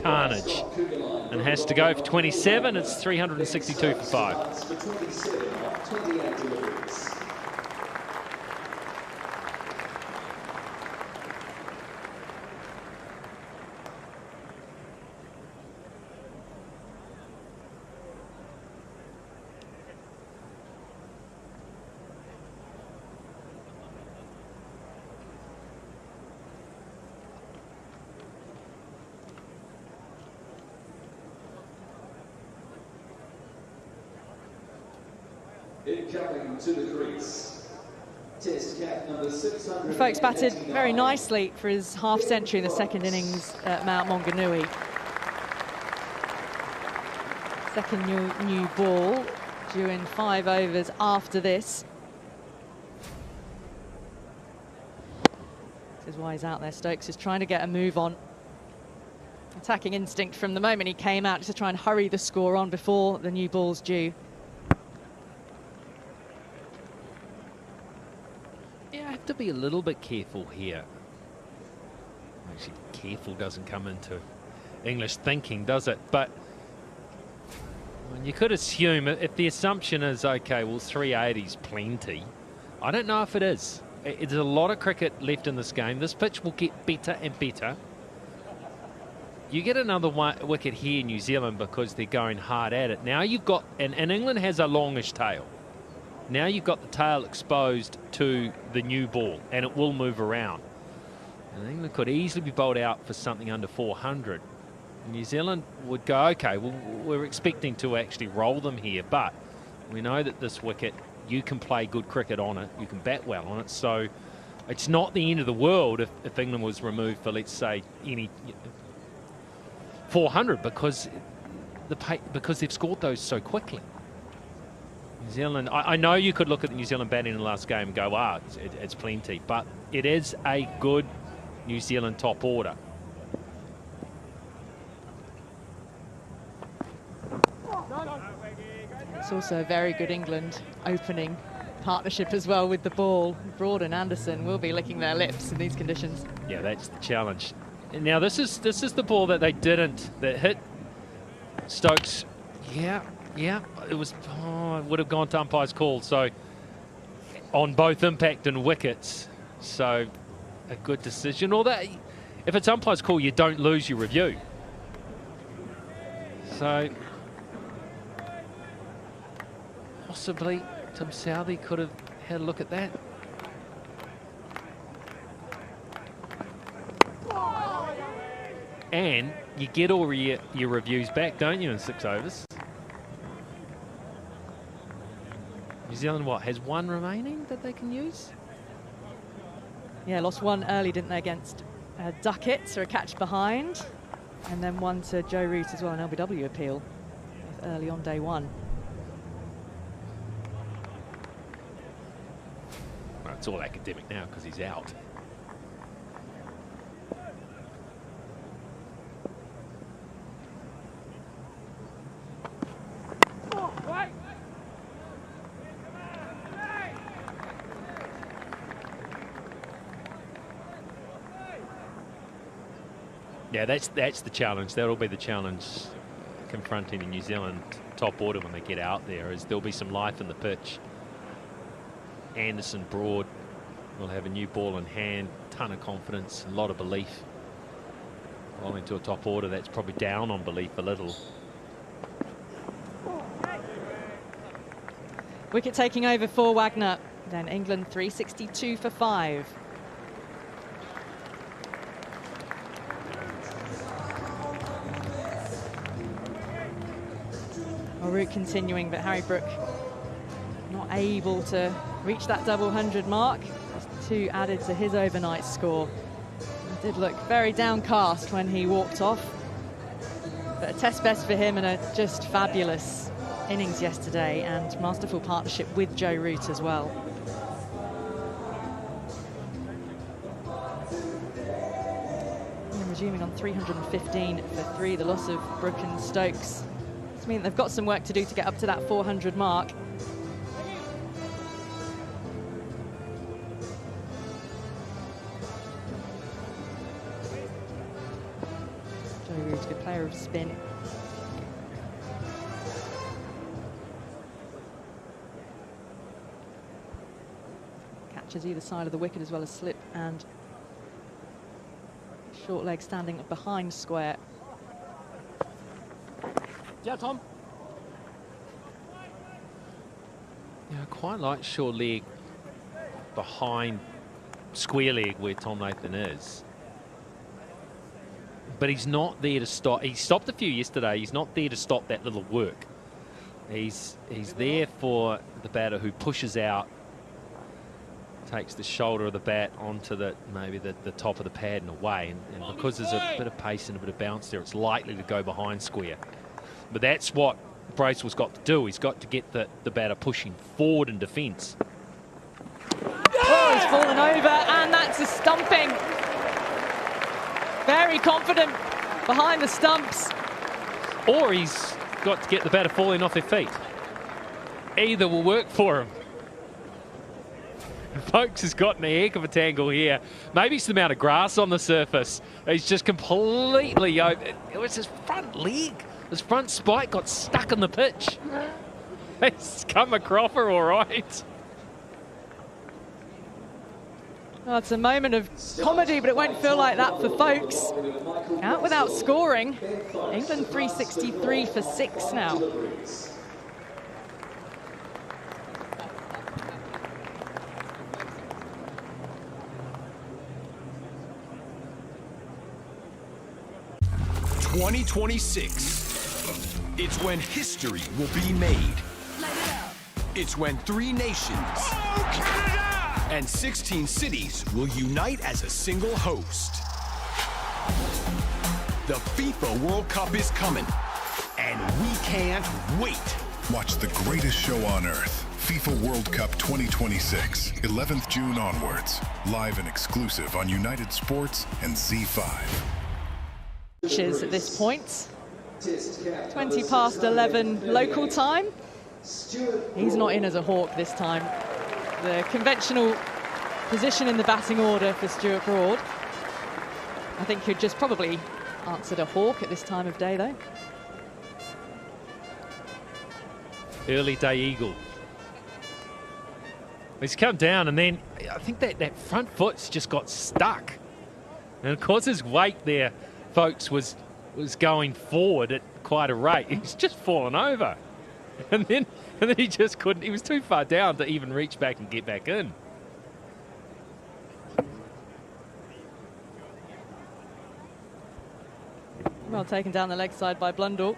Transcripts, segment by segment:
carnage and has to go for 27. It's 362 for 5. Incoming to the crease, Test cap number 600. Stokes batted very nicely for his half-century in the second innings at Mount Maunganui. Second new ball due in 5 overs after this. This is why he's out there. Stokes is trying to get a move on. Attacking instinct from the moment he came out, just to try and hurry the score on before the new ball's due. To be a little bit careful here. Actually, careful doesn't come into English thinking, does it? But you could assume, if the assumption is, okay, well, 380's plenty. I don't know if it is. There's a lot of cricket left in this game. This pitch will get better and better. You get another wicket here in New Zealand because they're going hard at it. Now you've got, and England has a longish tail. Now you've got the tail exposed to the new ball, and it will move around. And England could easily be bowled out for something under 400. New Zealand would go, okay, well, we're expecting to actually roll them here, but we know that this wicket, you can play good cricket on it, you can bat well on it, so it's not the end of the world if England was removed for, let's say, any 400, because they've scored those so quickly. New Zealand, I know you could look at the New Zealand batting in the last game and go, it's plenty, but it is a good New Zealand top order. It's also a very good England opening partnership as well with the ball. Broad and Anderson will be licking their lips in these conditions. Yeah, that's the challenge. Now this is the ball that they didn't, that hit Stokes. Yeah, it was. It would have gone to umpire's call. So on both impact and wickets. So a good decision. Although if it's umpire's call, you don't lose your review. So possibly Southee could have had a look at that. And you get all your reviews back, don't you, in 6 overs? New Zealand, has one remaining that they can use? Yeah, lost one early, didn't they, against Duckett, or a catch behind. And then one to Joe Root as well, an LBW appeal early on day one. Well, it's all academic now because he's out. Yeah, that's the challenge. That'll be the challenge confronting the New Zealand top order when they get out there, is there'll be some life in the pitch. Anderson, Broad will have a new ball in hand, ton of confidence, a lot of belief. Rolling to a top order that's probably down on belief a little. Wicket taking over for Wagner. Then England 362 for 5. Root continuing, but Harry Brook not able to reach that double 100 mark. Just 2 added to his overnight score. He did look very downcast when he walked off, but a test best for him and a just fabulous innings yesterday, and masterful partnership with Joe Root as well. And resuming on 315 for 3, the loss of Brook and Stokes. I mean, they've got some work to do to get up to that 400 mark. Joe Root, good player of spin. Catches either side of the wicket as well as slip and short leg standing behind square. Yeah, Tom. Yeah, I quite like short leg behind square leg where Tom Nathan is. But he's not there to stop. He stopped a few yesterday. He's not there to stop that little work. He's there for the batter who pushes out, takes the shoulder of the bat onto maybe the top of the pad and away. And because there's a bit of pace and a bit of bounce there, it's likely to go behind square. But that's what Bracewell's got to do. He's got to get the batter pushing forward in defence. Oh, he's fallen over, and that's a stumping. Very confident behind the stumps. Or he's got to get the batter falling off their feet. Either will work for him. Stokes has gotten a heck of a tangle here. Maybe it's the amount of grass on the surface. He's just completely open. It was his front leg. His front spike got stuck in the pitch. It's come a cropper, all right. Oh, it's a moment of comedy, but it won't feel like that for folks. Out without scoring. England 363 for 6 now. "2026. It's when history will be made. It's when 3 nations and 16 cities will unite as a single host. The FIFA World Cup is coming, and we can't wait. Watch the greatest show on earth, FIFA World Cup 2026, 11th June onwards. Live and exclusive on United Sports and Z5. At this point, 20 past 11 local time. He's not in as a hawk this time. The conventional position in the batting order for Stuart Broad. I think he'd just probably answered a hawk at this time of day, though. Early day eagle. He's come down, and then I think that front foot's just got stuck. And of course his weight there, folks, was going forward at quite a rate. He's just fallen over. And then he just couldn't. He was too far down to even reach back and get back in. Well taken down the leg side by Blundell.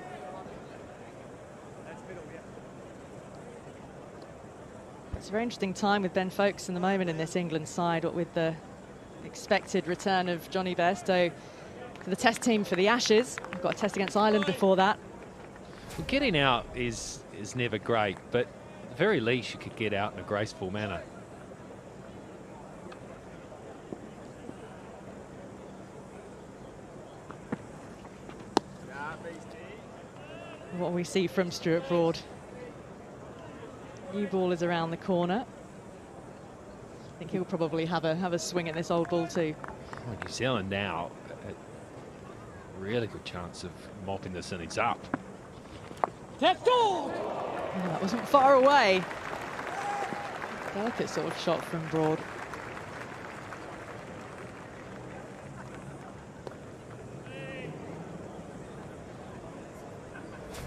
It's a very interesting time with Ben Folkes in the moment in this England side, what with the expected return of Johnny Bairstow to the test team for the Ashes. We've got a test against Ireland before that. Well, getting out is never great, but at the very least you could get out in a graceful manner. What we see from Stuart Broad. New ball is around the corner. I think he'll probably have a swing at this old ball too. Well, New Zealand now, a really good chance of mopping this innings up. Oh, that wasn't far away. Delicate sort of shot from Broad.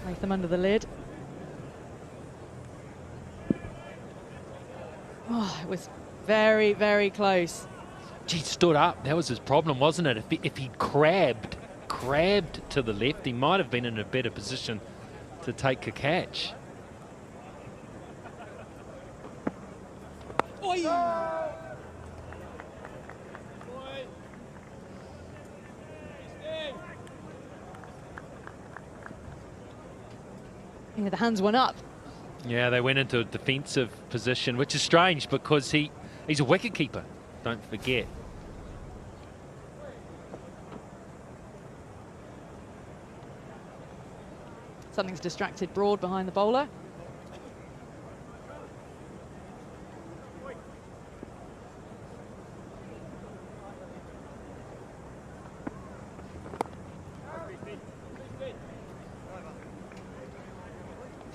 Latham under the lid. Oh, it was very, very close. Gee, stood up. That was his problem, wasn't it? If he'd crabbed to the left, he might have been in a better position to take a catch. Oi. Yeah, the hands went up. Yeah, they went into a defensive position, which is strange because he's a wicket keeper, don't forget. Something's distracted Broad behind the bowler.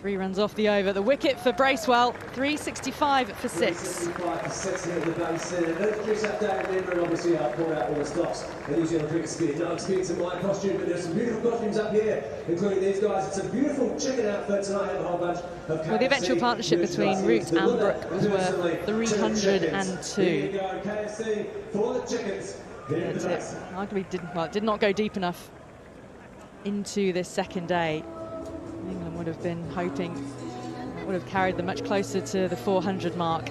3 runs off the over. The wicket for Bracewell, 365 for 6. 365 for 6 here at the base. Don't chase up David Limber, and obviously I'll pull out all the stops. The New Zealand cricket speed. Doug Speed's in my costume, but there's some beautiful costumes up here, including these guys. It's a beautiful chicken outfit tonight. I have a whole bunch of Well, the eventual partnership between Root and Brook was worth 302. Here you go, KFC for the chickens. That's it. Arguably did not go deep enough into this second day. England would have been hoping that would have carried them much closer to the 400 mark.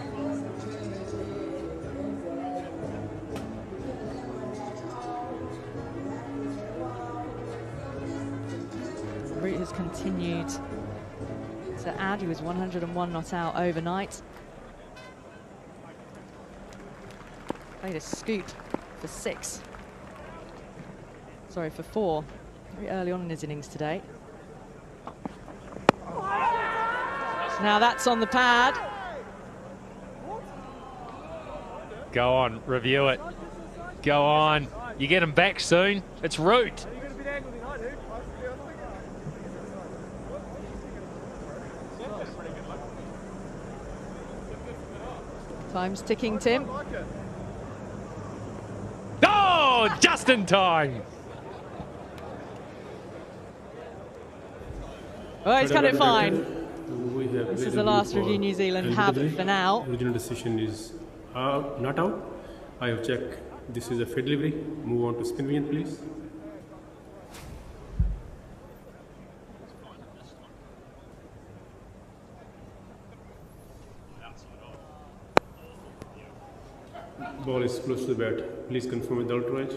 Root has continued to add. He was 101 not out overnight. Played a scoop for 6. Sorry, for 4. Very early on in his innings today. Now that's on the pad. Go on, review it. Go on. You get him back soon. It's Root. Time's ticking, Tim. Oh, just in time. Well, he's cut it fine. This is the last review New Zealand have for now. Original decision is not out. I have checked. This is a fed delivery. Move on to spin win, please. Ball is close to the bat. Please confirm with the outrage.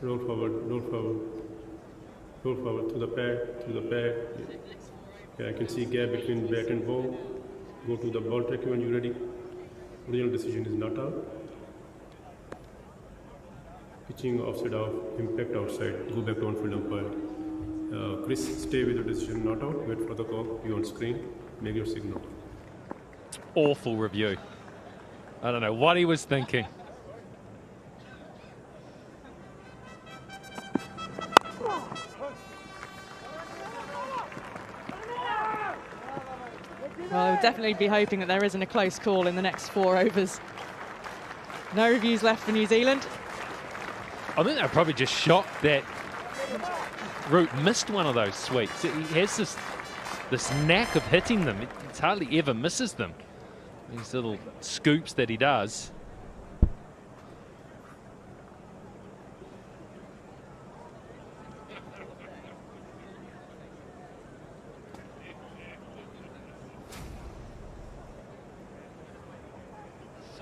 Roll forward, roll forward. Roll forward to the pad. Yeah, I can see gap between bat and ball. Go to the ball track when you're ready. Original decision is not out. Pitching offside off, impact outside. Go back to on-field umpire. Chris, stay with the decision not out. Wait for the call. You on screen. Make your signal. Awful review. I don't know what he was thinking. Well, I would definitely be hoping that there isn't a close call in the next 4 overs. No reviews left for New Zealand. I think they're probably just shocked that Root missed one of those sweeps. He has this knack of hitting them. It's hardly ever misses them. These little scoops that he does.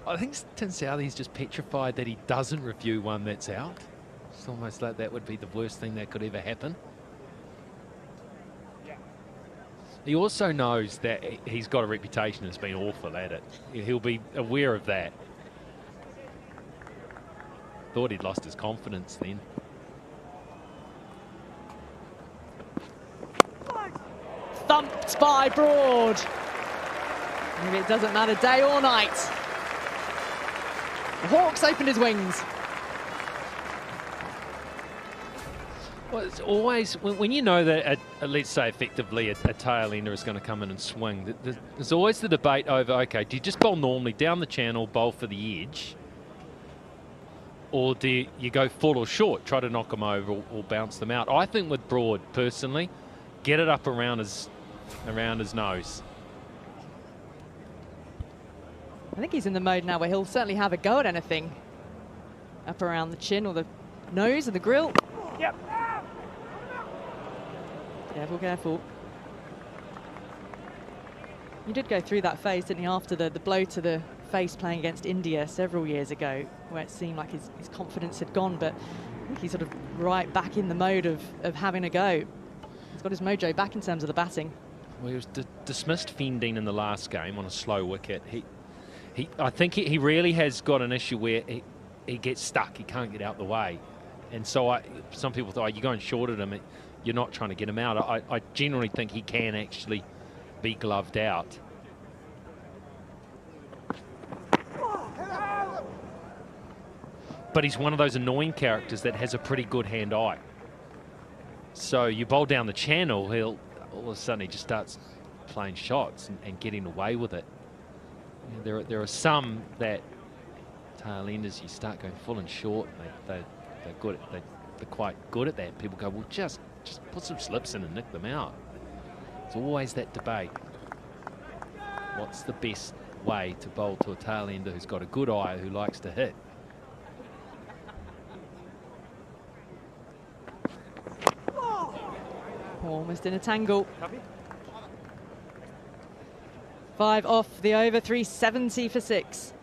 I think Tim Southee's just petrified that he doesn't review one that's out. It's almost like that would be the worst thing that could ever happen. He also knows that he's got a reputation as being awful at it. He'll be aware of that. Thought he'd lost his confidence then. Thumped by Broad. Maybe it doesn't matter day or night. The Hawks opened his wings. Well, it's always, when you know that, let's say effectively a tail ender is going to come in and swing, there's always the debate over, okay, do you just bowl normally down the channel, bowl for the edge, or do you go full or short, try to knock them over or bounce them out? I think with Broad, personally, get it up around his nose. I think he's in the mode now where he'll certainly have a go at anything up around the chin or the nose or the grill. Yep. Careful, careful. You did go through that phase, didn't he, after the blow to the face playing against India several years ago, where it seemed like his confidence had gone, but I think he's sort of right back in the mode of having a go. He's got his mojo back in terms of the batting. Well, he was dismissed fending in the last game on a slow wicket. I think he really has got an issue where he gets stuck. He can't get out the way. And so some people thought, you're going short at him. You're not trying to get him out. I generally think he can actually be gloved out. But he's one of those annoying characters that has a pretty good hand-eye. So you bowl down the channel, all of a sudden he just starts playing shots and getting away with it. You know, there are some that tail enders you start going full and short. They're good. They're quite good at that. People go, well, just put some slips in and nick them out. It's always that debate. What's the best way to bowl to a tail ender who's got a good eye, who likes to hit? Almost in a tangle. 5 off the over, 370 for 6.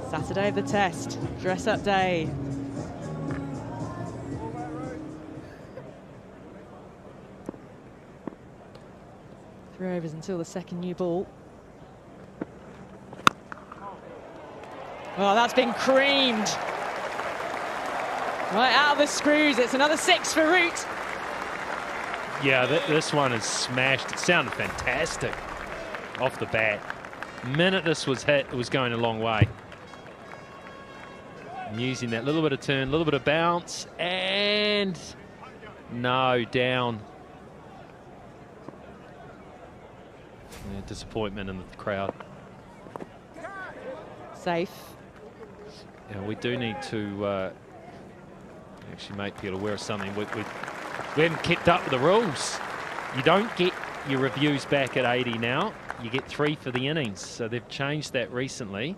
Saturday of the test, dress-up day. Three overs until the second new ball. Oh, that's been creamed. Right out of the screws, it's another 6 for Root. Yeah, this one is smashed. It sounded fantastic off the bat. The minute this was hit, it was going a long way. And using that little bit of turn, a little bit of bounce, and no, down. Yeah, disappointment in the crowd. Safe. Yeah, we do need to actually make people aware of something. We haven't kept up with the rules. You don't get your reviews back at 80 now. You get 3 for the innings. So they've changed that recently.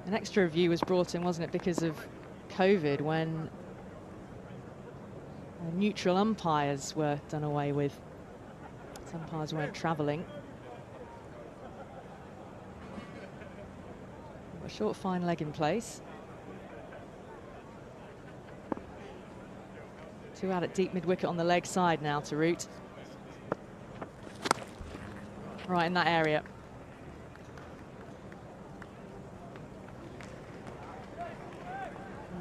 An extra review was brought in, wasn't it, because of COVID, when neutral umpires were done away with. Some umpires weren't travelling. A short fine leg in place. 2 out at deep mid-wicket on the leg side now to Root. Right in that area.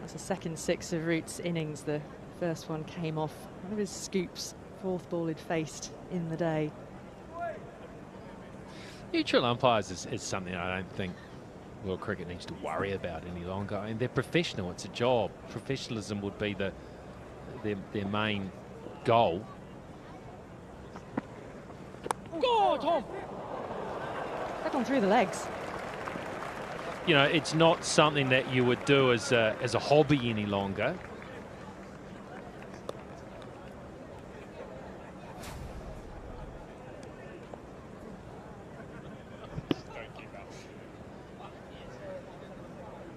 That's the second 6 of Root's innings. The first one came off one of his scoops. 4th ball he'd faced in the day. Neutral umpires is something I don't think World Cricket needs to worry about any longer. I mean, they're professional. It's a job. Professionalism would be their main goal. Go, Tom! Back on through the legs. You know, it's not something that you would do as a hobby any longer.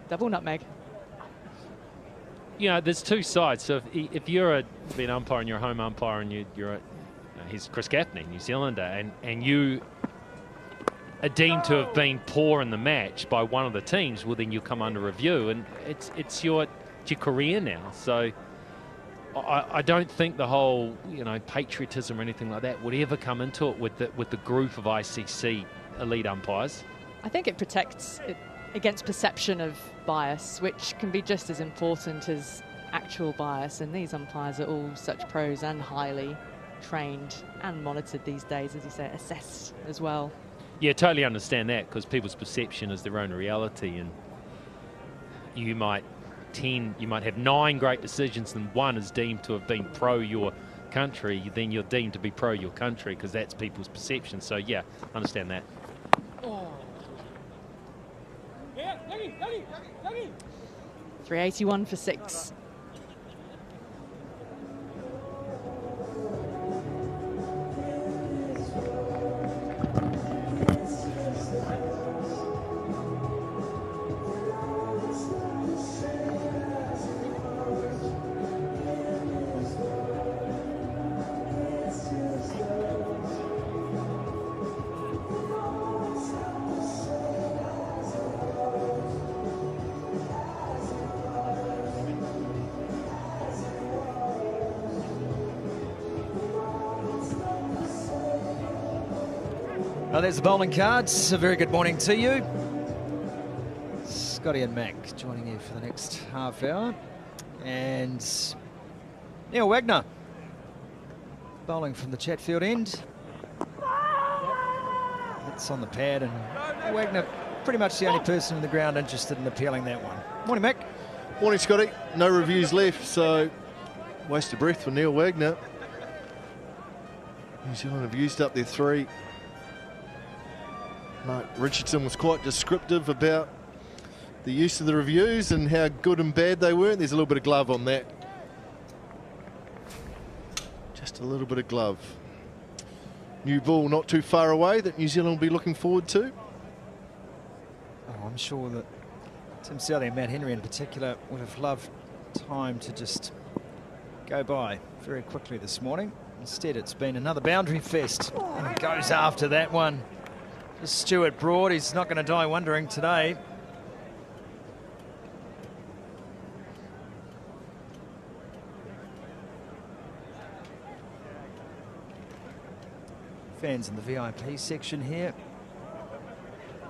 Double nutmeg. You know, there's 2 sides. So if you're an umpire and you're a home umpire and he's Chris Gaffney, New Zealander, and you are deemed to have been poor in the match by one of the teams, well, then you come under review, and it's your career now. So I don't think the whole, you know, patriotism or anything like that would ever come into it with the group of ICC elite umpires. I think it protects it against perception of bias, which can be just as important as actual bias. And these umpires are all such pros and highly trained and monitored these days, as you say, assessed as well. Yeah, totally understand that, because people's perception is their own reality, and you might have 9 great decisions and 1 is deemed to have been pro your country. Then you're deemed to be pro your country because that's people's perception. So yeah, understand that. 381 for 6. There's the bowling cards. A very good morning to you. Scotty and Mac joining you for the next half hour. And Neil Wagner bowling from the Chatfield end. It's on the pad, and Wagner pretty much the only person in the ground interested in appealing that one. Morning, Mac. Morning, Scotty. No reviews left, so waste of breath for Neil Wagner. New Zealand have used up their 3. Mark Richardson was quite descriptive about the use of the reviews and how good and bad they were. There's a little bit of glove on that. Just a little bit of glove. New ball not too far away that New Zealand will be looking forward to. Oh, I'm sure that Tim Southee and Matt Henry in particular would have loved time to just go by very quickly this morning. Instead, it's been another boundary fest. And he goes after that one. Stuart Broad, he's not going to die wondering today. Fans in the VIP section here,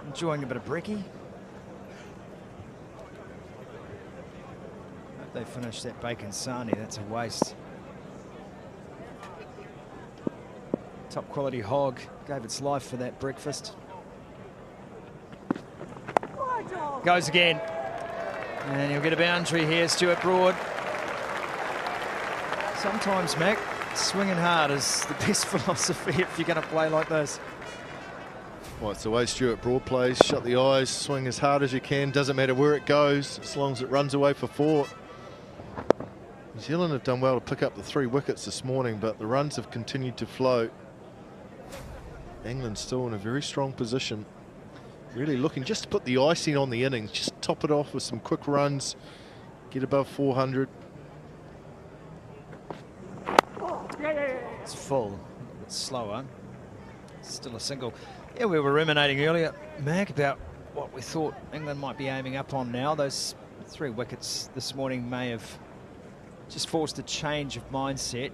enjoying a bit of brekkie. Hope they finish that bacon sarnie, that's a waste. Top quality hog gave its life for that breakfast. Goes again. And he'll get a boundary here, Stuart Broad. Sometimes, Mac, swinging hard is the best philosophy if you're going to play like this. Well, it's the way Stuart Broad plays. Shut the eyes, swing as hard as you can. Doesn't matter where it goes, as long as it runs away for 4. New Zealand have done well to pick up the 3 wickets this morning, but the runs have continued to flow. England still in a very strong position. Really looking just to put the icing on the innings. Just top it off with some quick runs. Get above 400. It's full, a bit slower. Still a single. Yeah, we were ruminating earlier, Mac, about what we thought England might be aiming up on now. Those 3 wickets this morning may have just forced a change of mindset.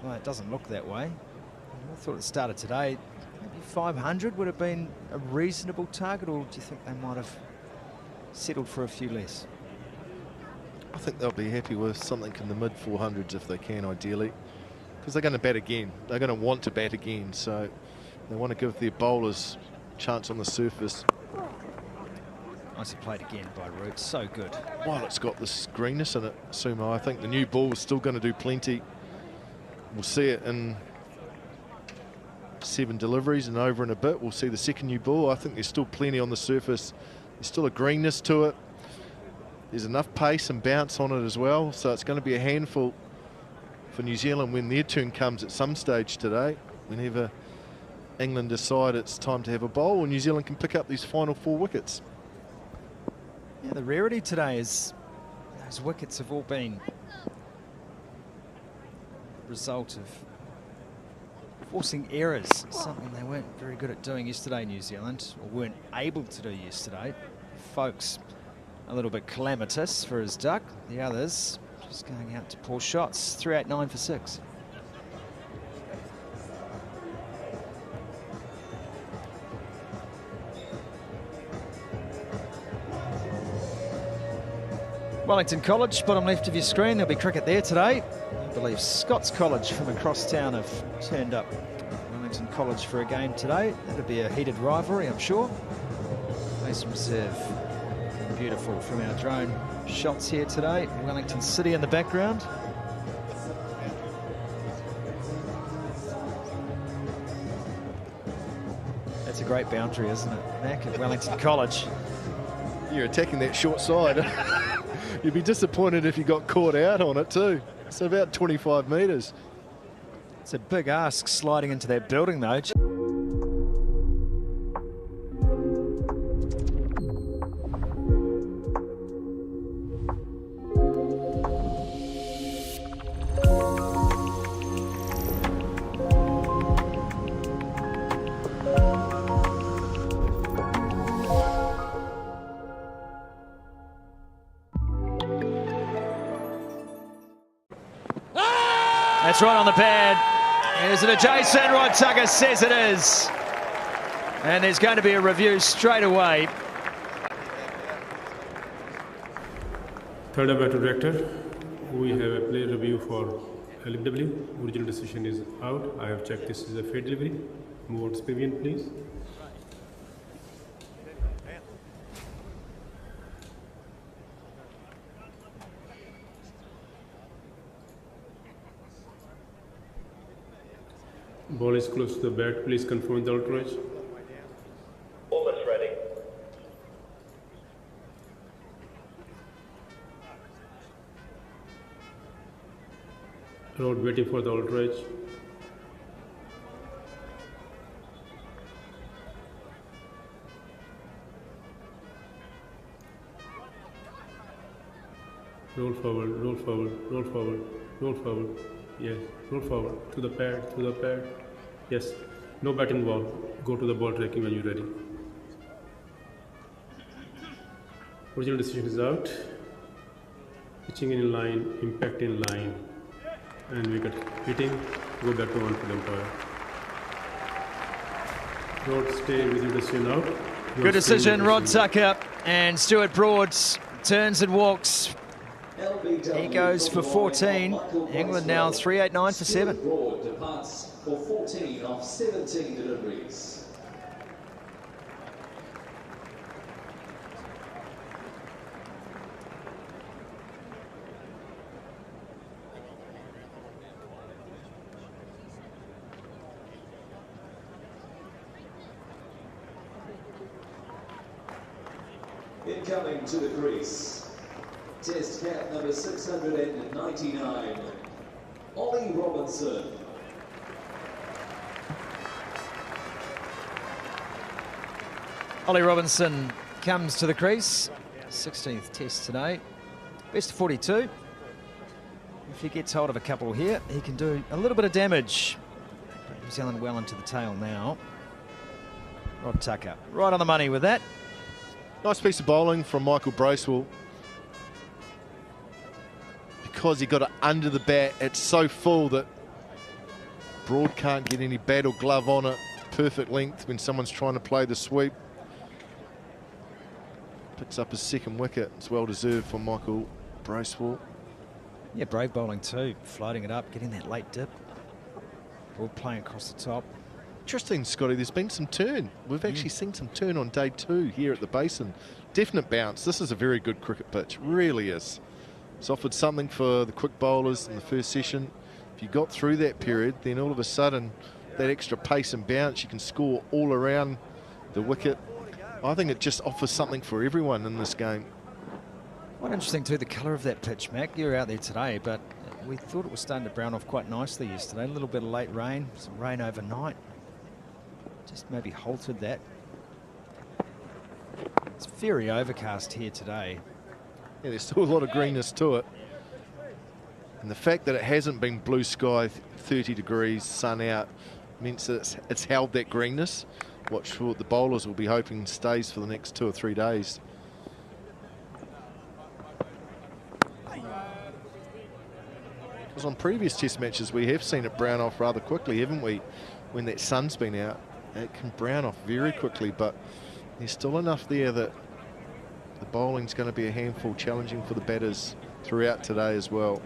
Well, it doesn't look that way. I thought at the start of today, maybe 500 would have been a reasonable target, or do you think they might have settled for a few less? I think they'll be happy with something in the mid 400s if they can, ideally, because they're going to bat again. They're going to want to bat again, so they want to give their bowlers a chance on the surface. Nicely played again by Root, so good. While it's got this greenness in it, Sumo, I think the new ball is still going to do plenty. We'll see it in 7 deliveries and over in a bit. We'll see the second new ball. I think there's still plenty on the surface. There's still a greenness to it. There's enough pace and bounce on it as well, so it's going to be a handful for New Zealand when their turn comes at some stage today. Whenever England decide it's time to have a bowl, and New Zealand can pick up these final 4 wickets. Yeah, the rarity today is those wickets have all been a result of forcing errors, something they weren't very good at doing yesterday, New Zealand, or weren't able to do yesterday. Folks a little bit calamitous for his duck. The others just going out to poor shots. 389 for 6. Wellington College, bottom left of your screen. There'll be cricket there today. I believe Scots College from across town have turned up Wellington College for a game today. That'll be a heated rivalry, I'm sure. Basin Reserve, beautiful from our drone shots here today. Wellington City in the background. That's a great boundary, isn't it, Mac, at Wellington College? You're attacking that short side. You'd be disappointed if you got caught out on it too. It's about 25 metres. It's a big ask sliding into that building though. That's right on the pad. Is it a Jason? Rod Tucker says it is. And there's going to be a review straight away. Third umpire director, we have a play review for LBW. Original decision is out. I have checked this is a fair delivery. Move on to pavilion, please. Ball is close to the bat. Please confirm the outrage. Almost ready. Road waiting for the outrage. Roll forward, roll forward, roll forward, roll forward. Yes, roll forward to the pad, to the pad. Yes, no batting ball. Go to the ball tracking when you're ready. Original decision is out. Pitching in line, impact in line, and wicket hitting. Go back to one for the umpire. Rod, stay with your decision out. Good decision, Rod Tucker, and Stuart Broad turns and walks. He goes for 14. England now 389 for 7. Broad departs for 14 off 17 deliveries. Incoming to the crease. Test cap number 699, Ollie Robinson. Ollie Robinson comes to the crease. 16th test today. Best of 42. If he gets hold of a couple here, he can do a little bit of damage. New Zealand well into the tail now. Rod Tucker right on the money with that. Nice piece of bowling from Michael Bracewell. Because he got it under the bat, it's so full that Broad can't get any bat or glove on it. Perfect length when someone's trying to play the sweep. Picks up his second wicket. It's well deserved for Michael Bracewell. Yeah, brave bowling too. Floating it up, getting that late dip. Ball playing across the top. Interesting, Scotty, there's been some turn. We've actually seen some turn on day 2 here at the Basin. Definite bounce. This is a very good cricket pitch, really is. It's offered something for the quick bowlers in the first session. If you got through that period, then all of a sudden, that extra pace and bounce, you can score all around the wicket. I think it just offers something for everyone in this game. Quite interesting too, the colour of that pitch, Mac. You were out there today, but we thought it was starting to brown off quite nicely yesterday. A little bit of late rain, some rain overnight. Just maybe halted that. It's very overcast here today. Yeah, there's still a lot of greenness to it. And the fact that it hasn't been blue sky, 30 degrees, sun out, means that it's held that greenness. Watch what the bowlers will be hoping stays for the next 2 or 3 days. Because on previous test matches, we have seen it brown off rather quickly, haven't we? When that sun's been out, it can brown off very quickly, but there's still enough there that the bowling's going to be a handful, challenging for the batters throughout today as well.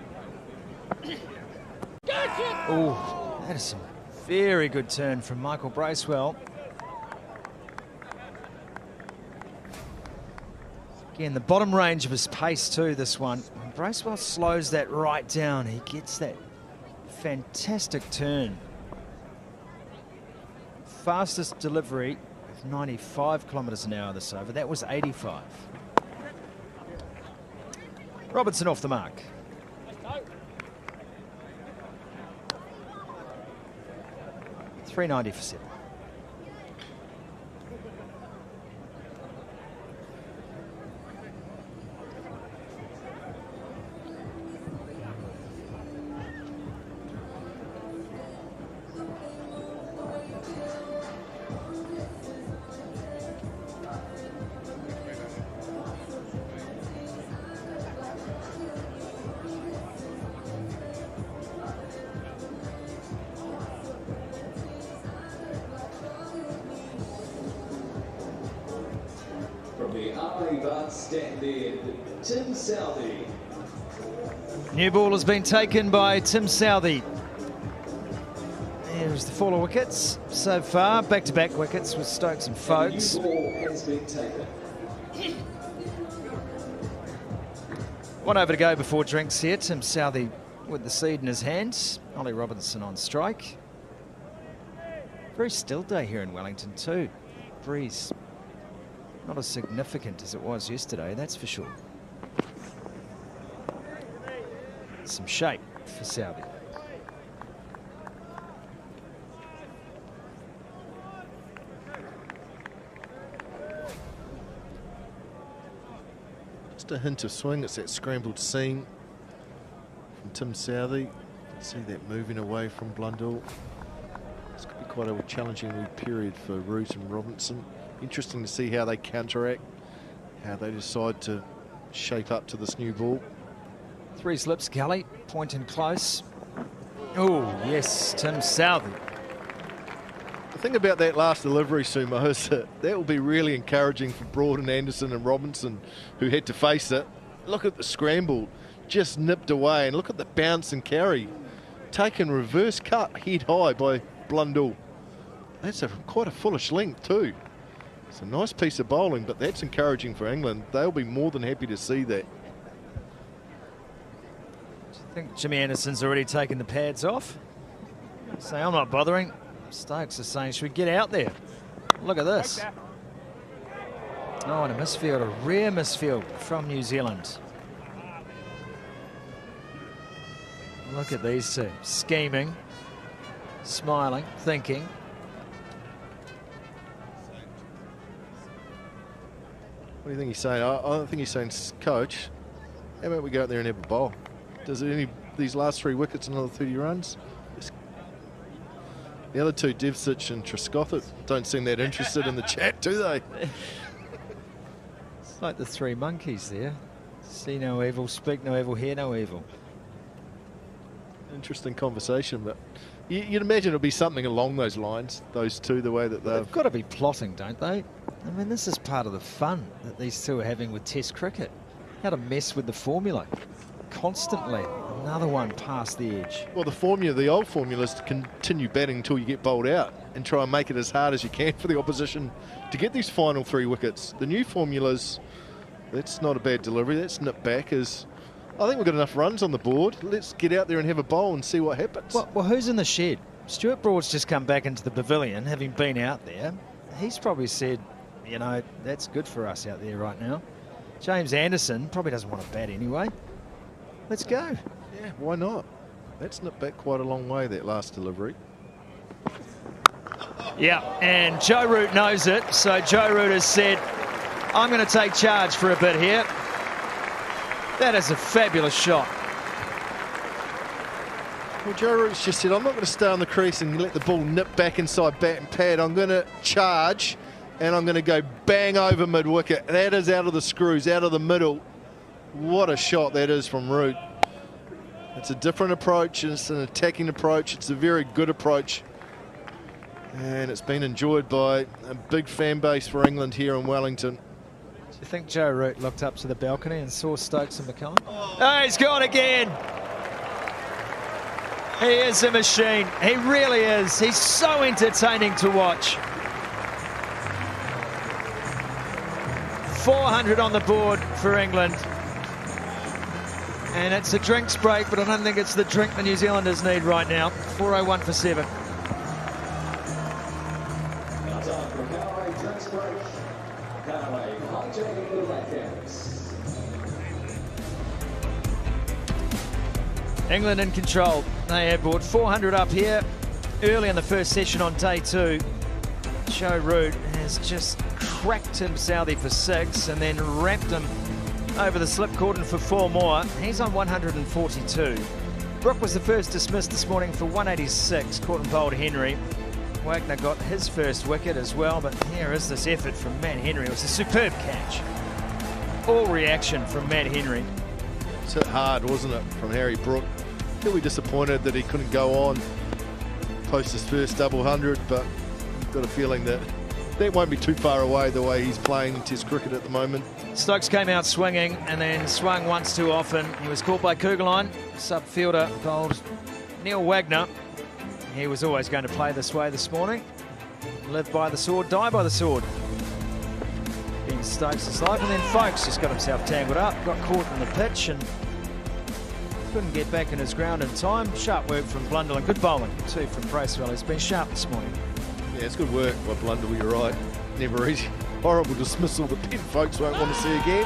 Oh, that is some very good turn from Michael Bracewell. Again, the bottom range of his pace too, this one. When Bracewell slows that right down, he gets that fantastic turn. Fastest delivery of 95 kilometres an hour this over. That was 85. Robinson off the mark. .390 for 7. the Arbevad step in, Tim Southee. New ball has been taken by Tim Southee. Here's the fall of wickets so far. Back-to-back wickets with Stokes and Folks. New ball has been taken. One over to go before drinks here. Tim Southee with the seed in his hands. Ollie Robinson on strike. Very still day here in Wellington too. Breeze not as significant as it was yesterday, that's for sure. Some shape for Southee. Just a hint of swing. It's that scrambled seam from Tim Southee. See that moving away from Blundell. This could be quite a challenging period for Root and Robinson. Interesting to see how they counteract, how they decide to shape up to this new ball. 3 slips, Gully, point in close. Oh, yes, Tim Southee. The thing about that last delivery, Sumo, is that will be really encouraging for Broad and Anderson and Robinson, who had to face it. Look at the scramble, just nipped away, and look at the bounce and carry. Taken reverse cut, head high by Blundell. That's quite a foolish length too. It's a nice piece of bowling, but that's encouraging for England. They'll be more than happy to see that. I think Jimmy Anderson's already taken the pads off. Say, I'm not bothering. Stokes is saying, should we get out there? Look at this. Oh, and a misfield, a rare misfield from New Zealand. Look at these two, scheming, smiling, thinking. What do you think he's saying? I don't think he's saying, Coach, how about we go out there and have a bowl? Does these last 3 wickets another 30 runs? The other two, Devcich and Trescotha, don't seem that interested in the chat, do they? It's like the 3 monkeys there. See no evil, speak no evil, hear no evil. Interesting conversation, but you'd imagine it'll be something along those lines, those two, the way that they've got to be plotting, don't they? I mean, this is part of the fun that these two are having with Test cricket. How to mess with the formula constantly. Another one past the edge. Well, the old formula is to continue batting until you get bowled out and try and make it as hard as you can for the opposition to get these final 3 wickets. The new formulas, that's not a bad delivery. That's nipped back as, I think we've got enough runs on the board. Let's get out there and have a bowl and see what happens. Well, who's in the shed? Stuart Broad's just come back into the pavilion, having been out there. He's probably said, you know, that's good for us out there right now. James Anderson probably doesn't want to bat anyway. Let's go. Yeah, why not? That's nipped back quite a long way, that last delivery. Yeah, and Joe Root knows it. So Joe Root has said, I'm going to take charge for a bit here. That is a fabulous shot. Well, Joe Root's just said, I'm not going to stay on the crease and let the ball nip back inside bat and pad. I'm going to charge and I'm going to go bang over mid-wicket. That is out of the screws, out of the middle. What a shot that is from Root. It's a different approach. It's an attacking approach. It's a very good approach. And it's been enjoyed by a big fan base for England here in Wellington. Do you think Joe Root looked up to the balcony and saw Stokes and McCullum? Oh, he's gone again. He is a machine. He really is. He's so entertaining to watch. 400 on the board for England. And it's a drinks break, but I don't think it's the drink the New Zealanders need right now. 4:01 for 7. England in control. They have brought 400 up here early in the first session on day 2. Joe Root has just cracked Tim Southee for 6 and then wrapped him over the slip cordon for 4 more. He's on 142. Brook was the first dismissed this morning for 186. Caught and bowled Henry. Wagner got his first wicket as well, but here is this effort from Matt Henry. It was a superb catch. All reaction from Matt Henry. It's hit hard, wasn't it, from Harry Brook? He'll be disappointed that he couldn't go on post his first double 100, but I've got a feeling that that won't be too far away the way he's playing Test cricket at the moment. Stokes came out swinging and then swung once too often. He was caught by Kugelheim. Subfielder bowled Neil Wagner. He was always going to play this way this morning. Live by the sword, die by the sword. Ben Stokes' life, and then Folkes just got himself tangled up, got caught in the pitch and couldn't get back in his ground in time. Sharp work from Blundell and good bowling too from Bracewell. He's been sharp this morning. Yeah, it's good work by Blundell, you're right. Never easy. Horrible dismissal that Ben Folkes won't want to see again.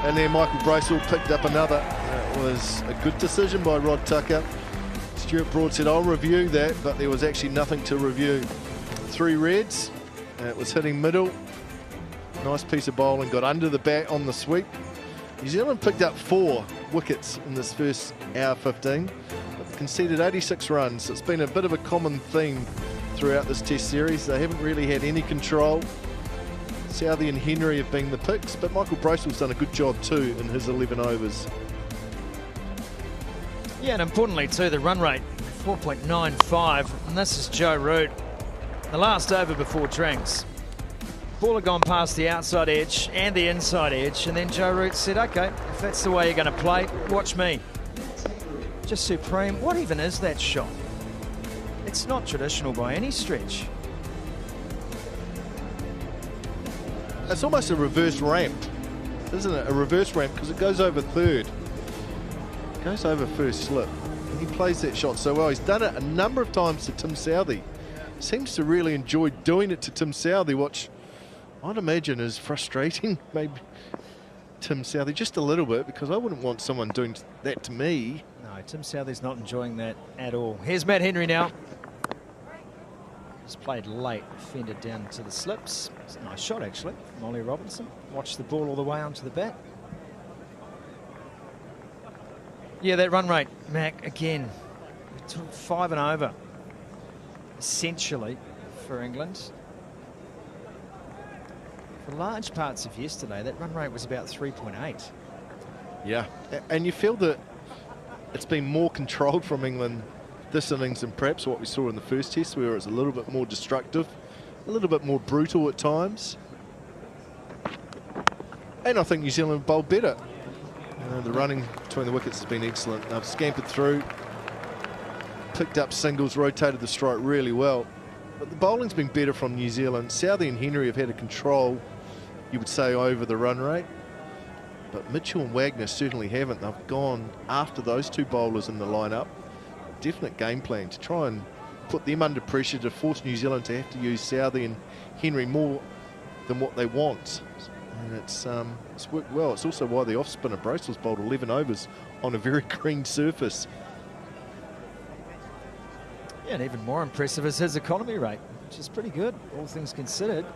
And then Michael Bracewell picked up another. That was a good decision by Rod Tucker. Stuart Broad said, I'll review that, but there was actually nothing to review. 3 reds. It was hitting middle. Nice piece of bowling, got under the bat on the sweep. New Zealand picked up 4 wickets in this first hour 15, but conceded 86 runs. It's been a bit of a common theme throughout this Test series. They haven't really had any control. Southee and Henry have been the picks, but Michael Bracewell's done a good job too in his 11 overs. Yeah, and importantly too, the run rate, 4.95, and this is Joe Root. The last over before drinks. Ball had gone past the outside edge and the inside edge, and then Joe Root said, okay, if that's the way you're going to play, watch me. Just supreme. What even is that shot? It's not traditional by any stretch. It's almost a reverse ramp, isn't it? A reverse ramp, because it goes over third. It goes over first slip. And he plays that shot so well. He's done it a number of times to Tim Southee. Seems to really enjoy doing it to Tim Southee, which I'd imagine is frustrating, maybe Tim Southee, just a little bit, because I wouldn't want someone doing that to me. No, Tim Southee's not enjoying that at all. Here's Matt Henry now. He's played late, fended down to the slips. It's a nice shot, actually, from Ollie Robinson. Watched the ball all the way onto the bat. Yeah, that run rate, Mac, again, 5 and over, essentially, for England. For large parts of yesterday, that run rate was about 3.8. Yeah, and you feel that it's been more controlled from England this innings than perhaps what we saw in the first test, where it's a little bit more destructive, a little bit more brutal at times. And I think New Zealand bowled better. The running between the wickets has been excellent. They've scampered through, picked up singles, rotated the strike really well. But the bowling's been better from New Zealand. Southee and Henry have had a control, you would say, over the run rate. But Mitchell and Wagner certainly haven't. They've gone after those 2 bowlers in the lineup. Definite game plan to try and put them under pressure, to force New Zealand to have to use Southee and Henry more than what they want. And it's worked well. It's also why the off-spinner Bracewell's bowled 11 overs on a very green surface. Yeah, and even more impressive is his economy rate, which is pretty good, all things considered.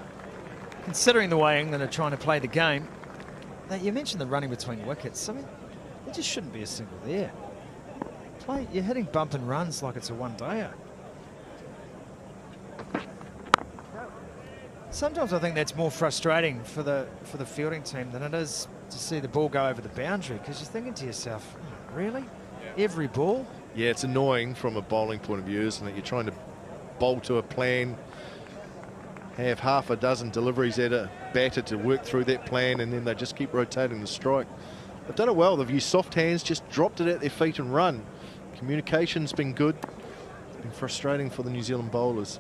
Considering the way England are trying to play the game. Now, you mentioned the running between wickets. I mean, there just shouldn't be a single there. You're hitting bump and runs like it's a one-dayer. Sometimes I think that's more frustrating for the fielding team than it is to see the ball go over the boundary, because you're thinking to yourself, really? Yeah. Every ball? Yeah, it's annoying from a bowling point of view, isn't it? You're trying to bowl to a plan, have half a dozen deliveries at a batter to work through that plan, and then they just keep rotating the strike. They've done it well. They've used soft hands, just dropped it at their feet and run. Communication's been good. It's been frustrating for the New Zealand bowlers.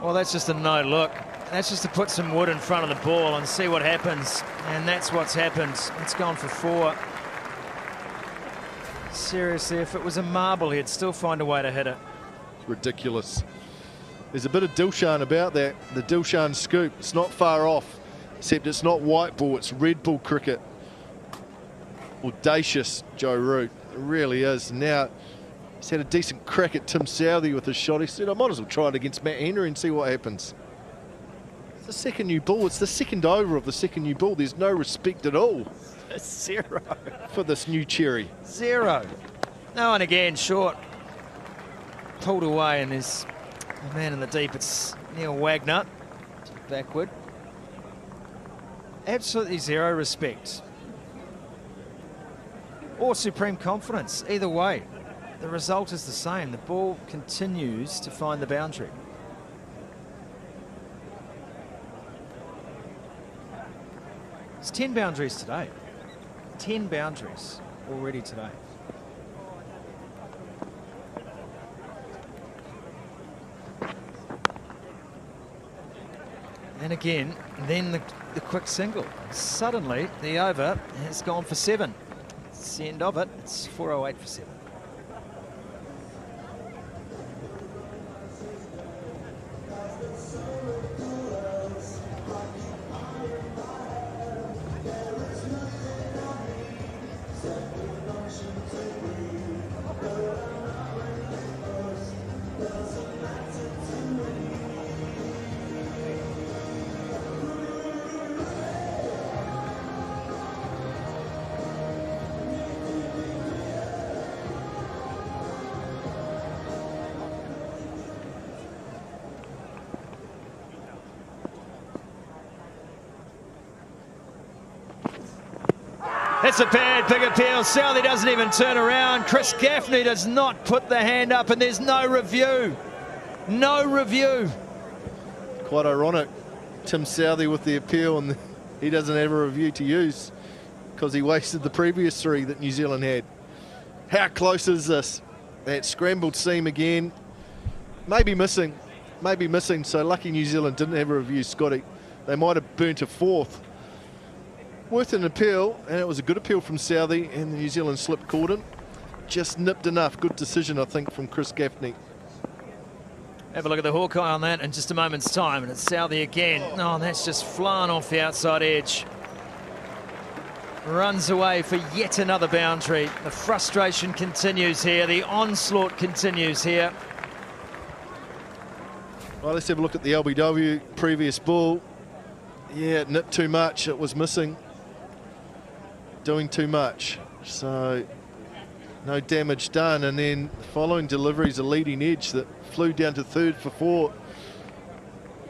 Well, that's just a no look. That's just to put some wood in front of the ball and see what happens. And that's what's happened. It's gone for 4. Seriously, if it was a marble, he'd still find a way to hit it. It's ridiculous. There's a bit of Dilshan about that. The Dilshan scoop. It's not far off, except it's not white ball, it's red ball cricket. Audacious, Joe Root. It really is. Now, he's had a decent crack at Tim Southee with his shot. He said, I might as well try it against Matt Henry and see what happens. It's the second new ball. It's the second over of the second new ball. There's no respect at all. 0 for this new cherry. 0. No, and again, short. Pulled away, and there's a man in the deep. It's Neil Wagner. Backward. Absolutely 0 respect. Or supreme confidence. Either way, the result is the same. The ball continues to find the boundary. It's 10 boundaries today. 10 boundaries already today. And again, then the quick single. Suddenly, the over has gone for 7. It's the end of it. It's 4:08 for 7. It's a bad big appeal. Southee doesn't even turn around. Chris Gaffney does not put the hand up, and there's no review. No review. Quite ironic. Tim Southee with the appeal, and he doesn't have a review to use because he wasted the previous 3 that New Zealand had. How close is this? That scrambled seam again. Maybe missing. Maybe missing. So lucky New Zealand didn't have a review, Scotty. They might have burnt a 4th. Worth an appeal, and it was a good appeal from Southee, and the New Zealand slip caught him. Just nipped enough. Good decision, I think, from Chris Gaffney. Have a look at the Hawkeye on that in just a moment's time, and it's Southee again. Oh, and that's just flying off the outside edge. Runs away for yet another boundary. The frustration continues here. The onslaught continues here. Well, let's have a look at the LBW previous ball. Yeah, it nipped too much. It was missing. Doing too much, so no damage done. And then the following delivery is a leading edge that flew down to 3rd for 4.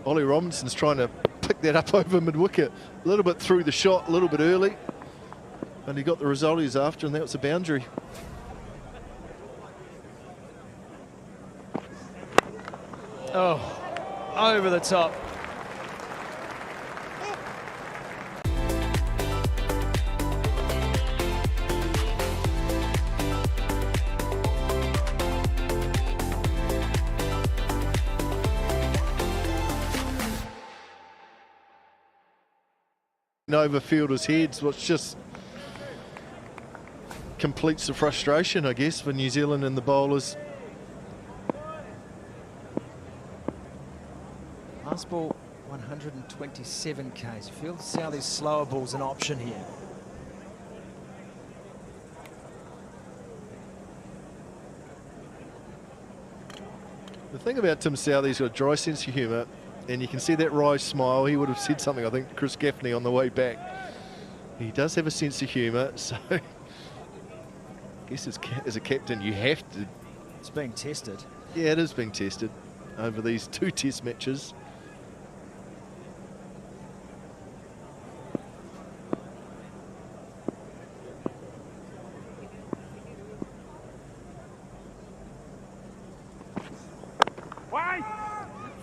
Ollie Robinson's trying to pick that up over mid-wicket. A little bit through the shot, a little bit early, and he got the result he was after, and that was a boundary. Oh, over the top. Over fielders' heads, which just completes the frustration, I guess, for New Zealand and the bowlers. Last ball, 127 k's. Feel Southee's slower ball's an option here. The thing about Tim Southee, he's got a dry sense of humour, and you can see that wry smile. He would have said something, I think, to Chris Gaffney on the way back. He does have a sense of humour, so I guess as a captain you have to. It's being tested. Yeah, it is being tested over these 2 test matches.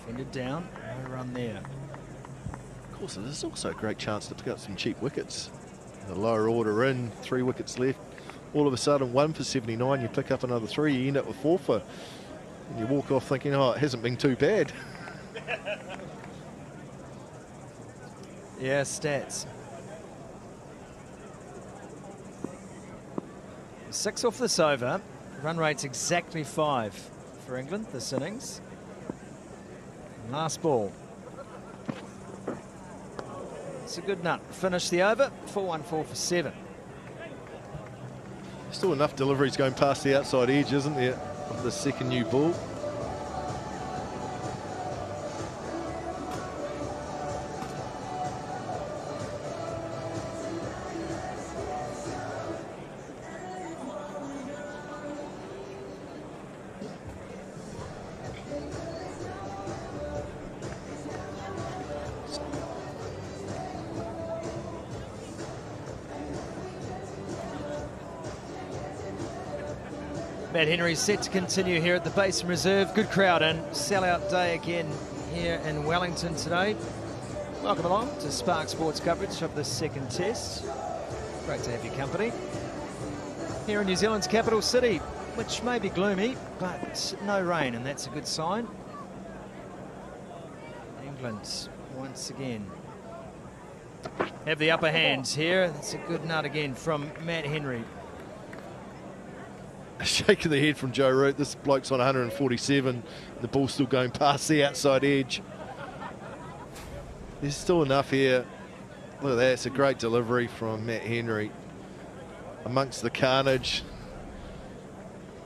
Fended down, no run there. Of course, there's also a great chance to pick up some cheap wickets. The lower order in, 3 wickets left. All of a sudden, 1 for 79, you pick up another 3, you end up with 4 for. And you walk off thinking, oh, it hasn't been too bad. Yeah, stats. 6 off this over. Run rate's exactly 5 for England this innings. Last ball. It's a good nut. Finish the over. 4-1-4 for 7. Still enough deliveries going past the outside edge, isn't there, of the second new ball. Matt Henry's set to continue here at the Basin Reserve. Good crowd and sellout day again here in Wellington today. Welcome along to Spark Sports coverage of the second test. Great to have your company. Here in New Zealand's capital city, which may be gloomy, but no rain, and that's a good sign. England, once again, have the upper hand here. That's a good nut again from Matt Henry. A shake of the head from Joe Root. This bloke's on 147. The ball's still going past the outside edge. There's still enough here. Look at that. It's a great delivery from Matt Henry. Amongst the carnage.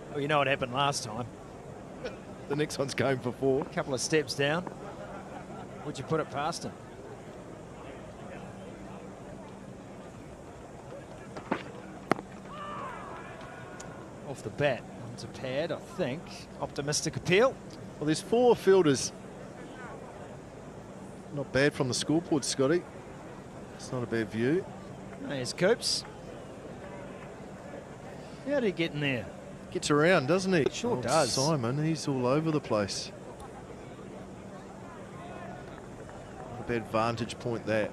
Well, you know what happened last time. The next one's going for 4. A couple of steps down. Would you put it past him? Off the bat, onto pad, I think. Optimistic appeal. Well, there's 4 fielders. Not bad from the scoreboard, Scotty. It's not a bad view. There's Coops. How did he get in there? Gets around, doesn't he? Sure Old does. Simon, he's all over the place. Not a bad vantage point there.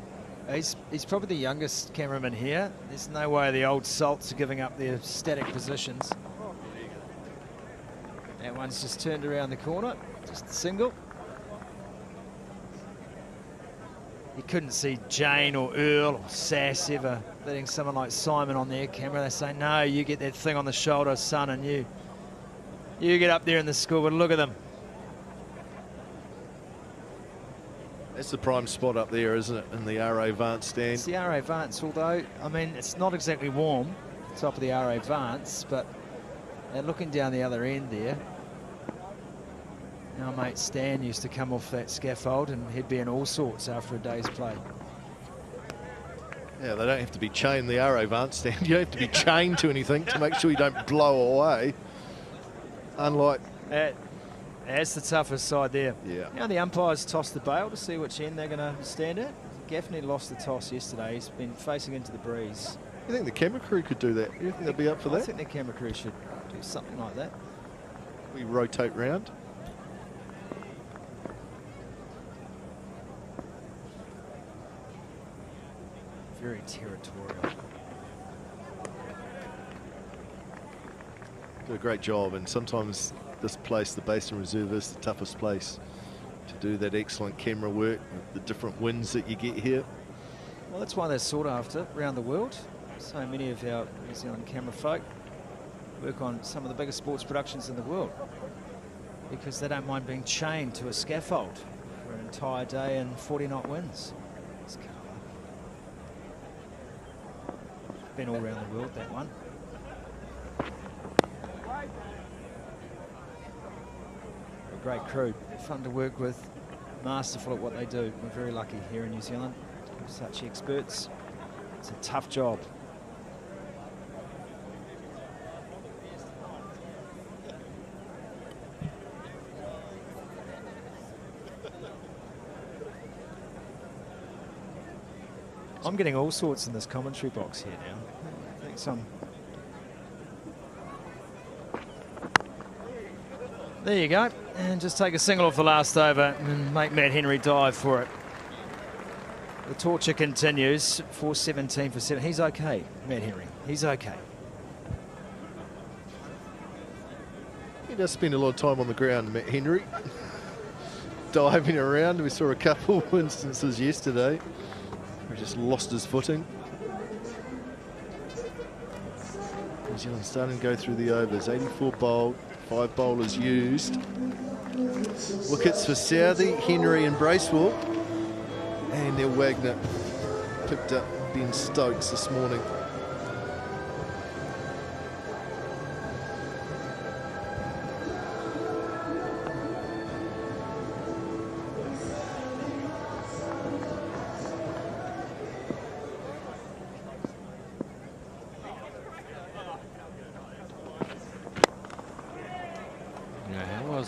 He's probably the youngest cameraman here. There's no way the old salts are giving up their static positions. That one's just turned around the corner, just a single. You couldn't see Jane or Earl or Sass ever letting someone like Simon on their camera. They say, no, you get that thing on the shoulder, son, and you get up there in the school, but look at them. That's the prime spot up there, isn't it, in the RA Vance stand? It's the RA Vance, although, I mean, it's not exactly warm, top of the RA Vance, but they're looking down the other end there. Our mate Stan used to come off that scaffold and he'd be in all sorts after a day's play. Yeah, they don't have to be chained, the RA Vance stand. You don't have to be chained to anything to make sure you don't blow away. Unlike... That's the toughest side there. Yeah. Now the umpires toss the bail to see which end they're going to stand at. Gaffney lost the toss yesterday. He's been facing into the breeze. You think the camera crew could do that? You think they'd be up for that? I think the camera crew should do something like that. We rotate round. Very territorial. Do a great job, and sometimes this place, the Basin Reserve, is the toughest place to do that excellent camera work, the different winds that you get here. Well, that's why they're sought after around the world. So many of our New Zealand camera folk work on some of the biggest sports productions in the world because they don't mind being chained to a scaffold for an entire day and 40-knot winds. Been all around the world, that one. A great crew, fun to work with, masterful at what they do. We're very lucky here in New Zealand to have such experts. It's a tough job. I'm getting all sorts in this commentary box here now. I think some. There you go. And just take a single off the last over and make Matt Henry dive for it. The torture continues. 4:17 for 7. He's okay, Matt Henry. He's okay. He does spend a lot of time on the ground, Matt Henry. Diving around. We saw a couple of instances yesterday. He just lost his footing. New Zealand starting to go through the overs. 84 bowled, 5 bowlers used. Wickets for Southee, Henry and Bracewell. And Neil Wagner picked up Ben Stokes this morning.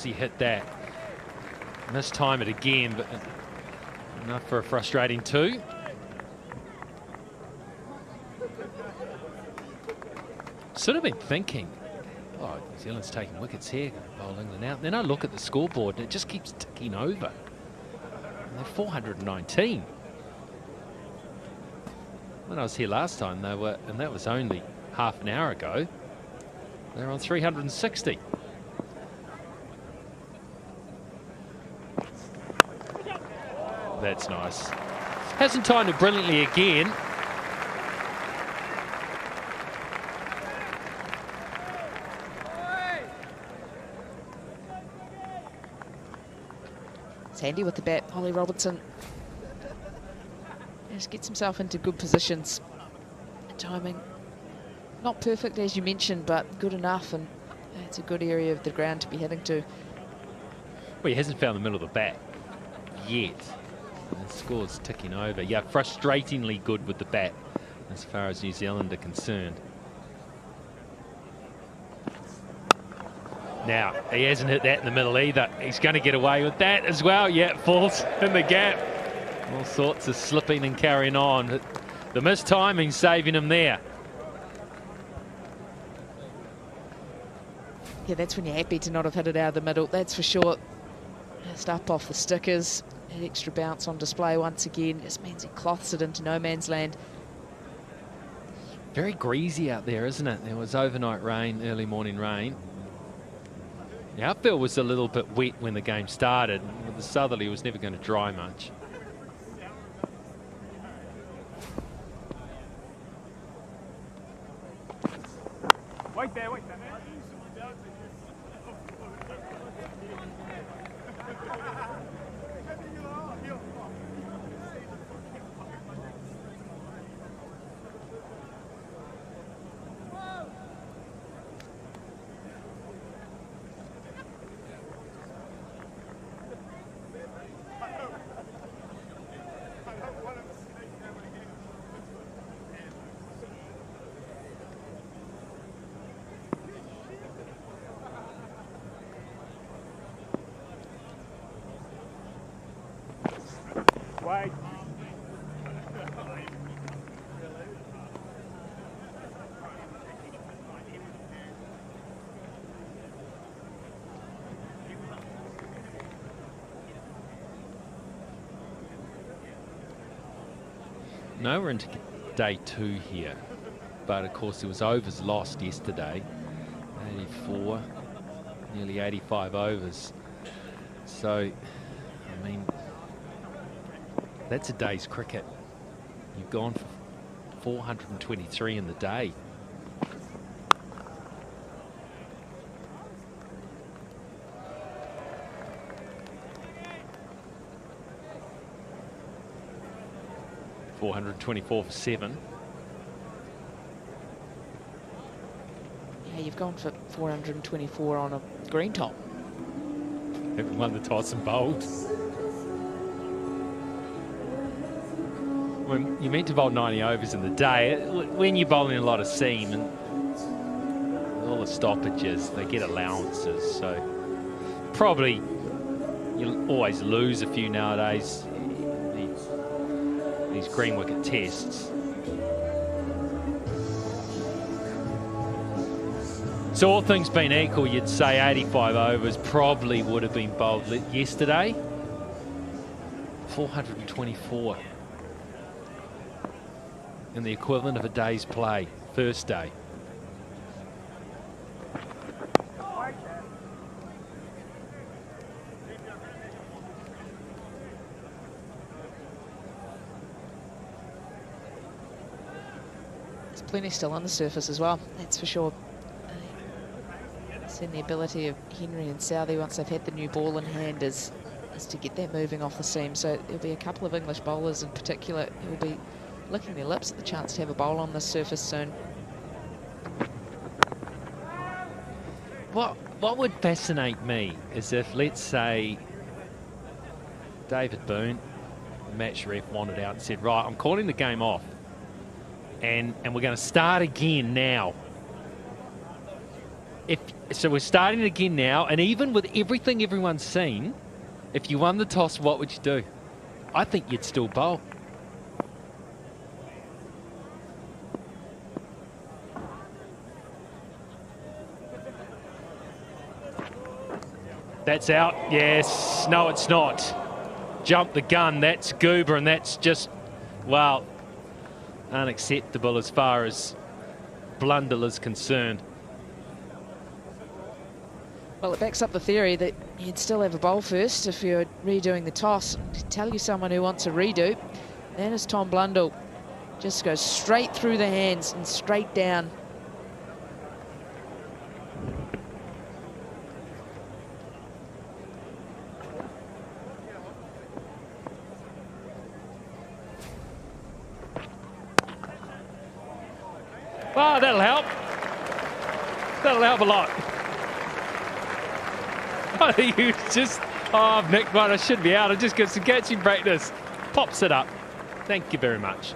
He hit that, mistime it again, but enough for a frustrating 2. Sort of been thinking, oh, New Zealand's taking wickets here, going to bowl England out. And then I look at the scoreboard and it just keeps ticking over. And they're 419. When I was here last time, they were, and that was only half an hour ago, they were on 360. That's nice. Hasn't timed it brilliantly again. It's handy with the bat, Ollie Robertson. Just gets himself into good positions. Timing, not perfect as you mentioned, but good enough, and it's a good area of the ground to be heading to. Well, he hasn't found the middle of the bat yet. The score's ticking over. Yeah, frustratingly good with the bat as far as New Zealand are concerned. Now, he hasn't hit that in the middle either. He's going to get away with that as well. Yeah, it falls in the gap. All sorts of slipping and carrying on. The missed timing saving him there. Yeah, that's when you're happy to not have hit it out of the middle, that's for sure. Just up off the stickers. That extra bounce on display once again. Just means he cloths it into no man's land. Very greasy out there, isn't it? There was overnight rain, early morning rain. The outfield was a little bit wet when the game started. With the Southee, was never going to dry much. Wait there, wait there. Wait. No, we're into day 2 here. But of course there was overs lost yesterday. 84, nearly 85 overs. So, I mean, that's a day's cricket. You've gone for 423 in the day. $424 for 7. Yeah, you've gone for 424 on a green top. Haven't won the toss and bowled. When you're meant to bowl 90 overs in the day, when you're bowling a lot of seam and all the stoppages, they get allowances. So probably you'll always lose a few nowadays. These green wicket tests. So all things being equal, you'd say 85 overs probably would have been bowled yesterday. 424. And the equivalent of a day's play, first day. There's plenty still on the surface as well, that's for sure. Seen the ability of Henry and Southee once they've had the new ball in hand is to get that moving off the seam. So there'll be a couple of English bowlers in particular who will be licking their lips at the chance to have a bowl on this surface soon. What would fascinate me is if, let's say, David Boone, the match ref, wanted out and said, right, I'm calling the game off and we're going to start again now. So we're starting again now, and even with everything everyone's seen, if you won the toss, what would you do? I think you'd still bowl. That's out. Yes. No, it's not. Jump the gun. That's Goober, and that's just, well, unacceptable as far as Blundell is concerned. Well, it backs up the theory that you'd still have a bowl first if you're redoing the toss. To tell you someone who wants a redo, that is Tom Blundell. Just goes straight through the hands and straight down. Oh, that'll help. That'll help a lot. Oh, you just... Oh, I've nicked one. I should be out. I just got some catching practice. Pops it up. Thank you very much.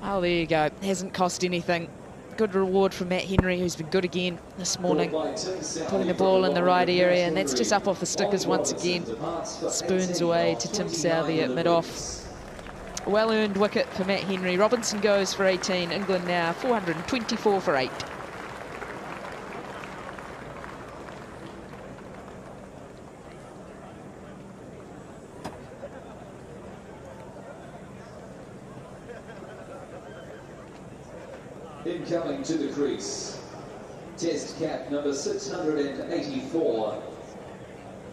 Oh, there you go. Hasn't cost anything. Good reward from Matt Henry, who's been good again this morning. Putting the ball in the right area, and that's just up off the stickers once again. Spoons away to Tim Southee at mid-off. Well-earned wicket for Matt Henry. Robinson goes for 18. England now 424 for 8. Incoming to the crease, Test cap number 684,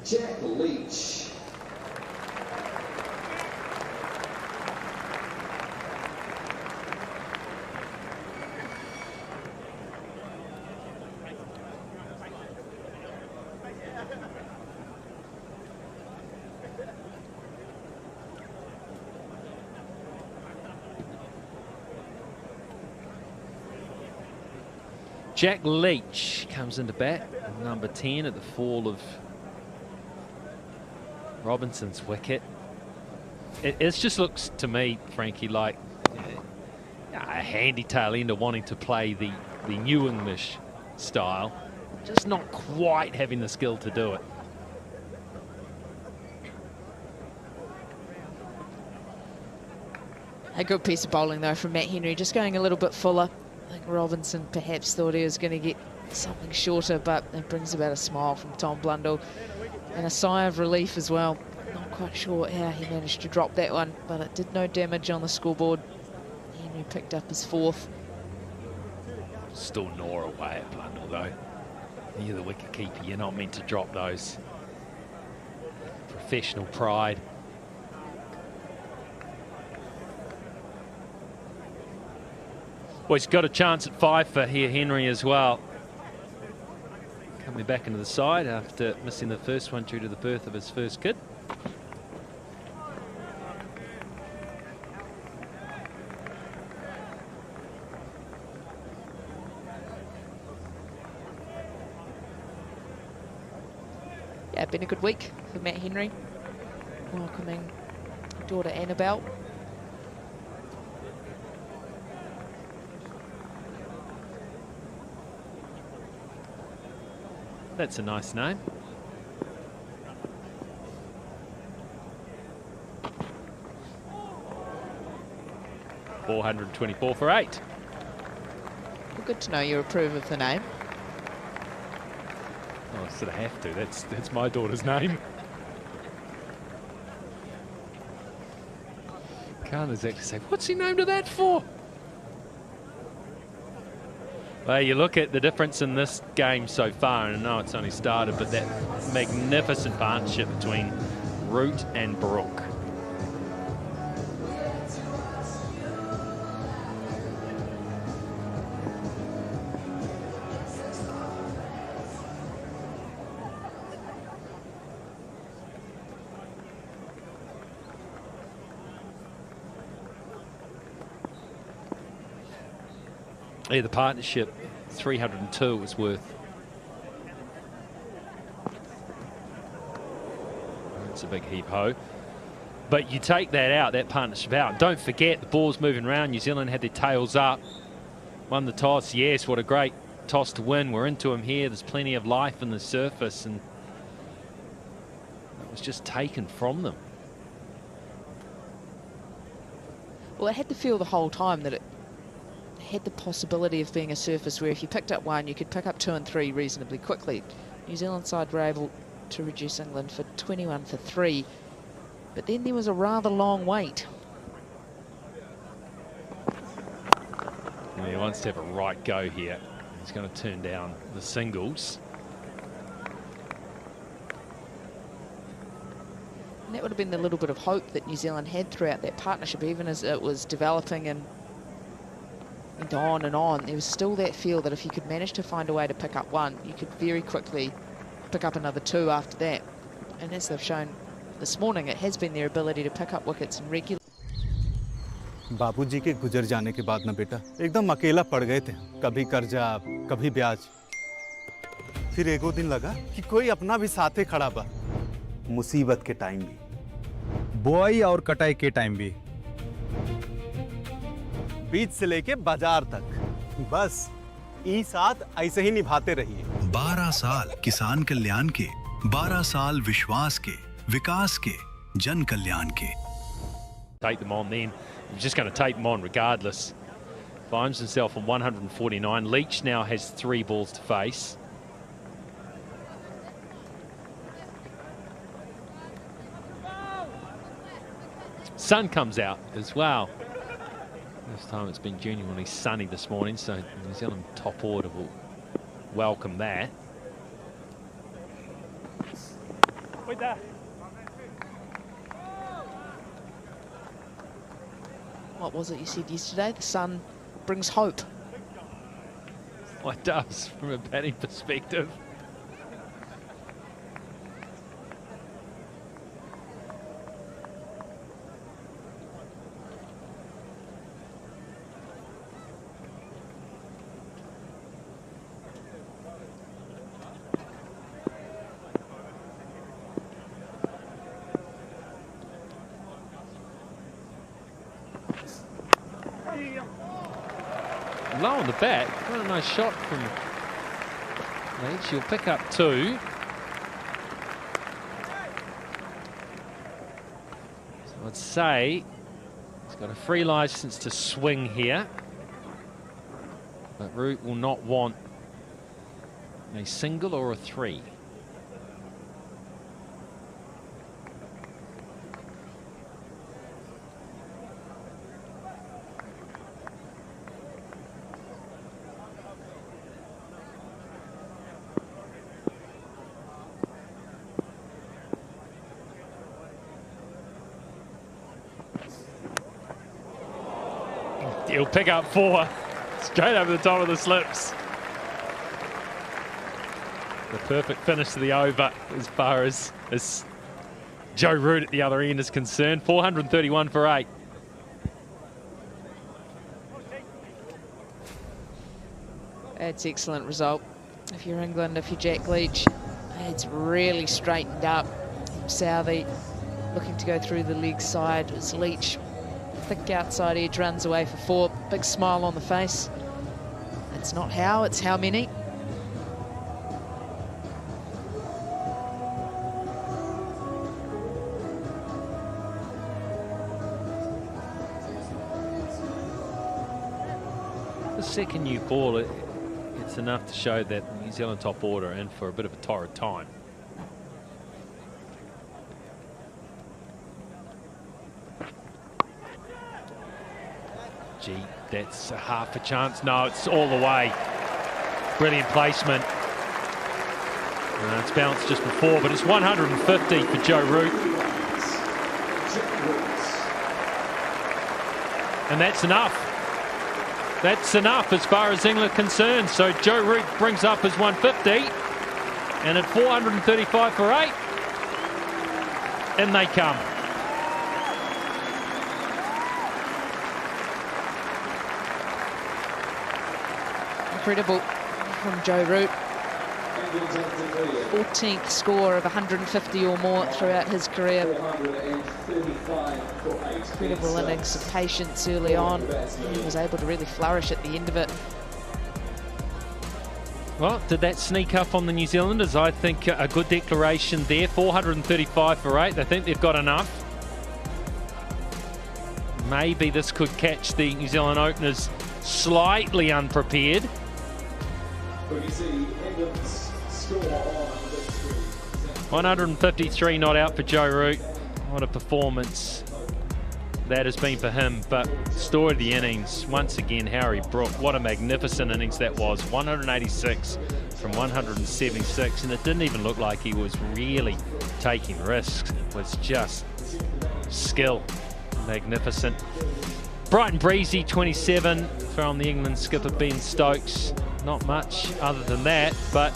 Jack Leach. Jack Leach comes into bat, number 10 at the fall of Robinson's wicket. It just looks to me, Frankie, like a handy tail ender wanting to play the new English style, just not quite having the skill to do it. A good piece of bowling though from Matt Henry, just going a little bit fuller. I think Robinson perhaps thought he was going to get something shorter, but it brings about a smile from Tom Blundell and a sigh of relief as well. Not quite sure how he managed to drop that one, but it did no damage on the scoreboard. Henry picked up his 4th. Still gnaw away at Blundell though. You're the wicket keeper, you're not meant to drop those. Professional pride. Well, he's got a chance at 5 for here, Henry, as well. Coming back into the side after missing the first one due to the birth of his first kid. Yeah, been a good week for Matt Henry. Welcoming daughter Annabelle. That's a nice name. $424 for 8. Well, good to know you approve of the name. Oh, I sort of have to. That's my daughter's name. Can't exactly say, what's he named that for? Well, you look at the difference in this game so far, and I know it's only started, but that magnificent partnership between Root and Brook. Yeah, the partnership, 302 was worth. It's a big heap-ho. But you take that out, that partnership out. Don't forget, the ball's moving around. New Zealand had their tails up. Won the toss. Yes, what a great toss to win. We're into him here. There's plenty of life in the surface, and that was just taken from them. Well, I had the feel the whole time that it had the possibility of being a surface where if you picked up 1, you could pick up 2 and 3 reasonably quickly. New Zealand side were able to reduce England for 21 for 3. But then there was a rather long wait. And he wants to have a right go here. He's going to turn down the singles. And that would have been the little bit of hope that New Zealand had throughout that partnership, even as it was developing and on and on. There was still that feel that if you could manage to find a way to pick up one, you could very quickly pick up another two after that. And as they've shown this morning, it has been their ability to pick up wickets in regular. बाबूजी के गुजर जाने के बाद ना बेटा एकदम अकेला पड़ गए थे, कभी कर्जा कभी ब्याज। फिर एगो दिन लगा कि कोई अपना भी साथे खड़ा बा, मुसीबत के टाइम भी, बुआई और कटाई के टाइम भी, बीज से लेके बाजार तक, बस ई साथ ऐसे ही निभाते रहिए। 12 साल किसान कल्याण के, 12 साल विश्वास के, विकास के, जन कल्याण के। Take them on then. He's just going to take them on regardless. Finds himself on 149. Leach now has 3 balls to face. Sun comes out as well. This time it's been genuinely sunny this morning, so New Zealand top order will welcome that. Wait there. What was it you said yesterday? The sun brings hope. Well, it does from a batting perspective. Low on the bat, quite a nice shot from Leach. She'll pick up 2. So I'd say he's got a free license to swing here, but Root will not want a single or a 3. He'll pick up 4, straight over the top of the slips. The perfect finish to the over as far as Joe Root at the other end is concerned. 431 for 8. That's excellent result. If you're England, if you're Jack Leach, it's really straightened up. Southee looking to go through the leg side as Leach. Thick outside edge runs away for 4. Big smile on the face. It's not how, it's how many. The second new ball, it's enough to show that New Zealand top order are in for a bit of a torrid time. Gee, that's a half a chance. No, it's all the way. Brilliant placement. It's bounced just before, but it's 150 for Joe Root. And that's enough. That's enough as far as England are concerned. So Joe Root brings up his 150. And at 435 for 8, in they come. Incredible from Joe Root. 14th score of 150 or more throughout his career. Incredible innings of patience early on. He was able to really flourish at the end of it. Well, did that sneak up on the New Zealanders? I think a good declaration there. 435 for 8. They think they've got enough. Maybe this could catch the New Zealand openers slightly unprepared. We can see England's score on 153 not out for Joe Root. What a performance that has been for him. But story of the innings, once again, Harry Brook. What a magnificent innings that was. 186 from 176, and it didn't even look like he was really taking risks. It was just skill. Magnificent. Bright and breezy, 27 from the England skipper Ben Stokes. Not much other than that, but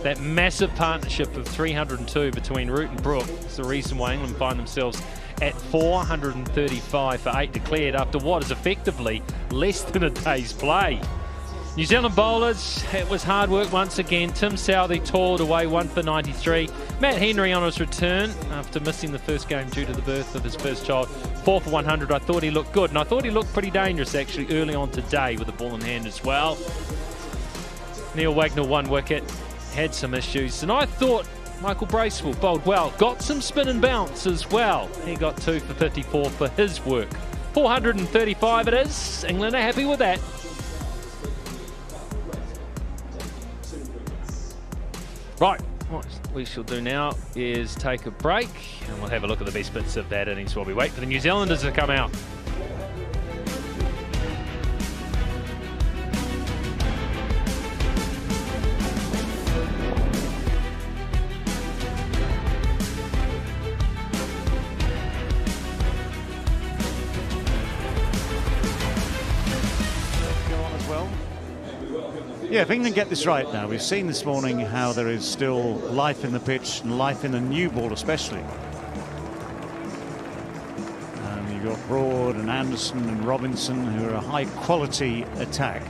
that massive partnership of 302 between Root and Brook is the reason why England find themselves at 435 for 8 declared after what is effectively less than a day's play. New Zealand bowlers, it was hard work once again. Tim Southee toiled away 1 for 93. Matt Henry on his return after missing the first game due to the birth of his first child. 4 for 100. I thought he looked good, and I thought he looked pretty dangerous actually early on today with the ball in hand as well. Neil Wagner 1 wicket, had some issues, and I thought Michael Bracewell bowled well. Got some spin and bounce as well. He got 2 for 54 for his work. 435 it is. England are happy with that. Right, what we shall do now is take a break, and we'll have a look at the best bits of that innings while we wait for the New Zealanders to come out. Yeah, if England get this right now, we've seen this morning how there is still life in the pitch and life in the new ball especially. And you've got Broad and Anderson and Robinson, who are a high quality attack.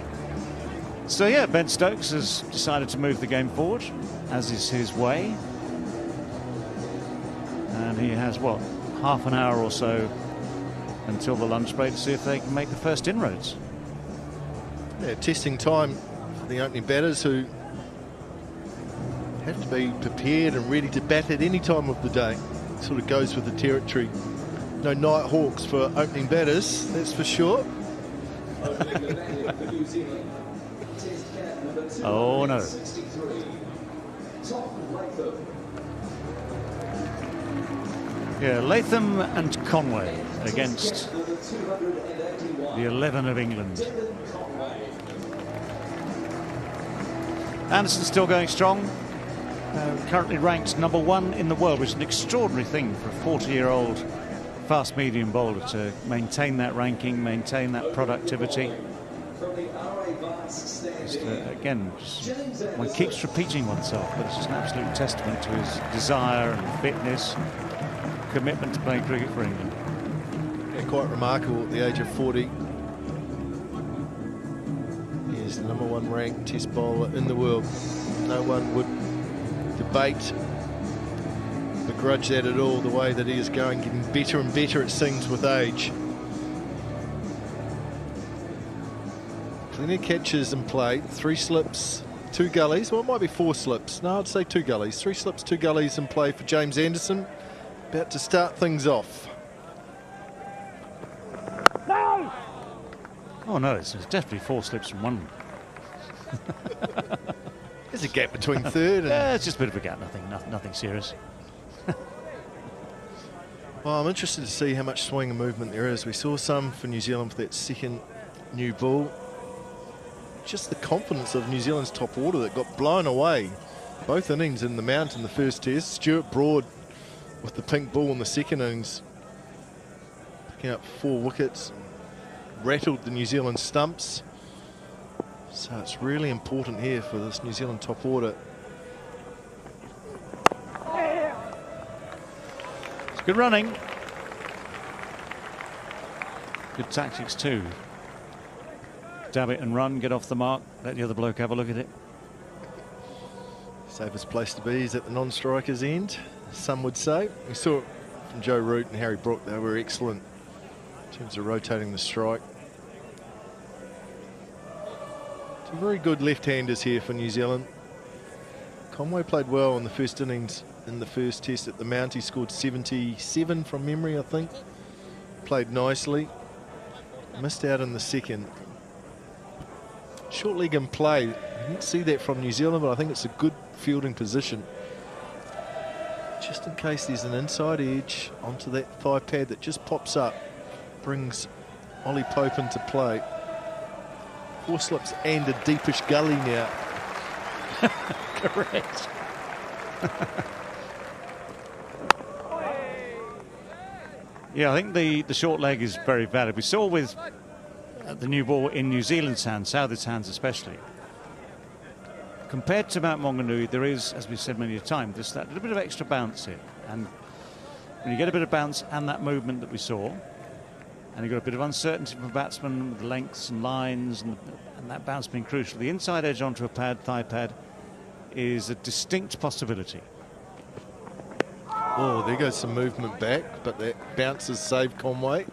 So yeah, Ben Stokes has decided to move the game forward, as is his way. And he has, what, half an hour or so until the lunch break to see if they can make the first inroads. Yeah, testing time. The opening batters who have to be prepared and ready to bat at any time of the day. Sort of goes with the territory. No night hawks for opening batters, that's for sure. Oh no. Yeah, Latham and Conway against the 11 of England. Anderson still going strong, currently ranked #1 in the world, which is an extraordinary thing for a 40-year-old fast medium bowler to maintain that ranking, maintain that productivity. Again, one keeps repeating oneself, but it's just an absolute testament to his desire and fitness, commitment to playing cricket for England. Yeah, quite remarkable at the age of 40. He's the #1 ranked test bowler in the world. No one would debate, begrudge that at all, the way that he is going, getting better and better it seems with age. Plenty of catches in play, 3 slips, 2 gullies, well it might be 4 slips, no I'd say 2 gullies, 3 slips, 2 gullies in play for James Anderson, about to start things off. No! Oh no, it's definitely 4 slips from 1. There's a gap between third and... Yeah, it's just a bit of a gap, nothing serious. Well, I'm interested to see how much swing and movement there is. We saw some for New Zealand for that second new ball. Just the confidence of New Zealand's top order that got blown away. Both innings in the Mount in the first test. Stuart Broad with the pink ball in the second innings, picking up 4 wickets, rattled the New Zealand stumps. So it's really important here for this New Zealand top order. It's good running. Good tactics too. Dab it and run, get off the mark, let the other bloke have a look at it. Safest place to be is at the non-striker's end, some would say. We saw it from Joe Root and Harry Brook. They were excellent in terms of rotating the strike. Some very good left-handers here for New Zealand. Conway played well in the first innings in the first test at the Mount. He scored 77 from memory, I think. Played nicely. Missed out in the second. Short leg in play. I didn't see that from New Zealand, but I think it's a good fielding position. just in case there's an inside edge onto that thigh pad that just pops up, brings Ollie Pope into play. 4 slips and a deepish gully now. Correct. Yeah, I think the short leg is very valid. We saw with the new ball in New Zealand's hands, Southee's hands especially. Compared to Mount Maunganui, there is, as we've said many a time, there's that little bit of extra bounce here. And when you get a bit of bounce and that movement that we saw, and you've got a bit of uncertainty from a batsman with the lengths and lines and that bounce being crucial, the inside edge onto a pad, thigh pad, is a distinct possibility. Oh, there goes some movement back, but that bounce has saved Conway.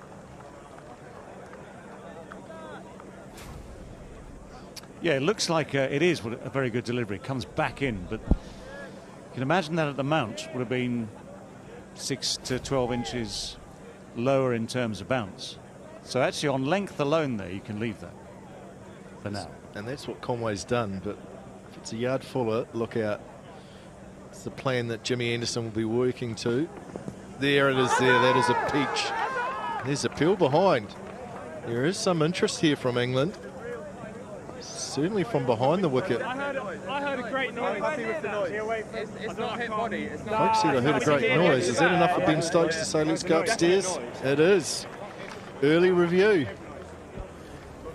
Yeah, it looks like it is a very good delivery. Comes back in, but you can imagine that at the mount would have been 6 to 12 inches lower in terms of bounce. So actually on length alone there, you can leave that for now. And that's what Conway's done, but if it's a yard fuller, look out. It's the plan that Jimmy Anderson will be working to. There it is there, that is a peach. There's a peel behind. There is some interest here from England. Certainly from behind the wicket. I heard a great noise. It's not hit body. It's not. Folks said I heard a great noise. Is that enough for Ben Stokes to say let's go upstairs? It is. Early review.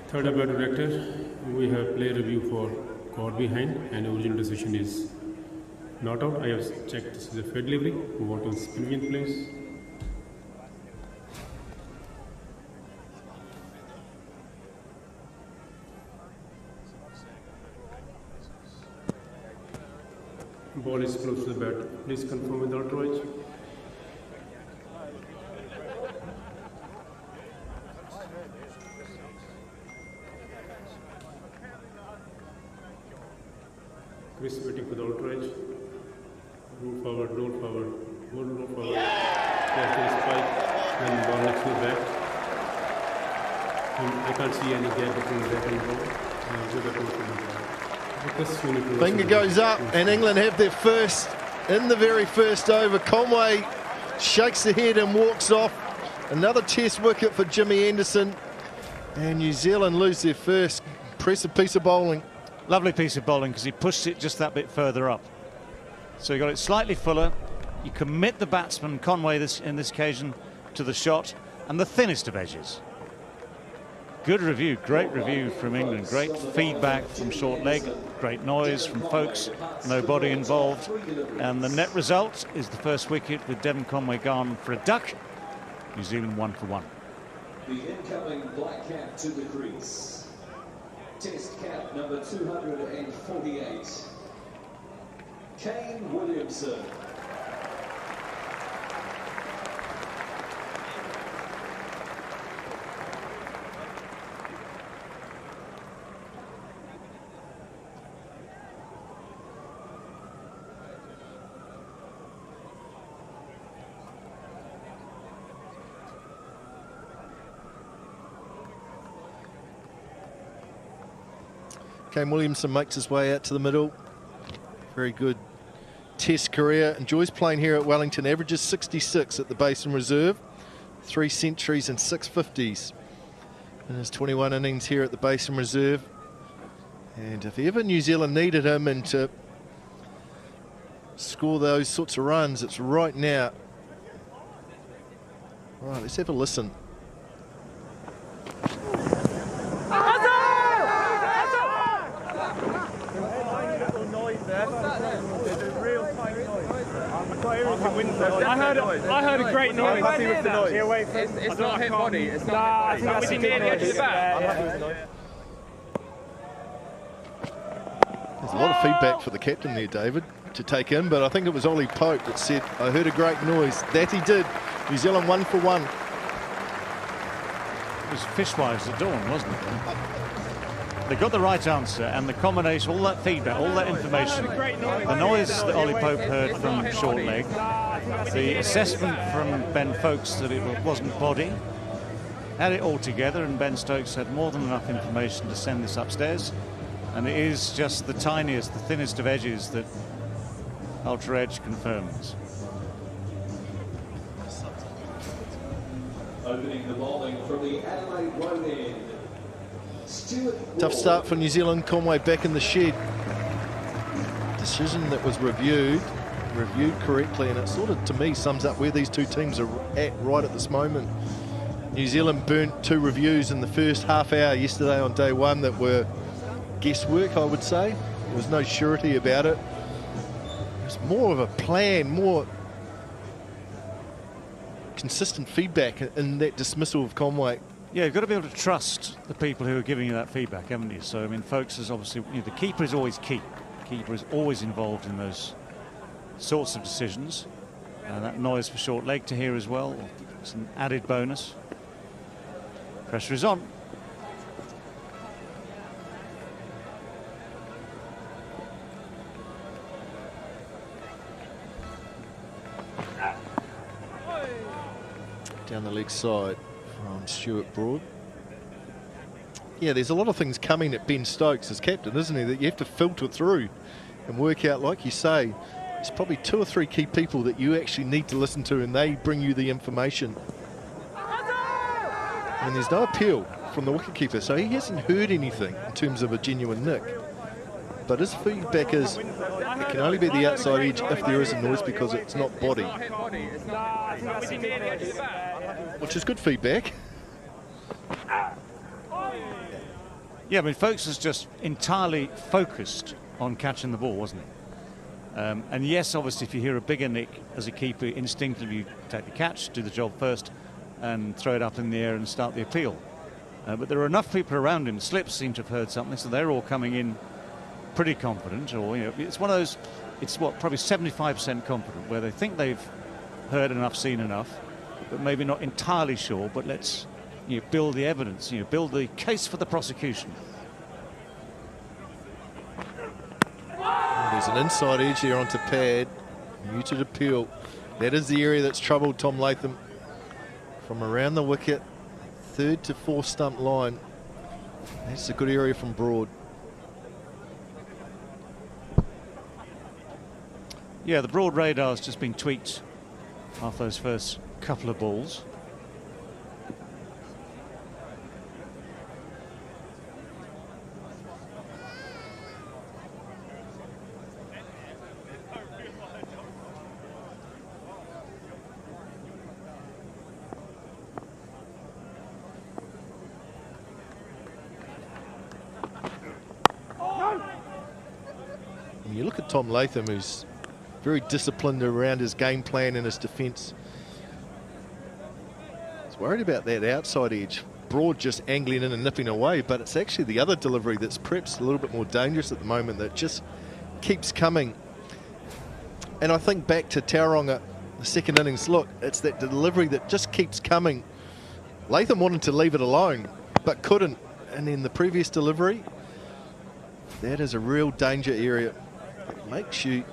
Third umpire director, we have play review for caught behind and original decision is not out. I have checked this is a fair delivery. Move on to spin in place. Ball is close to the bat. Please confirm with the outright. Chris waiting for the outright. Roll forward, roll forward, roll forward. Left is spike and ball next to the bat. And I can't see any gap between the bat and ball. Finger goes up and England have their first in the very first over. Conway shakes the head and walks off. Another test wicket for Jimmy Anderson, and New Zealand lose their first. Impressive piece of bowling. Lovely piece of bowling because he pushed it just that bit further up. So you got it slightly fuller. You commit the batsman, Conway in this occasion, to the shot and the thinnest of edges. Good review, great review from England. Great feedback from short leg, great noise from folks, no body involved. And the net result is the first wicket with Devon Conway gone for a duck. New Zealand 1 for 1. The incoming black cap to the crease. Test cap number 248. Kane Williamson. Kane Williamson makes his way out to the middle. Very good test career. Enjoys playing here at Wellington. Averages 66 at the Basin Reserve. 3 centuries and 6 50s in his 21 innings here at the Basin Reserve. And if ever New Zealand needed him and to score those sorts of runs, it's right now. All right, let's have a listen. I heard a great noise. It's not hit body. It's not hit body. Was he near the edge of the bat? There's a lot of feedback for the captain there, David, to take in, but I think it was Ollie Pope that said, I heard a great noise. That he did. New Zealand 1 for 1. It was fishwives at dawn, wasn't it? They got the right answer, and the combination, all that feedback, all that information, the noise that Ollie Pope heard from short leg, the assessment from Ben Folkes that it wasn't body, had it all together, and Ben Stokes had more than enough information to send this upstairs. And it is just the tiniest, the thinnest of edges that Ultra Edge confirms. Opening the bowling from the Adelaide one end. Tough start for New Zealand. Conway back in the shed. Decision that was reviewed correctly, and it sort of, to me, sums up where these two teams are at right at this moment. New Zealand burnt 2 reviews in the first half hour yesterday on day one that were guesswork, I would say. There was no surety about it. It was more of a plan, more consistent feedback in that dismissal of Conway. Yeah, you've got to be able to trust the people who are giving you that feedback, haven't you? So, I mean, folks, is obviously, you know, the keeper is always key. The keeper is always involved in those sorts of decisions. And that noise for short leg to hear as well. It's an added bonus. Pressure is on. Down the leg side from Stuart Broad. Yeah, there's a lot of things coming at Ben Stokes as captain, isn't he, that you have to filter through and work out, like you say. There's probably 2 or 3 key people that you actually need to listen to, and they bring you the information. And there's no appeal from the wicketkeeper, so he hasn't heard anything in terms of a genuine nick. But his feedback is it can only be the outside edge if there is a noise because it's not body. Which is good feedback. Yeah, I mean, Folks was just entirely focused on catching the ball, wasn't he? And yes, obviously, if you hear a bigger nick as a keeper, instinctively you take the catch, do the job first, and throw it up in the air and start the appeal. But there are enough people around him. Slips seem to have heard something, so they're all coming in pretty confident. Or, you know, it's one of those. It's what, probably 75% confident, where they think they've heard enough, seen enough, but maybe not entirely sure. But let's, you know, build the evidence. You know, build the case for the prosecution. There's an inside edge here onto pad. Muted appeal. That is the area that's troubled Tom Latham. From around the wicket, 3rd to 4th stump line. That's a good area from Broad. Yeah, the Broad radar's just been tweaked after those first couple of balls. You look at Tom Latham, who's very disciplined around his game plan and his defence. He's worried about that outside edge. Broad just angling in and nipping away, but it's actually the other delivery that's perhaps a little bit more dangerous at the moment that just keeps coming. And I think back to Tauranga, the second innings, look, it's that delivery that just keeps coming. Latham wanted to leave it alone, but couldn't. And then the previous delivery, that is a real danger area. It makes you,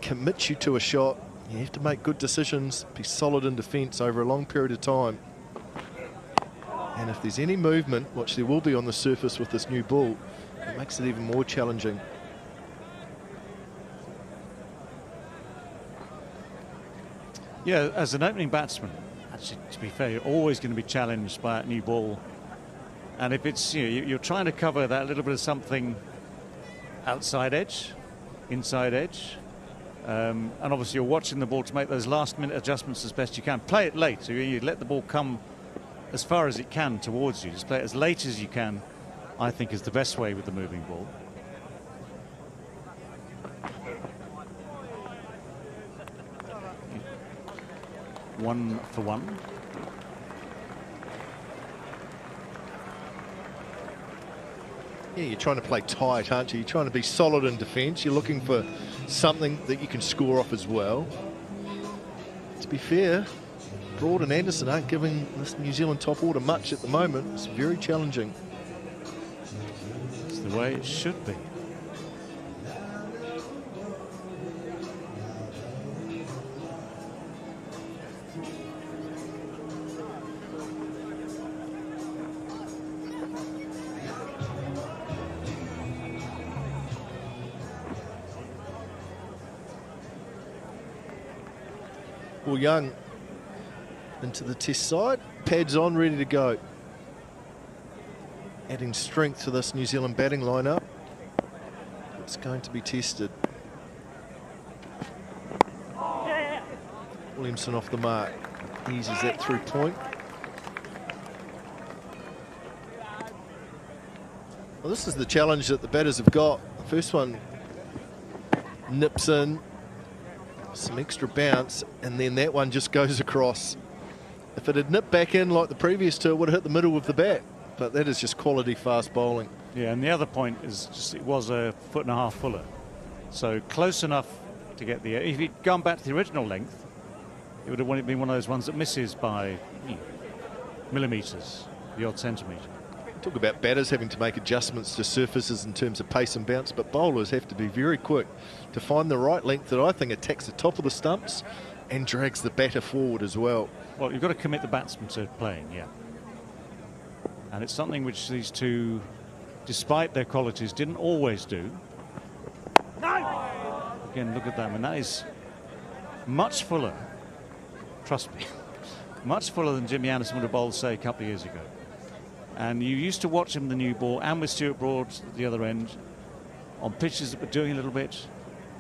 commits you to a shot. You have to make good decisions, be solid in defence over a long period of time. And if there's any movement, which there will be on the surface with this new ball, it makes it even more challenging. Yeah, as an opening batsman, actually, to be fair, you're always going to be challenged by a new ball. And if it's, you know, you're trying to cover that little bit of something outside edge, inside edge, and obviously you're watching the ball to make those last-minute adjustments as best you can. Play it late, so you let the ball come as far as it can towards you. Just play it as late as you can, I think, is the best way with the moving ball. One for one. Yeah, you're trying to play tight, aren't you? You're trying to be solid in defence. You're looking for something that you can score off as well. To be fair, Broad and Anderson aren't giving this New Zealand top order much at the moment. It's very challenging. It's the way it should be. Paul Young into the test side. Pads on, ready to go. Adding strength to this New Zealand batting lineup. It's going to be tested. Williamson off the mark. Eases that through point. Well, this is the challenge that the batters have got. The first one nips in, some extra bounce, and then that one just goes across. If it had nipped back in like the previous two, it would have hit the middle of the bat. But that is just quality fast bowling. Yeah, and the other point is just it was a 1.5 foot fuller. So close enough to get the... If he'd gone back to the original length, it would have been one of those ones that misses by millimetres, the odd centimetre. Talk about batters having to make adjustments to surfaces in terms of pace and bounce, but bowlers have to be very quick to find the right length that I think attacks the top of the stumps and drags the batter forward as well. Well, you've got to commit the batsman to playing, yeah. And it's something which these two, despite their qualities, didn't always do. Again, look at that. I mean, that is much fuller, trust me, much fuller than Jimmy Anderson would have bowled, say, a couple of years ago. And you used to watch him the new ball, and with Stuart Broad at the other end, on pitches that were doing a little bit,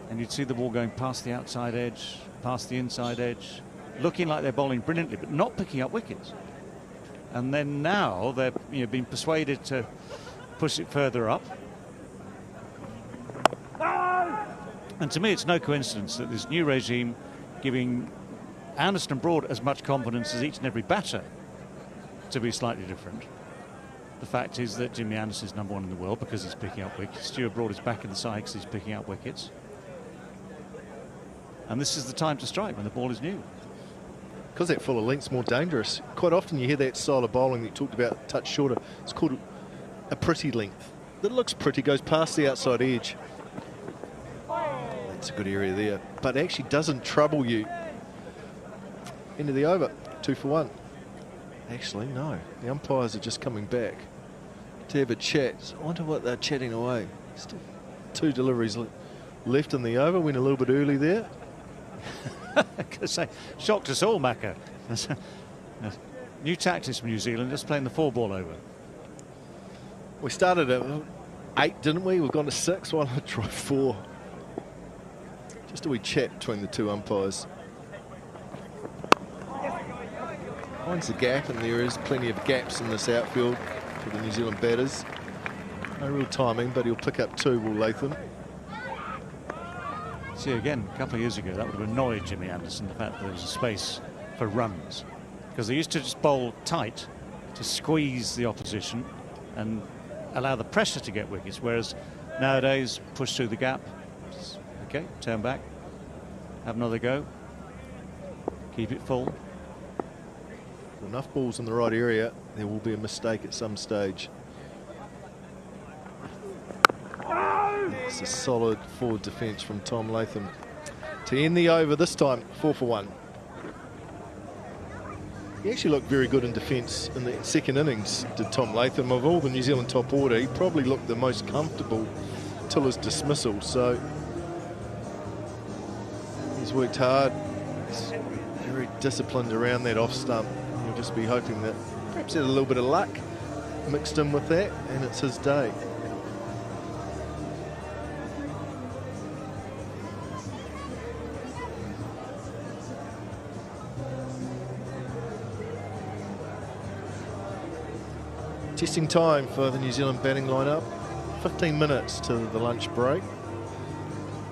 and you'd see the ball going past the outside edge, past the inside edge, looking like they're bowling brilliantly, but not picking up wickets. And then now they're being persuaded to push it further up. And to me, it's no coincidence that this new regime giving Anderson and Broad as much confidence as each and every batter to be slightly different. The fact is that Jimmy Anderson is #1 in the world because he's picking up wickets. Stuart Broad is back in the side because he's picking up wickets. And this is the time to strike when the ball is new. Because that fuller length's more dangerous. Quite often you hear that style of bowling that you talked about, touch shorter. It's called a pretty length. That looks pretty, goes past the outside edge. That's a good area there, but actually doesn't trouble you. End of the over, 2 for 1. Actually, no. The umpires are just coming back to have a chat. I wonder what they're chatting away. Still 2 deliveries left in the over. Went a little bit early there. Shocked us all, Macca. New tactics from New Zealand, just playing the 4-ball over. We started at 8, didn't we? We've gone to 6. Why not try 4? Just a wee chat between the 2 umpires. Finds the gap, and there is plenty of gaps in this outfield for the New Zealand batters. No real timing, but he'll pick up 2, Will Latham. See, again, a couple of years ago, that would have annoyed Jimmy Anderson, the fact that there was a space for runs. Because they used to just bowl tight to squeeze the opposition and allow the pressure to get wickets, whereas nowadays, push through the gap. Okay, turn back, have another go, keep it full. Enough balls in the right area, there will be a mistake at some stage. It's a solid forward defence from Tom Latham to end the over this time, 4 for 1. He actually looked very good in defence in the second innings, did Tom Latham. Of all the New Zealand top order, he probably looked the most comfortable till his dismissal. So he's worked hard. He's very disciplined around that off stump. He'll just be hoping that perhaps he had a little bit of luck mixed in with that, and it's his day. Testing time for the New Zealand batting lineup. 15 minutes to the lunch break.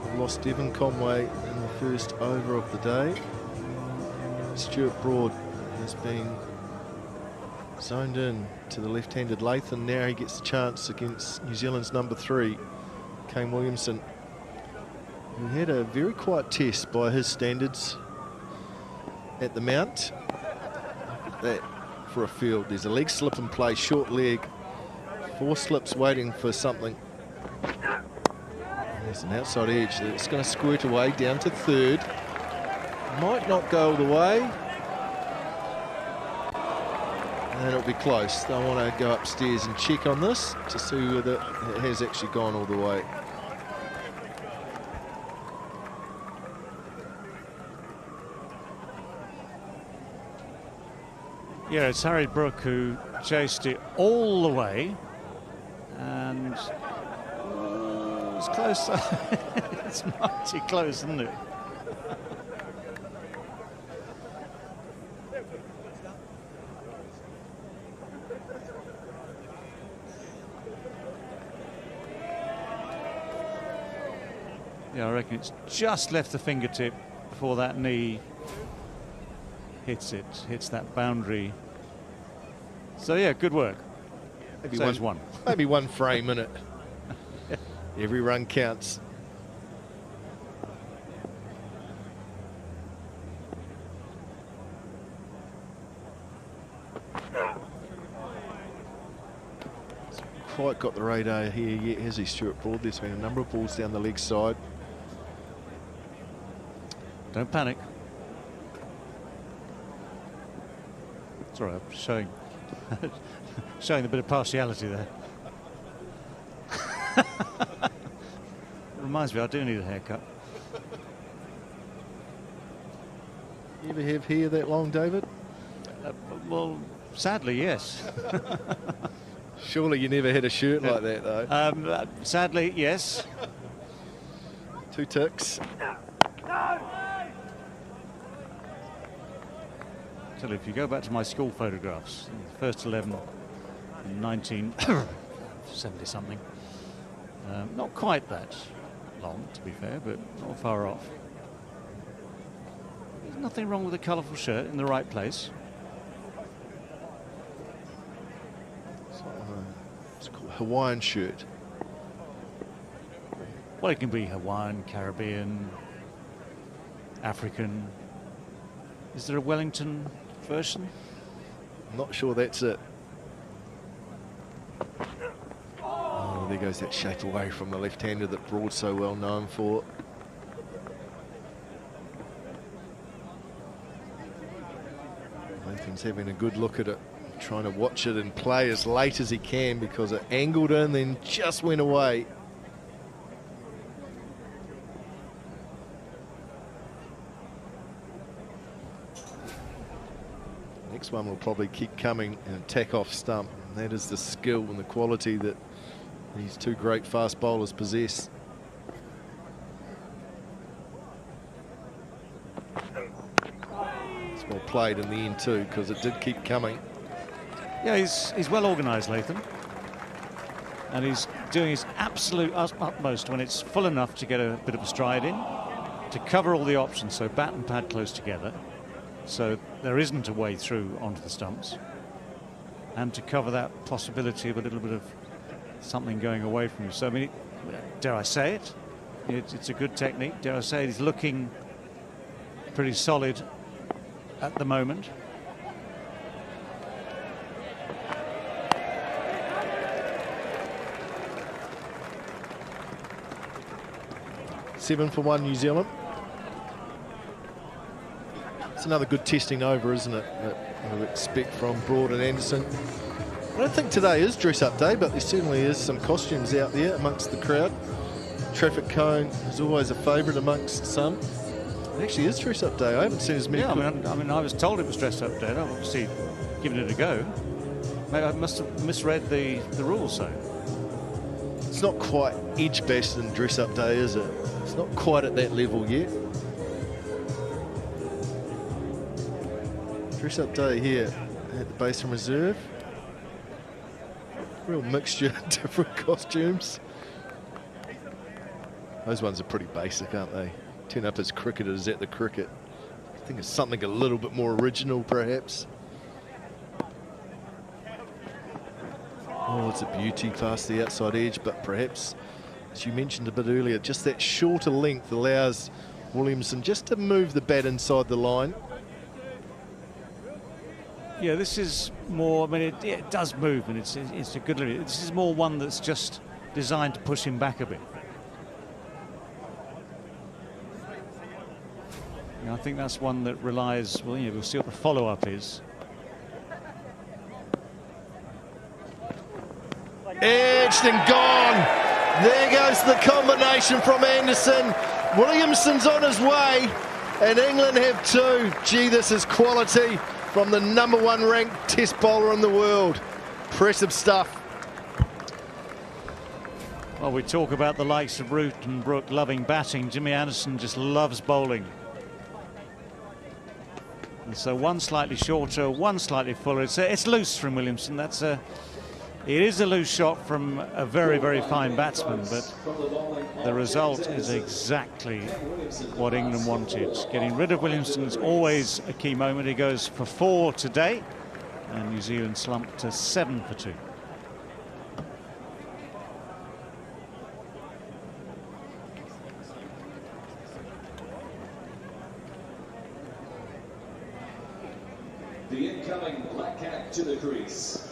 We've lost Devon Conway in the first over of the day. Stuart Broad has been zoned in to the left-handed Latham. Now he gets the chance against New Zealand's #3, Kane Williamson, who had a very quiet test by his standards at the Mount. Look at that. For a field, there's a leg slip in play, short leg, 4 slips waiting for something. There's an outside edge that's going to squirt away down to 3rd. Might not go all the way, and it'll be close. They'll want to go upstairs and check on this to see whether it has actually gone all the way. Yeah, it's Harry Brook who chased it all the way, and it's close. It's mighty close, isn't it? Yeah, I reckon it's just left the fingertip before that knee hits that boundary. So yeah, good work. Maybe one. Maybe one frame in it. Every run counts. Quite got the radar here yet, has he, Stuart Broad? There's been a number of balls down the leg side. Don't panic. Sorry, I'm showing showing a bit of partiality there. Reminds me, I do need a haircut. You ever have hair that long, David? Well, sadly, yes. Surely you never had a shirt like that, though. Sadly, yes. 2 ticks. So if you go back to my school photographs, first 11 in 1970 something, not quite that long, to be fair, but not far off. There's nothing wrong with a colourful shirt in the right place. It's called Hawaiian shirt. Well, it can be Hawaiian, Caribbean, African. Is there a Wellington version? I'm not sure that's it. Oh, there goes that shape away from the left-hander that Broad's so well known for. Nathan's having a good look at it, trying to watch it and play as late as he can because it angled in, then just went away. Next one will probably keep coming and attack off stump. And that is the skill and the quality that these 2 great fast bowlers possess. It's well played in the end too, because it did keep coming. Yeah, he's well organised, Latham. And he's doing his absolute utmost when it's full enough to get a bit of a stride in, to cover all the options, so bat and pad close together, so there isn't a way through onto the stumps, and to cover that possibility of a little bit of something going away from you. So, I mean, dare I say it? It's a good technique. Dare I say it? He's looking pretty solid at the moment. Seven for 1 New Zealand. It's another good testing over, isn't it? That I would expect from Broad and Anderson. I don't think today is dress-up day, but there certainly is some costumes out there amongst the crowd. Traffic cone is always a favourite amongst some. It actually is dress-up day. I haven't seen as many. Yeah, I mean, I was told it was dress-up day. I've obviously given it a go. Maybe I must have misread the rules, though. It's not quite edge-based and dress-up day, is it? It's not quite at that level yet. Dress-up day here at the Basin Reserve. Real mixture of different costumes. Those ones are pretty basic, aren't they? Turn up as cricketers at the cricket. I think it's something a little bit more original, perhaps. Oh, it's a beauty past the outside edge, but perhaps, as you mentioned a bit earlier, just that shorter length allows Williamson just to move the bat inside the line. Yeah, this is more, I mean, it does move, and it's a good limit. This is more one that's just designed to push him back a bit. And I think that's one that relies, well, we'll see what the follow-up is. Edged and gone. There goes the combination from Anderson. Williamson's on his way, and England have 2. Gee, this is quality from the #1 ranked Test bowler in the world. Impressive stuff. Well, we talk about the likes of Root and Brook loving batting. Jimmy Anderson just loves bowling. And so one slightly shorter, one slightly fuller. It's loose from Williamson. It is a loose shot from a very, very fine batsman, but the result is exactly what England wanted. Getting rid of Williamson is always a key moment. He goes for 4 today, and New Zealand slumped to 7 for 2. The incoming black cap to the crease.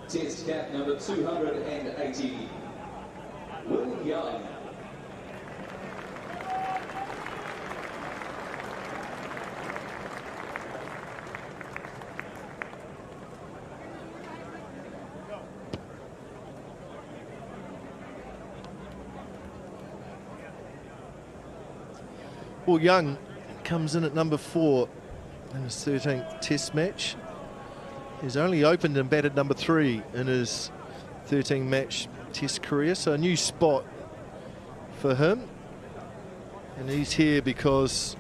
Test cap number 280, Will Young. Will Young comes in at #4 in his 13th Test match. He's only opened and batted #3 in his 13-match Test career, so a new spot for him. And he's here because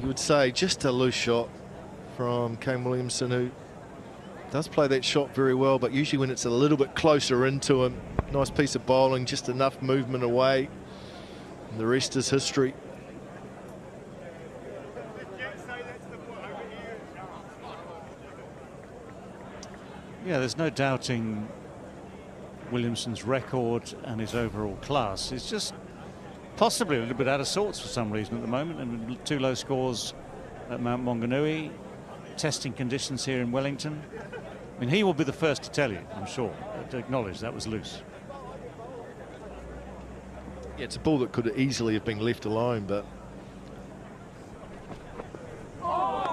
you would say just a loose shot from Kane Williamson, who does play that shot very well, but usually when it's a little bit closer into him, nice piece of bowling, just enough movement away, and the rest is history. Yeah, there's no doubting Williamson's record and his overall class. He's just possibly a little bit out of sorts for some reason at the moment, and 2 low scores at Mount Maunganui, testing conditions here in Wellington. I mean, he will be the first to tell you, I'm sure, to acknowledge that was loose. Yeah, it's a ball that could easily have been left alone, but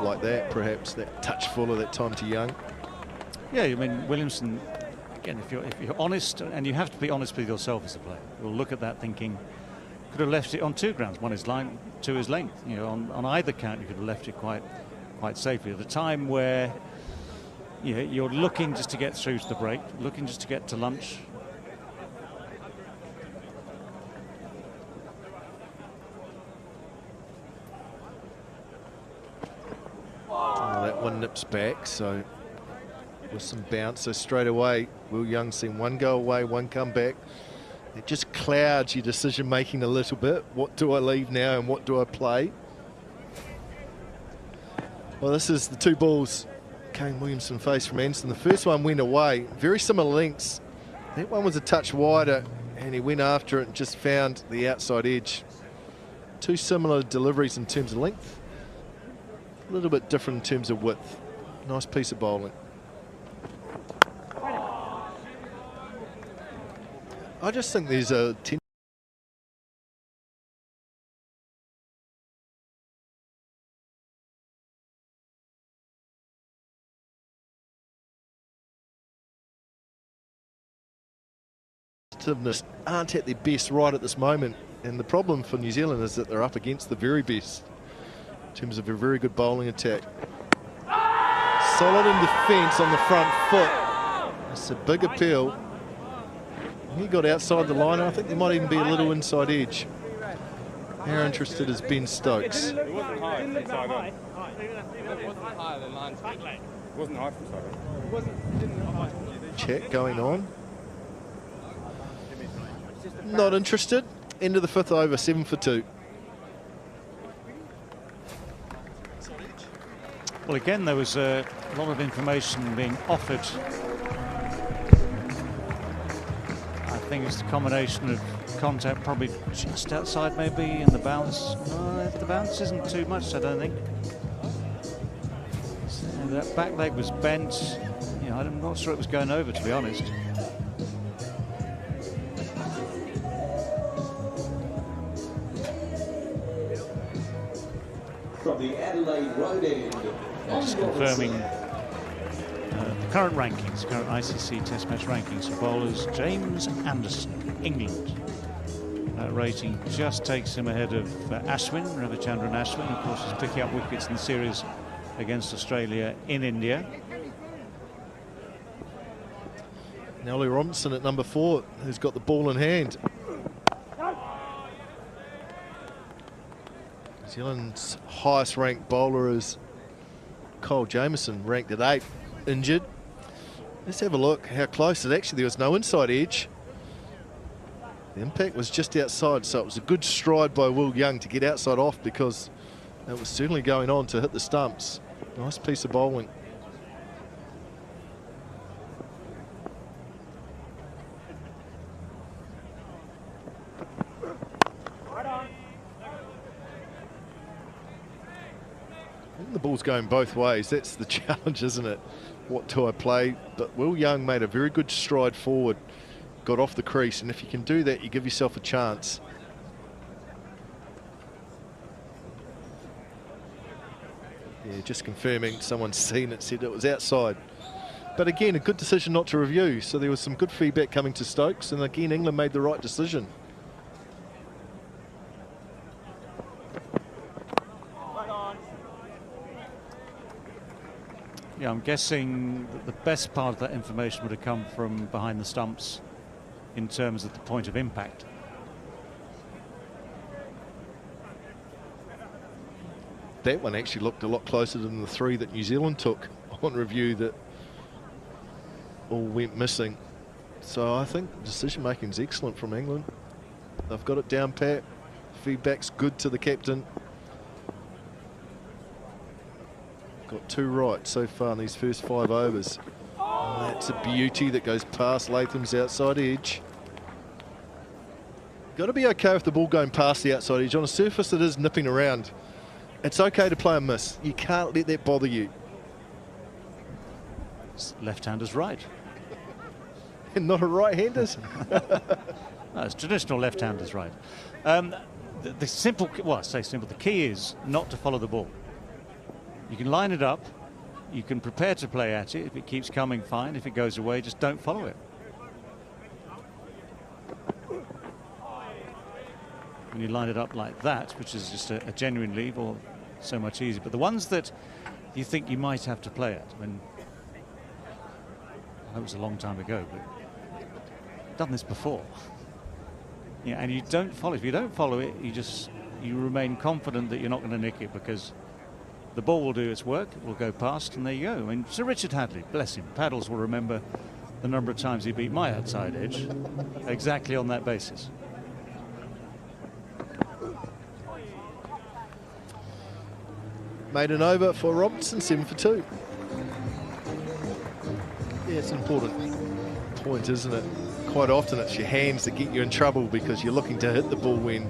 like that, perhaps that touch fuller that time to Young. Yeah, I mean, Williamson, again, if you're honest, and you have to be honest with yourself as a player, you'll look at that thinking, could have left it on 2 grounds. One is line, 2 is length. You know, on either count, you could have left it quite safely. At a time where you're looking just to get through to the break, looking just to get to lunch. Oh, that one nips back, so with some bounce, so straight away Will Young seen 1 go away, 1 come back. It just clouds your decision making a little bit. What do I leave now and what do I play? Well, this is the 2 balls Kane Williamson faced from Anderson. The first one went away, very similar lengths. That one was a touch wider and he went after it and just found the outside edge. 2 similar deliveries in terms of length, a little bit different in terms of width. Nice piece of bowling. I just think there's a tentativeness aren't at their best right at this moment, and the problem for New Zealand is that they're up against the very best in terms of a very good bowling attack. Solid in defence on the front foot. It's a big appeal. He got outside the line. I think there might even be a little inside edge. How interested is Ben Stokes? It wasn't high inside on. It wasn't higher than line speed. It wasn't high from side on. Chat going on. Not interested. End of the 5th over, 7 for 2. Well, again, there was a lot of information being offered. I think it's the combination of contact probably just outside maybe, and the bounce. No, the bounce isn't too much, I don't think. So that back leg was bent. You know, I'm not sure it was going over, to be honest. From the Adelaide Road end. Just confirming the current rankings, current ICC Test match rankings for bowlers. James Anderson, England. That rating just takes him ahead of Ravichandran Ashwin, of course, is picking up wickets in the series against Australia in India. Now Ollie Robinson at number 4, who's got the ball in hand. New Zealand's highest ranked bowler is Kyle Jamieson, ranked at 8, injured. Let's have a look how close it actually. There was no inside edge. The impact was just outside, so it was a good stride by Will Young to get outside off, because that was certainly going on to hit the stumps. Nice piece of bowling. The ball's going both ways. That's the challenge, isn't it? What do I play? But Will Young made a very good stride forward, got off the crease, and if you can do that, you give yourself a chance. Yeah, just confirming, someone's seen it, said it was outside. But again, a good decision not to review, so there was some good feedback coming to Stokes, and again, England made the right decision. Yeah, I'm guessing that the best part of that information would have come from behind the stumps in terms of the point of impact. That one actually looked a lot closer than the 3 that New Zealand took on review that all went missing. So I think decision making is excellent from England. They've got it down pat. Feedback's good to the captain. Got 2 right so far in these first 5 overs. And that's a beauty that goes past Latham's outside edge. Got to be okay with the ball going past the outside edge. On a surface that is nipping around, it's okay to play a miss. You can't let that bother you. Left-hander's right. And not a right-hander's? No, it's traditional left-hander's right. The simple, well, I say simple, the key is not to follow the ball. You can line it up, you can prepare to play at it. If it keeps coming, fine. If it goes away, just don't follow it. When you line it up like that, which is just a genuine leave, or so much easier. But the ones that you think you might have to play at, I mean, that was a long time ago, but I've done this before. Yeah, and you don't follow. If you don't follow it, you remain confident that you're not going to nick it, because the ball will do its work, it will go past, and there you go. I mean, Sir Richard Hadley, bless him, Paddles will remember the number of times he beat my outside edge exactly on that basis. Made an over for Robinson, 7 for 2. Yeah, it's an important point, isn't it? Quite often it's your hands that get you in trouble, because you're looking to hit the ball when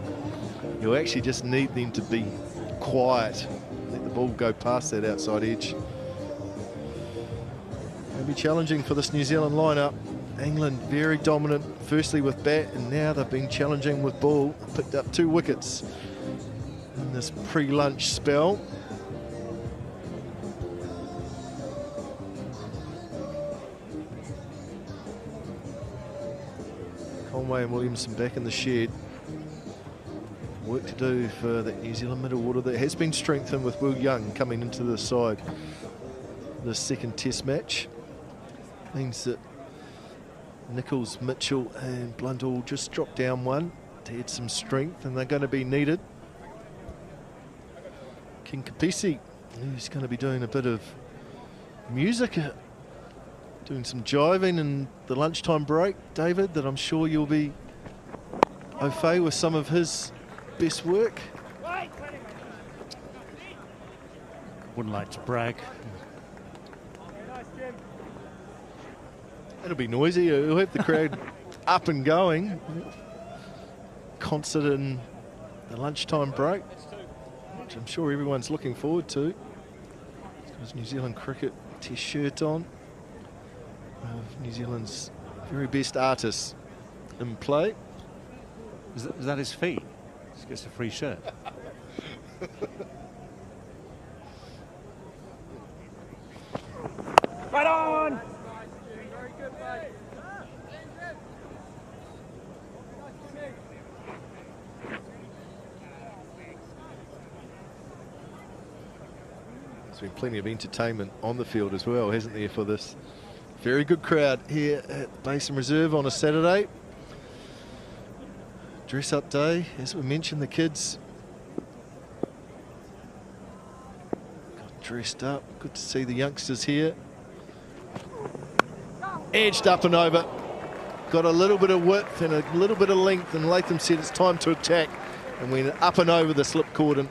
you actually just need them to be quiet. Let the ball go past that outside edge. It'll be challenging for this New Zealand lineup. England very dominant, firstly with bat, and now they've been challenging with ball. Picked up 2 wickets in this pre-lunch spell. Conway and Williamson back in the shed. Work to do for that New Zealand middle order that has been strengthened with Will Young coming into the side. The second test match means that Nichols, Mitchell and Blundell just dropped down 1 to add some strength, and they're going to be needed. King Kapisi, who's going to be doing a bit of music, doing some jiving in the lunchtime break, David, that I'm sure you'll be au fait with some of his best work. Wouldn't like to brag. It'll be noisy. We'll have the crowd up and going. Concert in the lunchtime break, which I'm sure everyone's looking forward to. He's got his New Zealand cricket test shirt on. New Zealand's very best artists in play. Is that his fee? He gets a free shirt. Right on! There's been plenty of entertainment on the field as well, hasn't there, for this very good crowd here at Basin Reserve on a Saturday. Dress-up day, as we mentioned, the kids got dressed up. Good to see the youngsters here. Edged up and over. Got a little bit of width and a little bit of length, and Latham said it's time to attack, and went up and over the slip cordon.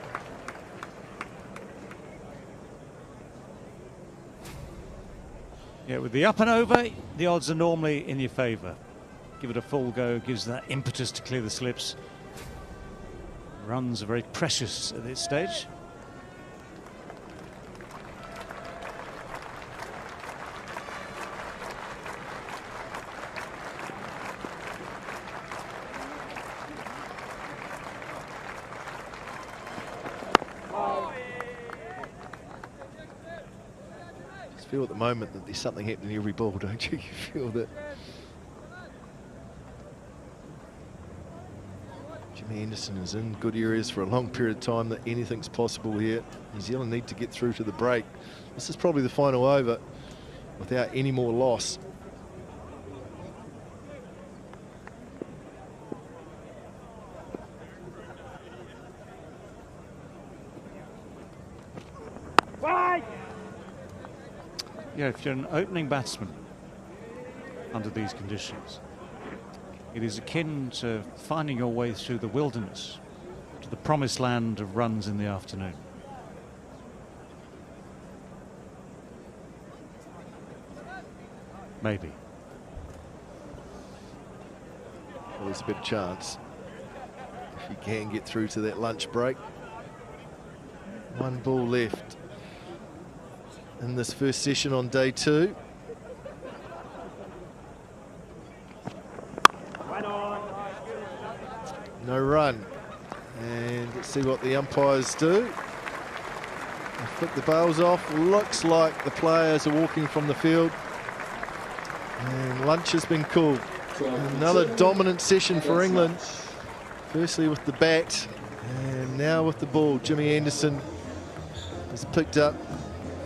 Yeah, with the up and over, the odds are normally in your favour. Give it a full go, gives that impetus to clear the slips. Runs are very precious at this stage. Feel at the moment that there's something happening every ball, don't you? You feel that Jimmy Anderson is in good areas for a long period of time, that anything's possible here. New Zealand need to get through to the break. This is probably the final over without any more loss. Yeah, if you're an opening batsman under these conditions, it is akin to finding your way through the wilderness to the promised land of runs in the afternoon. Maybe. Well, there's a bit of chance if you can get through to that lunch break. One ball left in this first session on day 2. No run. And let's see what the umpires do. They flick the bails off. Looks like the players are walking from the field. And lunch has been called. Another dominant session for England. Firstly with the bat, and now with the ball. Jimmy Anderson has picked up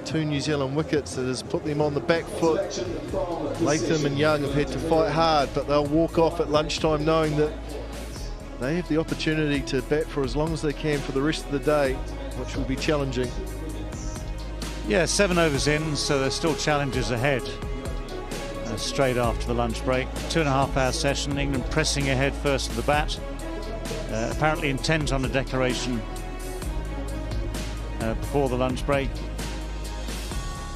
2 New Zealand wickets that has put them on the back foot. Latham and Young have had to fight hard, but they'll walk off at lunchtime knowing that they have the opportunity to bat for as long as they can for the rest of the day, which will be challenging. Yeah, 7 overs in, so there's still challenges ahead. Straight after the lunch break. 2.5-hour session, England pressing ahead first to the bat. Apparently intent on a declaration before the lunch break.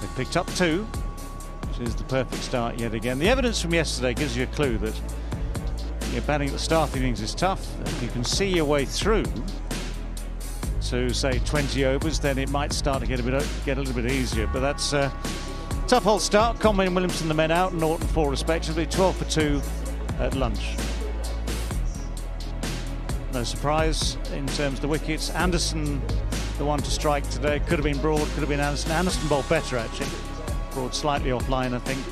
They've picked up 2, which is the perfect start yet again. The evidence from yesterday gives you a clue that batting at the start of the innings is tough. If you can see your way through to, say, 20 overs, then it might start to get a little bit easier. But that's tough old start. Kane and Williamson, the men out, Norton 4 respectively. 12 for 2 at lunch. No surprise in terms of the wickets. Anderson, the one to strike today. Could have been Broad, could have been Anderson. Anderson bowled better, actually. Broad slightly offline, I think.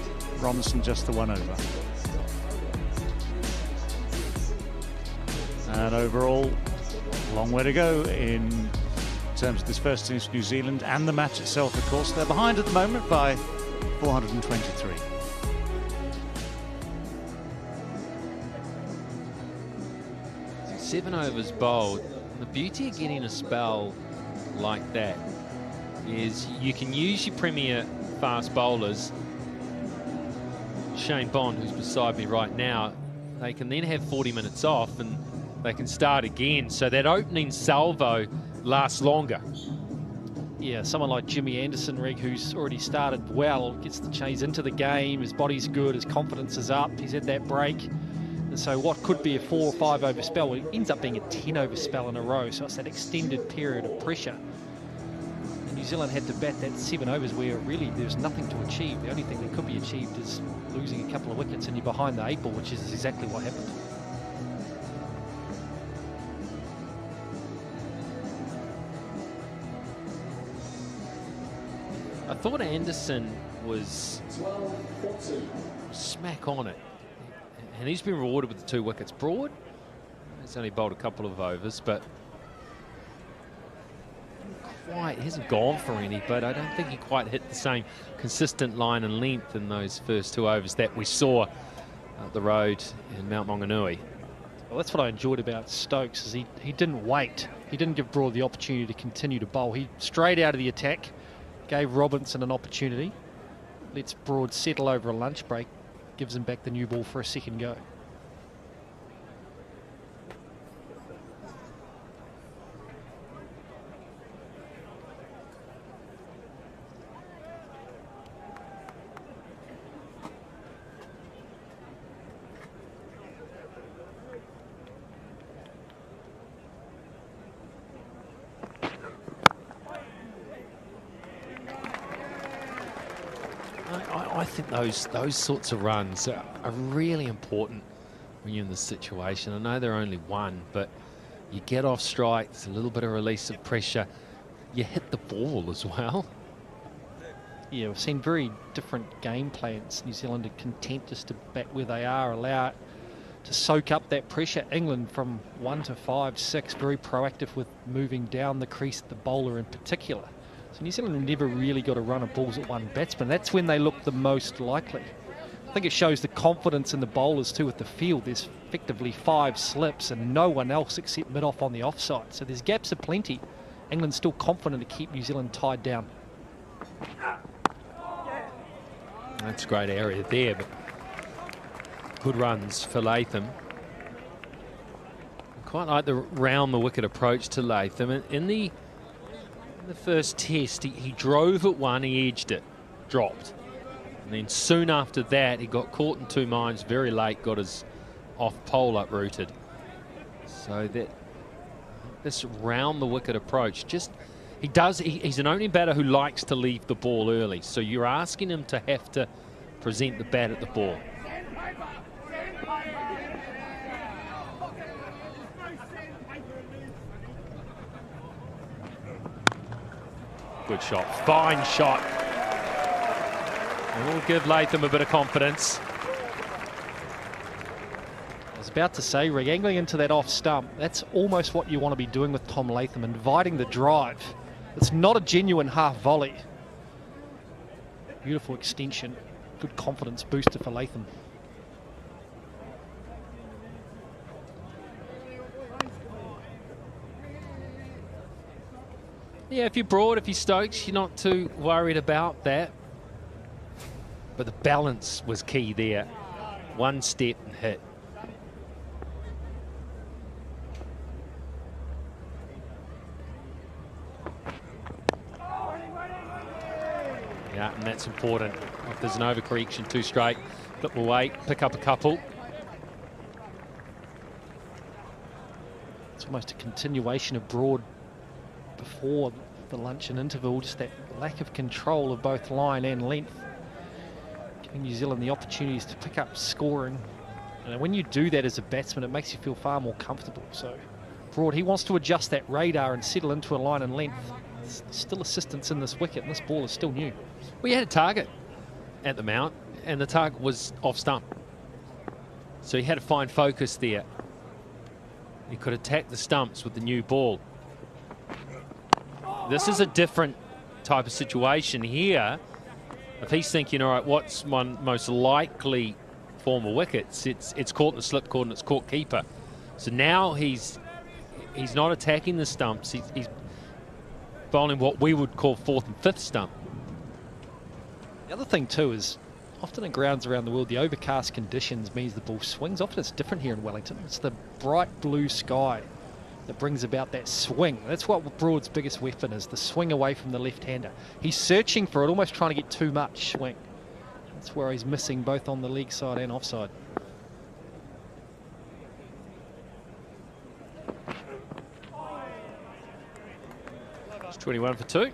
Robinson just the 1 over. And overall, a long way to go in terms of this first innings for New Zealand and the match itself, of course. They're behind at the moment by 423. Seven overs bowled. The beauty of getting a spell like that is you can use your premier fast bowlers. Shane Bond, who's beside me right now, they can then have 40 minutes off and they can start again. So that opening salvo lasts longer. Yeah, someone like Jimmy Anderson, Reg, who's already started well, gets the chase into the game. His body's good, his confidence is up. He's had that break. And so what could be a 4 or 5 over spell, it ends up being a 10 over spell in a row. So it's that extended period of pressure. And New Zealand had to bat that 7 overs where really there's nothing to achieve. The only thing that could be achieved is losing a couple of wickets and you're behind the 8 ball, which is exactly what happened. I thought Anderson was smack on it. And he's been rewarded with the 2 wickets. Broad, he's only bowled a couple of overs, but he hasn't gone for any, but I don't think he quite hit the same consistent line and length in those first 2 overs that we saw up the road in Mount Maunganui. Well, that's what I enjoyed about Stokes, is he didn't wait. He didn't give Broad the opportunity to continue to bowl. He straight out of the attack, gave Robinson an opportunity, lets Broad settle over a lunch break, gives him back the new ball for a second go. I think those sorts of runs are really important when you're in this situation. I know they're only one, but you get off strike, there's a little bit of release of pressure. You hit the ball as well. Yeah, we've seen very different game plans. New Zealand are content just to bat where they are, allow it to soak up that pressure. England from 1 to 5, 6, very proactive with moving down the crease, the bowler in particular. So New Zealand never really got a run of balls at one batsman. That's when they look the most likely. I think it shows the confidence in the bowlers too with the field. There's effectively 5 slips and no one else except mid-off on the offside. So there's gaps aplenty. England's still confident to keep New Zealand tied down. That's a great area there, but good runs for Latham. Quite like the round the wicket approach to Latham. In the first test, he drove at one, he edged it, dropped. And then soon after that, he got caught in 2 minds very late, got his off pole uprooted. So this round the wicket approach, he's an opening batter who likes to leave the ball early. So you're asking him to have to present the bat at the ball. Good shot, fine shot. And we'll give Latham a bit of confidence. I was about to say, Rick, angling into that off stump, that's almost what you want to be doing with Tom Latham, inviting the drive. It's not a genuine half volley. Beautiful extension, good confidence booster for Latham. Yeah, if you're Broad, if you're Stokes, you're not too worried about that. But the balance was key there. One step and hit. Yeah, and that's important. If there's an overcorrection, 2 straight, flip away, pick up a couple. It's almost a continuation of Broad before the luncheon interval, just that lack of control of both line and length, giving New Zealand the opportunities to pick up scoring. And when you do that as a batsman, it makes you feel far more comfortable. So Broad, he wants to adjust that radar and settle into a line and length. There's still assistance in this wicket, and this ball is still new. We had a target at the Mount, and the target was off stump. So he had to find focus there. He could attack the stumps with the new ball. This is a different type of situation here. If he's thinking, all right, what's my most likely form of wickets? It's caught in the slip cord and it's caught keeper. So now he's not attacking the stumps. He's bowling what we would call 4th and 5th stump. The other thing too is often in grounds around the world, the overcast conditions means the ball swings. Often it's different here in Wellington. It's the bright blue sky that brings about that swing. That's what Broad's biggest weapon is, the swing away from the left-hander. He's searching for it, almost trying to get too much swing. That's where he's missing both on the leg side and offside. It's 21 for 2.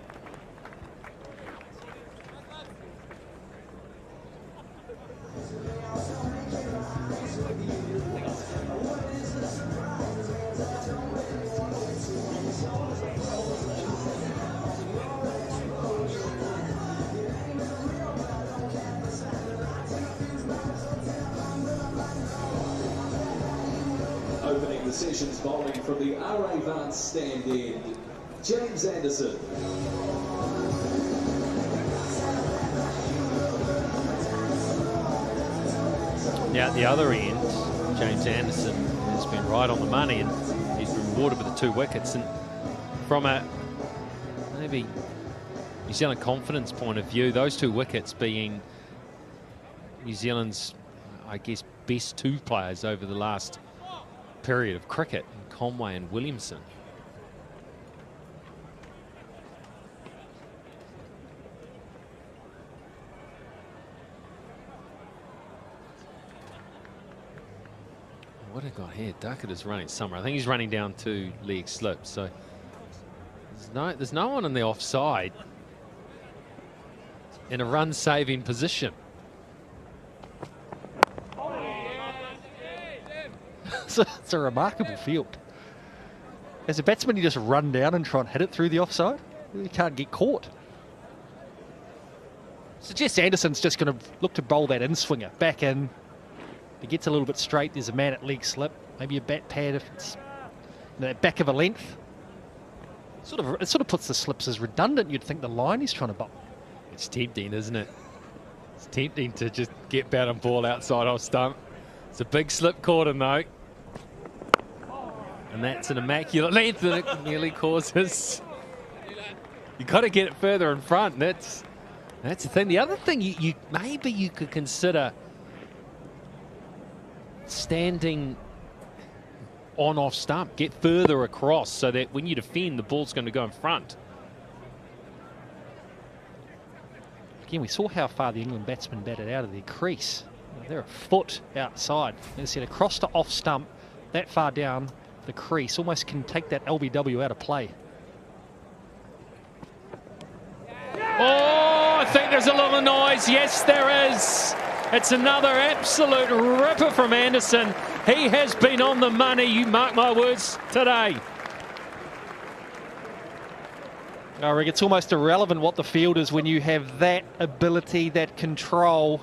Opening the sessions bowling from the RA Vance stand in James Anderson. Now at the other end, James Anderson has been right on the money and he's been rewarded with the 2 wickets. And from a maybe New Zealand confidence point of view, those 2 wickets being New Zealand's, I guess, best 2 players over the last period of cricket, Conway and Williamson. What have I got here? Duckett is running somewhere. I think he's running down 2 leg slips. So there's no one on the offside in a run-saving position. It's a remarkable field. As a batsman, you just run down and try and hit it through the offside. You can't get caught. So Jess Anderson's just going to look to bowl that in-swinger back in. If he gets a little bit straight, there's a man at leg slip. Maybe a bat pad if it's back of a length. It sort of puts the slips as redundant. You'd think the line he's trying to bowl. It's tempting, isn't it? It's tempting to just get bat and ball outside off stump. It's a big slip caught in though. And that's an immaculate length and it nearly causes... You've got to get it further in front. That's the thing. The other thing maybe you could consider standing on off stump, get further across so that when you defend, the ball's going to go in front. Again, we saw how far the England batsmen batted out of their crease. They're a foot outside. As I said, across to off stump, that far down the crease, almost can take that LBW out of play. Oh, I think there's a little noise. Yes, there is. It's another absolute ripper from Anderson. He has been on the money, you mark my words, today. I reckon it's almost irrelevant what the field is when you have that ability, that control.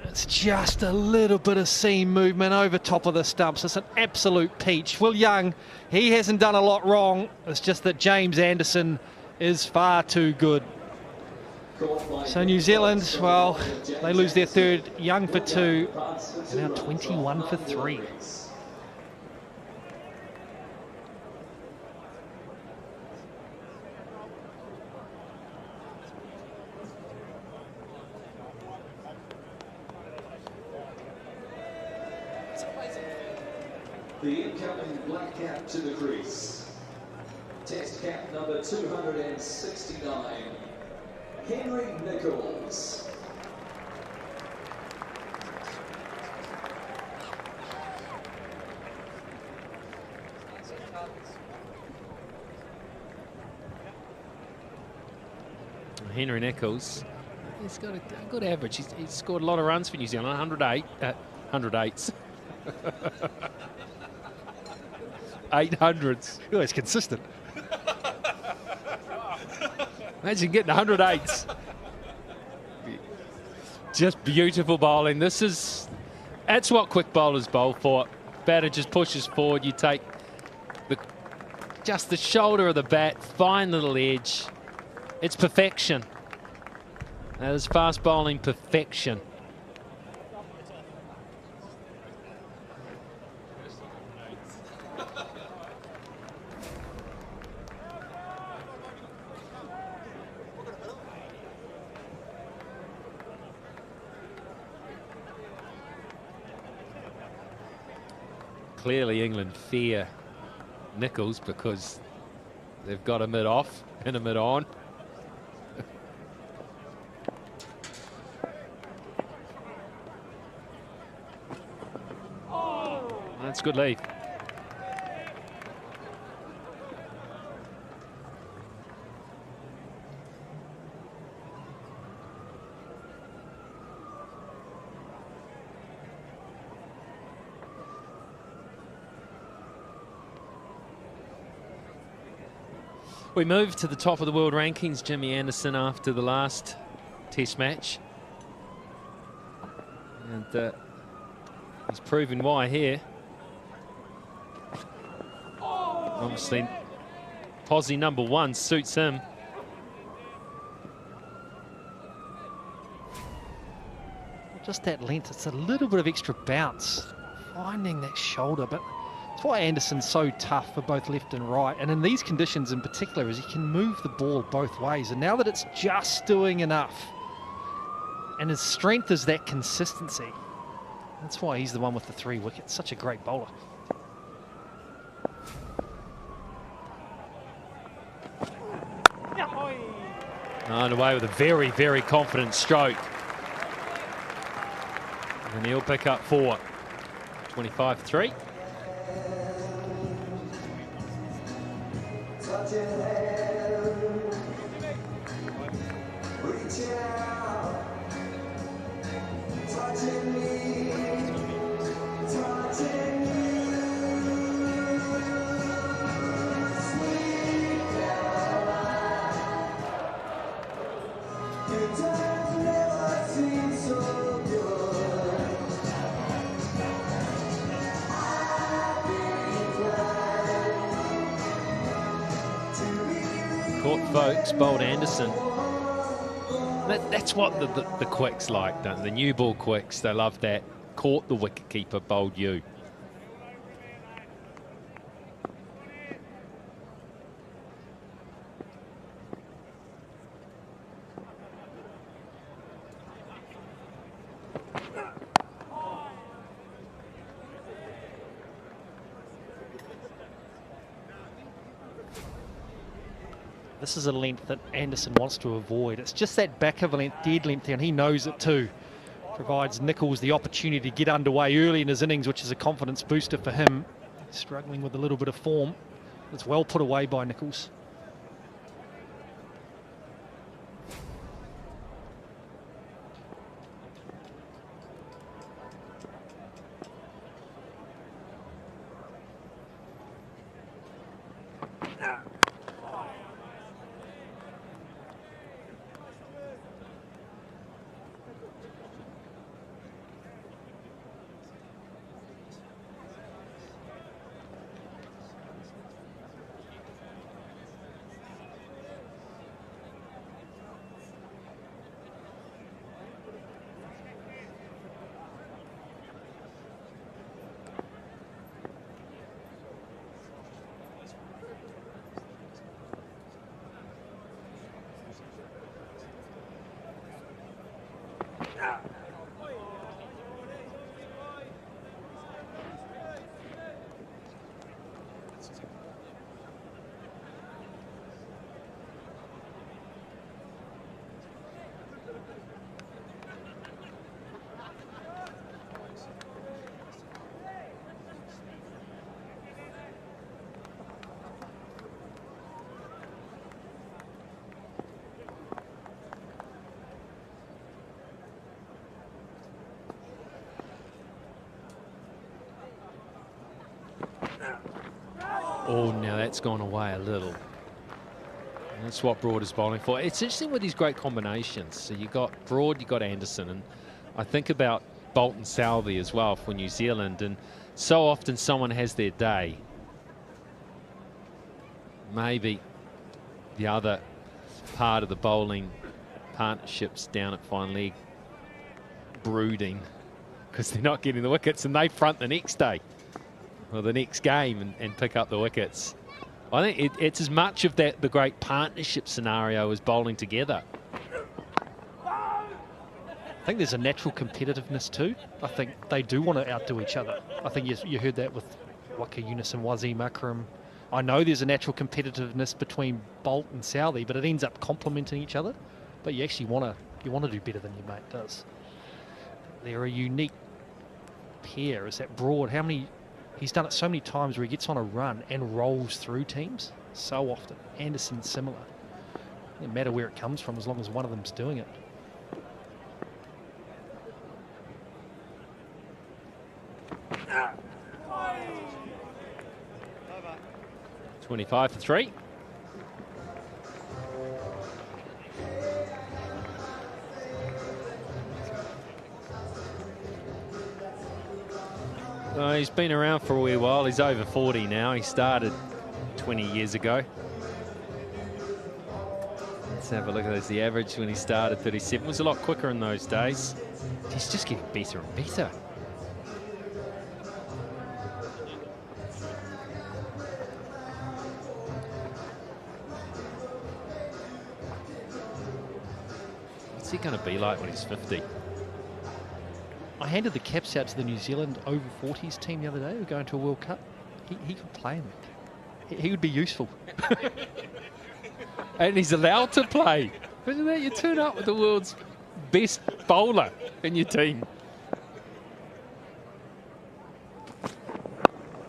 It's just a little bit of seam movement over top of the stumps. It's an absolute peach. Will Young, he hasn't done a lot wrong. It's just that James Anderson is far too good. So New Zealand, well, they lose their 3rd, Young for 2, and now 21 for 3. The incoming black cap to the crease. Test cap number 269. Henry Nichols. Henry Nichols, he's got a good average. He's scored a lot of runs for New Zealand, 108s. 800s. Oh, it's consistent. Imagine getting 108s. Just beautiful bowling. That's what quick bowlers bowl for. Batter just pushes forward. You take just the shoulder of the bat, fine little edge. It's perfection. That is fast bowling perfection. Clearly England fear Nichols because they've got a mid off and a mid on. That's good lead. We move to the top of the world rankings, Jimmy Anderson, after the last test match. And he's proven why here. Obviously, posse number 1 suits him. Just that length, it's a little bit of extra bounce, finding that shoulder, but it's why Anderson's so tough for both left and right, and in these conditions in particular, is he can move the ball both ways, and now that it's just doing enough, and his strength is that consistency, that's why he's the one with the 3 wickets. Such a great bowler. On away with a very, very confident stroke. And he'll pick up 4. 25-3. Stokes bowled Anderson. That's what the quicks like, don't they? The new ball quicks, they love that. Caught the wicketkeeper, bowled you. This is a length that Anderson wants to avoid. It's just that back of a length, dead length, and he knows it too. Provides Nicholls the opportunity to get underway early in his innings, which is a confidence booster for him. Struggling with a little bit of form. It's well put away by Nicholls. Oh, now that's gone away a little. And that's what Broad is bowling for. It's interesting with these great combinations. So you got Broad, you got Anderson, and I think about Bolt and Southee as well for New Zealand. And so often someone has their day. Maybe the other part of the bowling partnerships down at fine leg brooding because they're not getting the wickets, and they front the next day or the next game and pick up the wickets. I think it's as much of that the great partnership scenario as bowling together. I think there's a natural competitiveness too. I think they do want to outdo each other. I think you heard that with Waka Yunus and Wasim Akram. I know there's a natural competitiveness between Bolt and Southee, but it ends up complementing each other. But you actually want to do better than your mate does. They're a unique pair. Is that Broad? How many? He's done it so many times where he gets on a run and rolls through teams so often. Anderson's similar. It doesn't matter where it comes from as long as one of them's doing it. Ah. 25 for 3. He's been around for a wee while. He's over 40 now. He started 20 years ago. Let's have a look at this. The average when he started, 37, was a lot quicker in those days. He's just getting better and better. What's he going to be like when he's 50? I handed the caps out to the New Zealand over 40s team the other day. We're going to a World Cup. He could play in it. He would be useful. And he's allowed to play. Isn't that? You turn up with the world's best bowler in your team.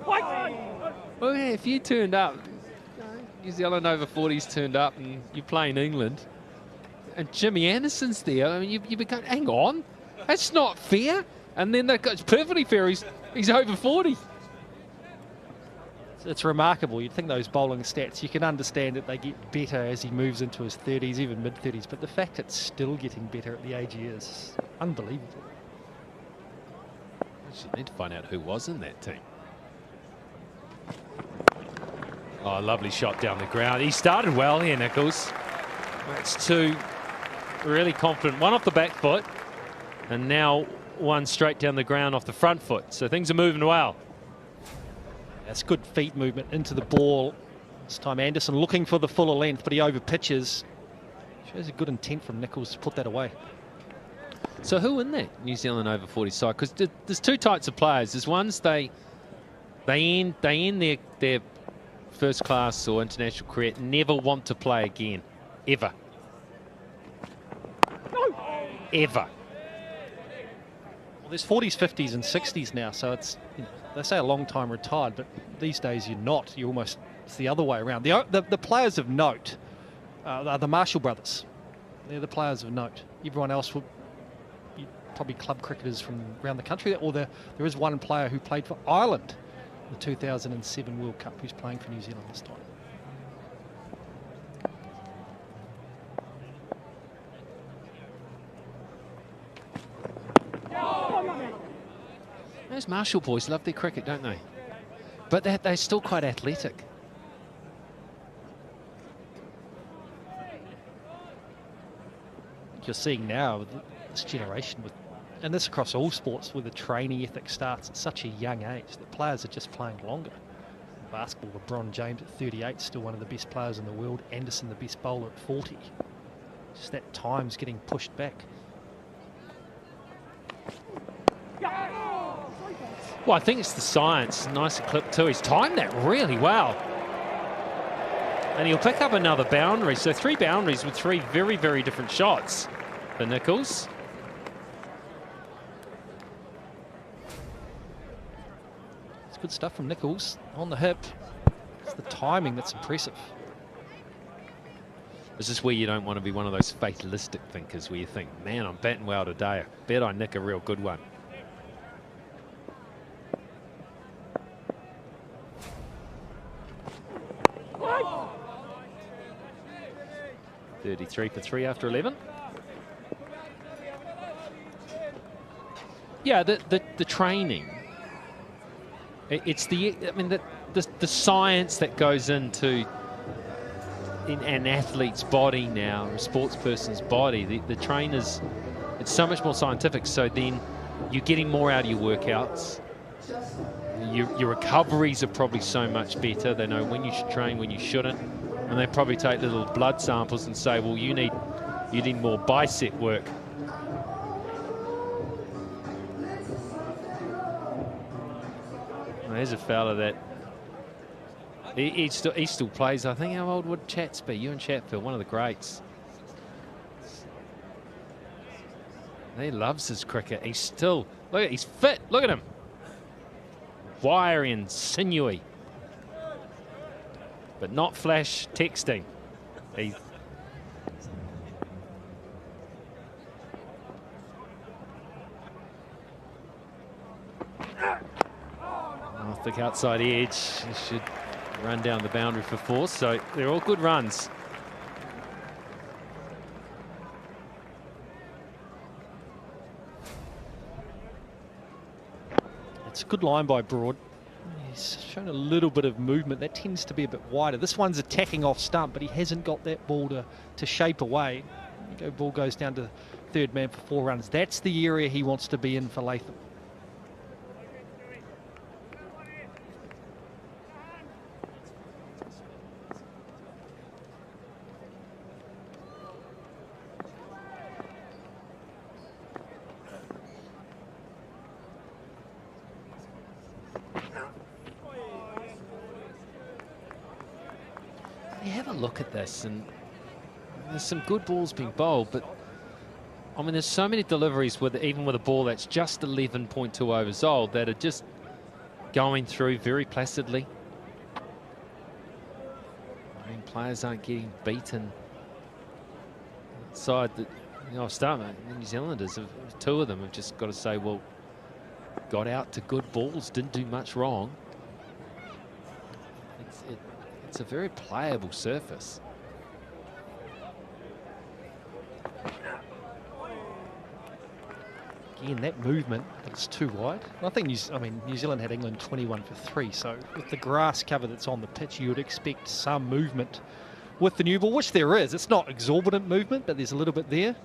Well, yeah, if you turned up, New Zealand over 40s turned up and you play in England, and Jimmy Anderson's there, I mean, you become, hang on, that's not fair. And then it's perfectly fair, he's over 40. It's remarkable. You'd think those bowling stats, you can understand that they get better as he moves into his 30s, even mid-30s, but the fact it's still getting better at the age he is unbelievable. Actually, need to find out who was in that team. Oh, lovely shot down the ground. He started well here, Nichols. That's two really confident. One off the back foot, and now one straight down the ground off the front foot. So things are moving well. That's good feet movement into the ball. This time Anderson looking for the fuller length, but he over pitches. Shows a good intent from Nichols to put that away. So who in that New Zealand over 40 side? Because there's two types of players. There's ones they end their first class or international career, never want to play again, ever. Ever. Well, there's 40s, 50s and 60s now, so it's, you know, they say a long time retired, but these days you're not. You're almost, it's the other way around. The players of note are the Marshall brothers. They're the players of note. Everyone else will probably club cricketers from around the country, or there is one player who played for Ireland in the 2007 World Cup who's playing for New Zealand this time. Those Marshall boys love their cricket, don't they? But they're still quite athletic. You're seeing now with this generation, and this across all sports, where the training ethic starts at such a young age that players are just playing longer. Basketball, LeBron James at 38, still one of the best players in the world. Anderson, the best bowler at 40. Just that time's getting pushed back. Well, I think it's the science. Nice clip too. He's timed that really well. And he'll pick up another boundary. So 3 boundaries with 3 very, very different shots for Nichols. It's good stuff from Nichols on the hip. It's the timing that's impressive. This is where you don't want to be one of those fatalistic thinkers where you think, man, I'm batting well today. I bet I nick a real good one. What? 33 for 3 after 11. Yeah, the training. It's the science that goes into in an athlete's body now, a sports person's body. The trainers, it's so much more scientific. So then you're getting more out of your workouts. Your recoveries are probably so much better. They know when you should train, when you shouldn't. And they probably take little blood samples and say, well, you need more bicep work. Well, there's a fella that he still plays. I think, how old would Chats be? Ewan Chatfield, one of the greats. He loves his cricket. He's still, look at, he's fit. Look at him. Wiry and sinewy. But not flash texting. He's off the outside edge. He should run down the boundary for 4. So they're all good runs. It's a good line by Broad. He's shown a little bit of movement. That tends to be a bit wider. This one's attacking off stump, but he hasn't got that ball to shape away. Ball goes down to third man for 4 runs. That's the area he wants to be in for Latham. You have a look at this, and there's some good balls being bowled, but I mean, there's so many deliveries with even with a ball that's just 11.2 overs old that are just going through very placidly. I mean, players aren't getting beaten outside the the New Zealanders, 2 of them have just got to say, well, got out to good balls, didn't do much wrong. It's a very playable surface. Again, that movement, but it's too wide. I think New Zealand had England 21 for 3, so with the grass cover that's on the pitch, you would expect some movement with the new ball, which there is. It's not exorbitant movement, but there's a little bit there.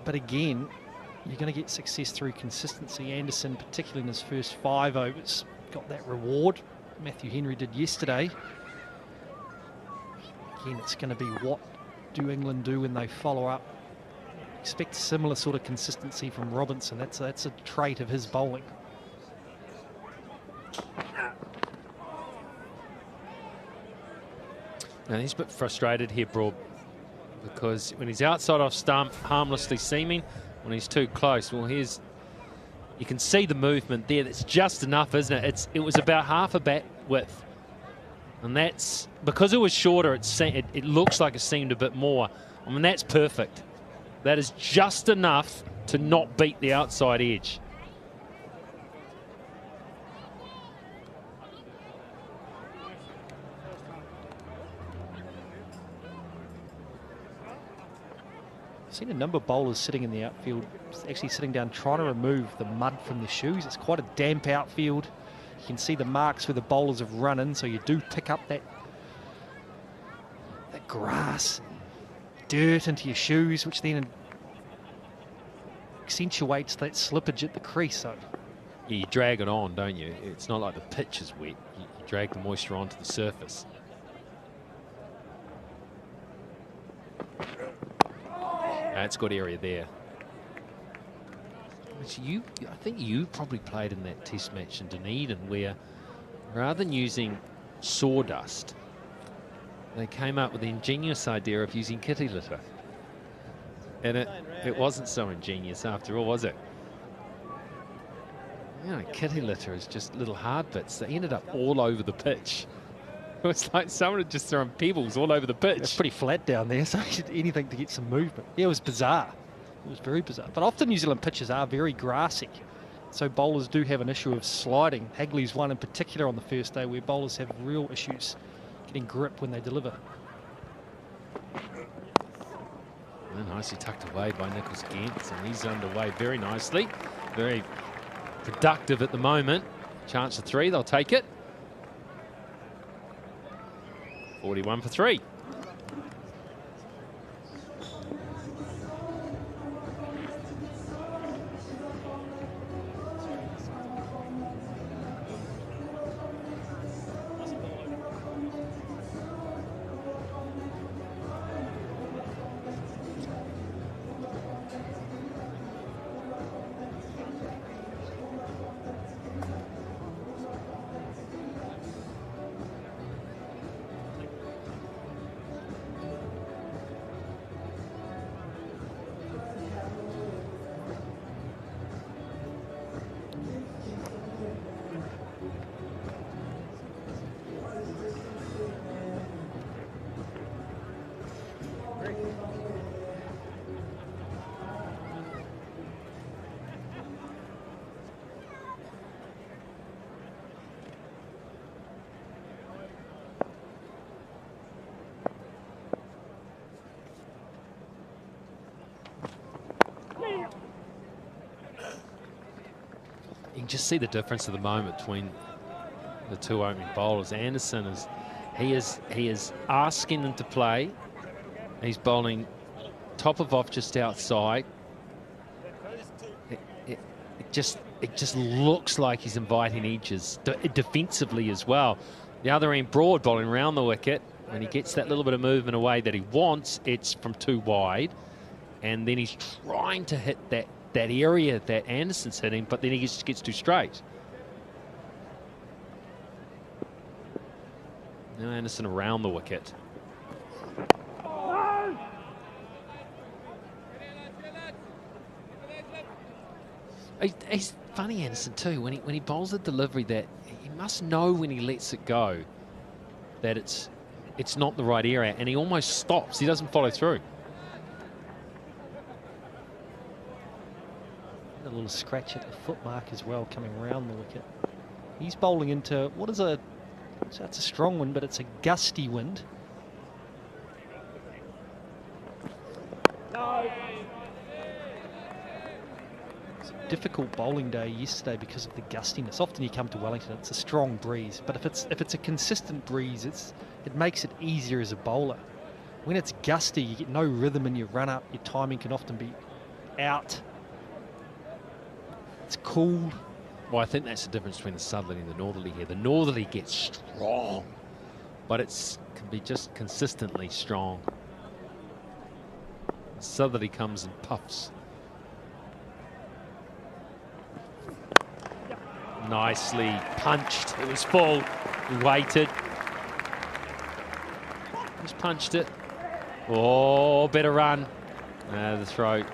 But again, you're going to get success through consistency. Anderson, particularly in his first 5 overs, got that reward. Matthew Henry did yesterday. Again, it's going to be what do England do when they follow up. Expect similar sort of consistency from Robinson. That's a trait of his bowling. Now he's a bit frustrated here, Brook, because when he's outside off stump, harmlessly seeming, when he's too close, well, you can see the movement there. That's just enough, isn't it? It was about half a bat width. And that's, because it was shorter, it looks like it seemed a bit more. I mean, that's perfect. That is just enough to not beat the outside edge. I've seen a number of bowlers sitting in the outfield, actually sitting down trying to remove the mud from the shoes. It's quite a damp outfield. You can see the marks where the bowlers have run in, so you do pick up that grass, dirt into your shoes, which then accentuates that slippage at the crease. So Yeah, you drag it on, don't you? It's not like the pitch is wet. You drag the moisture onto the surface. That's good area there. I think you probably played in that test match in Dunedin where rather than using sawdust, they came up with the ingenious idea of using kitty litter. And it wasn't so ingenious after all, was it? You know, kitty litter is just little hard bits that ended up all over the pitch. It was like someone had just thrown pebbles all over the pitch. It's pretty flat down there, so anything to get some movement. Yeah, it was bizarre. It was very bizarre. But often New Zealand pitches are very grassy, so bowlers do have an issue of sliding. Hagley's one in particular on the first day where bowlers have real issues getting grip when they deliver. And nicely tucked away by Nicholas Gentz, and he's underway very nicely. Very productive at the moment. Chance of 3, they'll take it. 41 for 3. You can just see the difference at the moment between the two opening bowlers. Anderson is asking them to play. He's bowling top of off just outside. It just looks like he's inviting edges defensively as well. The other end, Broad bowling around the wicket. When he gets that little bit of movement away that he wants, it's from too wide. And then he's trying to hit that area that Anderson's hitting, but then he just gets too straight. Now Anderson around the wicket. He's funny, Anderson, too, when he bowls a delivery that he must know when he lets it go that it's not the right area, and he almost stops. He doesn't follow through. A little scratch at the foot mark as well, coming around the wicket. He's bowling into what is that's a strong wind, but it's a gusty wind. It's a difficult bowling day yesterday because of the gustiness. Often you come to Wellington, it's a strong breeze, but if it's a consistent breeze, it makes it easier as a bowler. When it's gusty, you get no rhythm in your run up. Your timing can often be out. It's cool. Well, I think that's the difference between the southerly and the northerly here. The northerly gets strong, but can be just consistently strong. The southerly comes in puffs. Nicely punched. It was full. He waited. Just punched it. Oh, better run. The throat.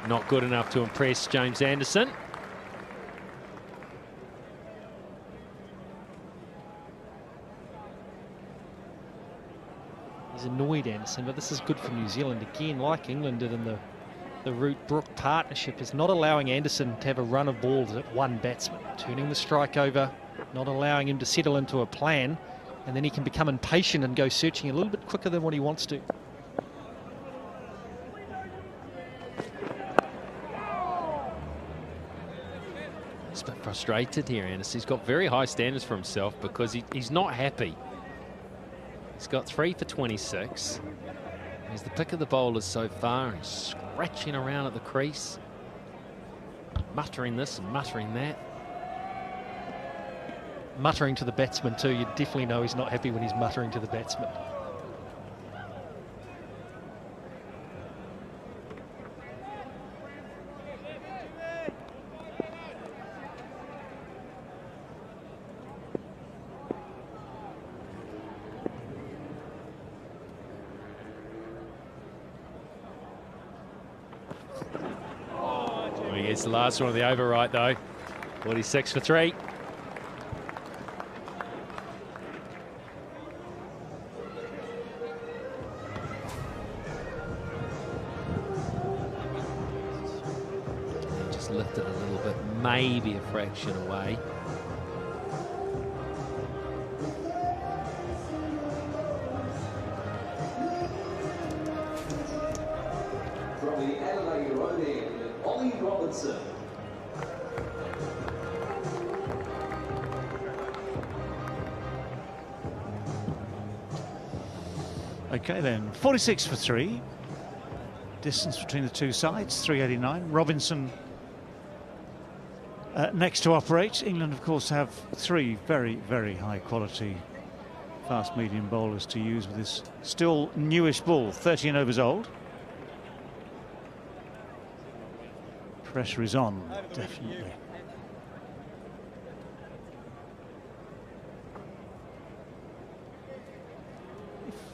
Not good enough to impress James Anderson. He's annoyed, Anderson, but this is good for New Zealand. Again, like England did in the Root-Brook partnership, is not allowing Anderson to have a run of balls at one batsman. Turning the strike over, not allowing him to settle into a plan, and then he can become impatient and go searching a little bit quicker than what he wants to. He's a bit frustrated here, Anderson. He's got very high standards for himself because he's not happy. He's got 3 for 26. He's the pick of the bowlers so far. He's scratching around at the crease, muttering this and muttering that. Muttering to the batsman too. You definitely know he's not happy when he's muttering to the batsman. It's the last one of the over right though. 46 for 3. Just lifted a little bit, maybe a fraction away. From the Adelaide Road, Ollie Robinson. Okay then, 46 for 3. Distance between the two sides, 389. Robinson next to operate. England, of course, have 3 very, very high quality fast medium bowlers to use with this still newish ball, 13 overs old. Pressure is on, definitely.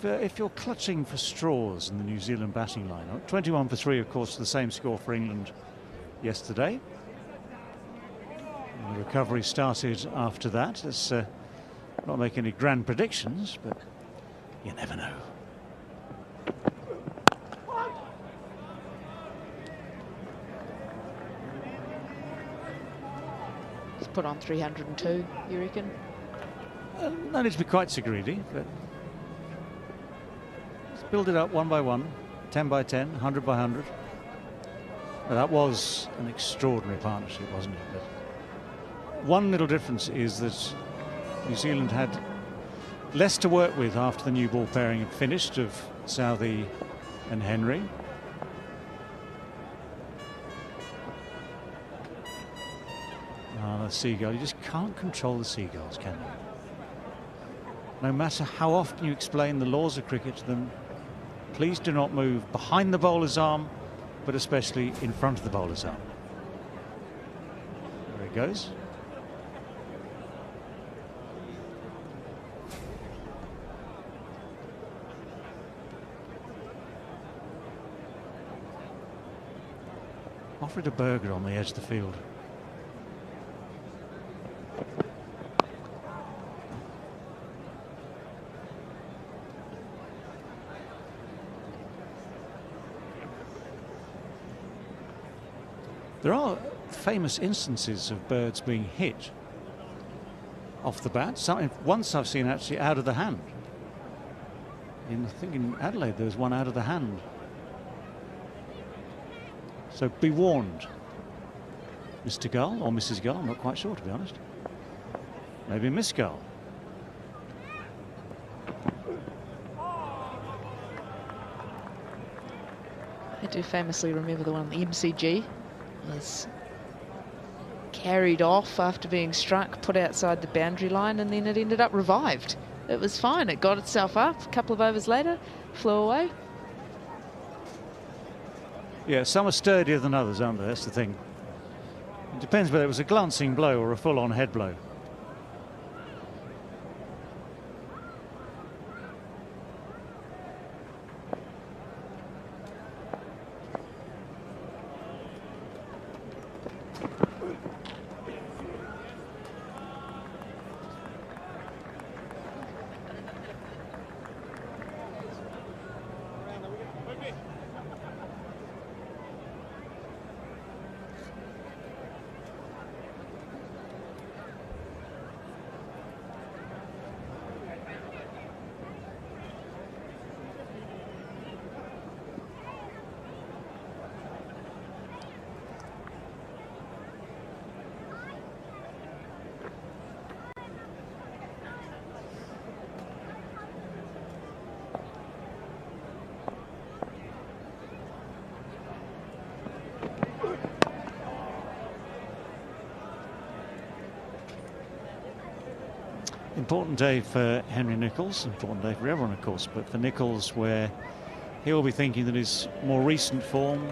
If you're clutching for straws in the New Zealand batting lineup, 21 for 3, of course, the same score for England yesterday. And the recovery started after that. Let's not make any grand predictions, but you never know. Put on 302, you reckon? No need to be quite so greedy, but let's build it up one by one, 10 by 10, 100 by 100. Well, that was an extraordinary partnership, wasn't it? But one little difference is that New Zealand had less to work with after the new ball pairing had finished of Southee and Henry. The seagull, you just can't control the seagulls, can you? No matter how often you explain the laws of cricket to them, please do not move behind the bowler's arm, but especially in front of the bowler's arm. There it goes. Offered a burger on the edge of the field. There are famous instances of birds being hit off the bat. Once I've seen actually out of the hand. I think in Adelaide there was one out of the hand. So be warned, Mr. Gull or Mrs. Gull, I'm not quite sure, to be honest. Maybe Miss Gull. I do famously remember the one, the MCG. Was carried off after being struck, put outside the boundary line, and then it ended up revived. It was fine. It got itself up. A couple of overs later, flew away. Yeah, some are sturdier than others, aren't they? That's the thing. It depends whether it was a glancing blow or a full-on head blow. Important day for Henry Nicholls, important day for everyone, of course, but for Nicholls, where he'll be thinking that his more recent form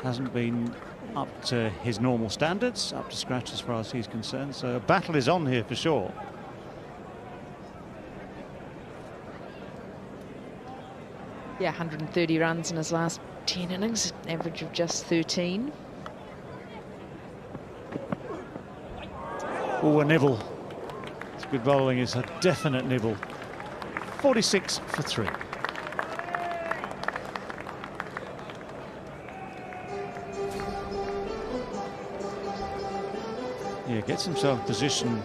hasn't been up to his normal standards, up to scratch as far as he's concerned. So a battle is on here for sure. Yeah, 130 runs in his last 10 innings, average of just 13. Oh, a nibble. Good bowling is a definite nibble. 46 for 3. Yeah, gets himself in position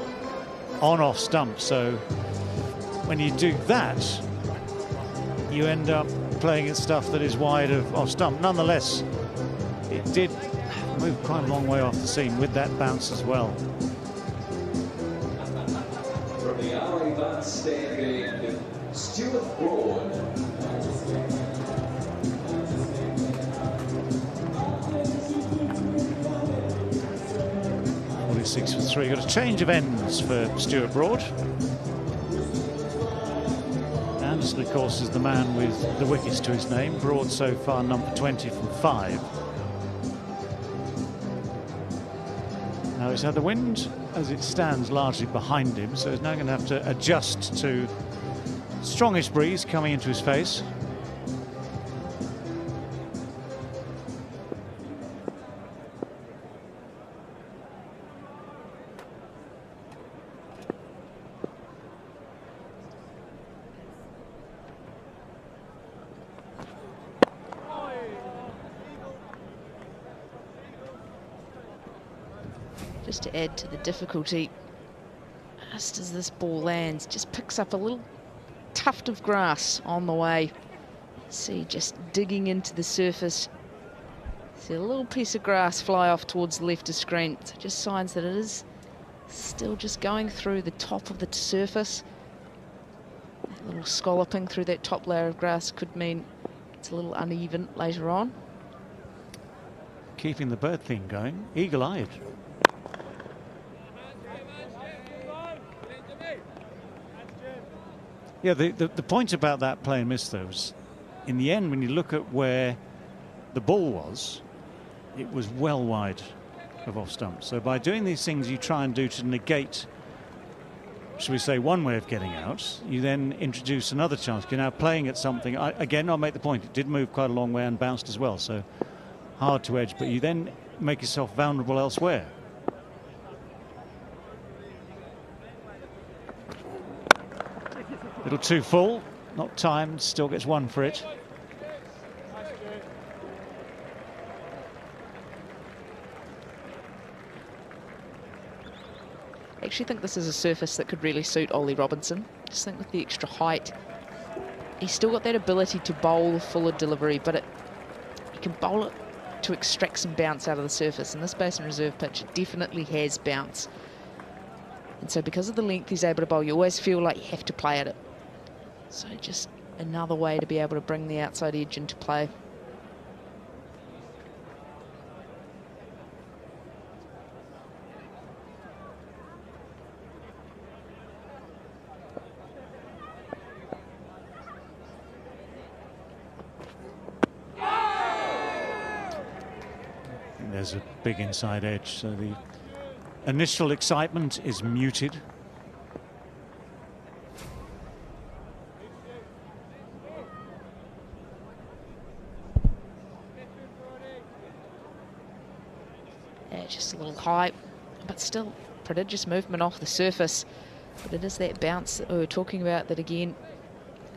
on off stump. So when you do that, you end up playing at stuff that is wide of off stump. Nonetheless, it did move quite a long way off the seam with that bounce as well. Standing Stuart Broad. 46 for 3. Got a change of ends for Stuart Broad. Anderson, of course, is the man with the wickets to his name. Broad so far number 20 from 5. Now he's had the wind as it stands largely behind him, so he's now going to have to adjust to strongish breeze coming into his face. Just to add to the difficulty, just as this ball lands, just picks up a little tuft of grass on the way. See, just digging into the surface. See a little piece of grass fly off towards the left of screen. So just signs that it is Still just going through the top of the surface. That little scalloping through that top layer of grass could mean it's a little uneven later on. Keeping the bird theme going, eagle-eyed. Yeah, the point about that play and miss, though, was in the end, when you look at where the ball was, it was well wide of off stump. So by doing these things you try and do to negate, shall we say, one way of getting out, you then introduce another chance. You're now playing at something. Again, I'll make the point, it did move quite a long way and bounced as well, so hard to edge, but you then make yourself vulnerable elsewhere. Little too full, not timed, still gets one for it. I actually think this is a surface that could really suit Ollie Robinson. Just think with the extra height, he's still got that ability to bowl the fuller delivery, but he can bowl it to extract some bounce out of the surface, and this Basin Reserve pitch definitely has bounce. And so because of the length he's able to bowl, you always feel like you have to play at it. So just another way to be able to bring the outside edge into play. There's a big inside edge, so the initial excitement is muted. Yeah, just a little high, but still prodigious movement off the surface. But it is that bounce that we were talking about that again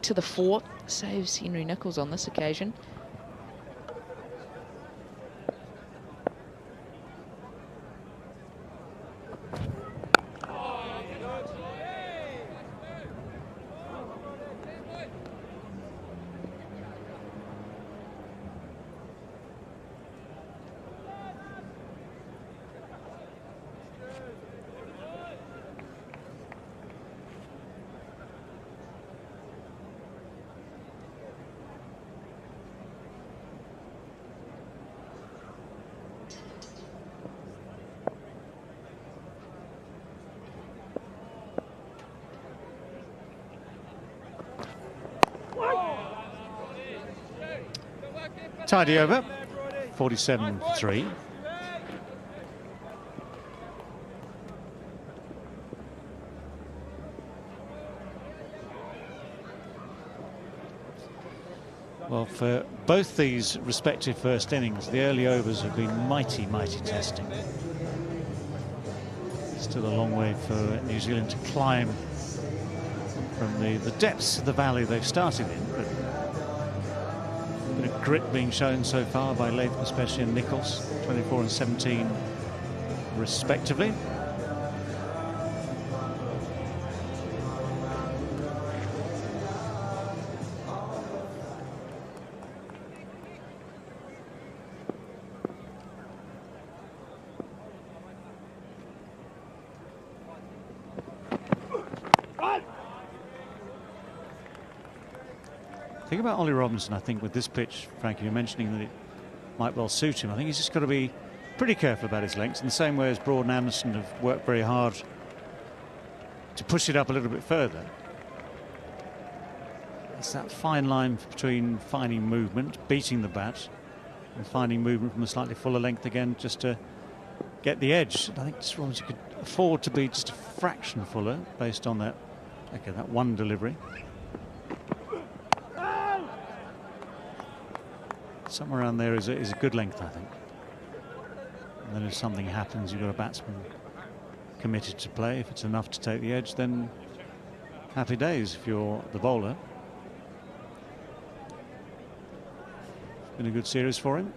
to the fore saves Henry Nicholls on this occasion. Tidy over, 47-3. Well, for both these respective first innings, the early overs have been mighty, mighty testing. Still a long way for New Zealand to climb from the depths of the valley they've started in, but a bit of grit being shown so far by Latham, especially, and Nicholls, 24 and 17 respectively. The thing about Ollie Robinson, I think, with this pitch, Frankie, you're mentioning that it might well suit him. I think he's just got to be pretty careful about his lengths, in the same way as Broad and Anderson have worked very hard to push it up a little bit further. It's that fine line between finding movement, beating the bat, and finding movement from a slightly fuller length again, just to get the edge. I think Robinson could afford to be just a fraction fuller based on that, okay, that one delivery. Somewhere around there is a good length, I think. And then if something happens, you've got a batsman committed to play. If it's enough to take the edge, then happy days if you're the bowler. It's been a good series for him.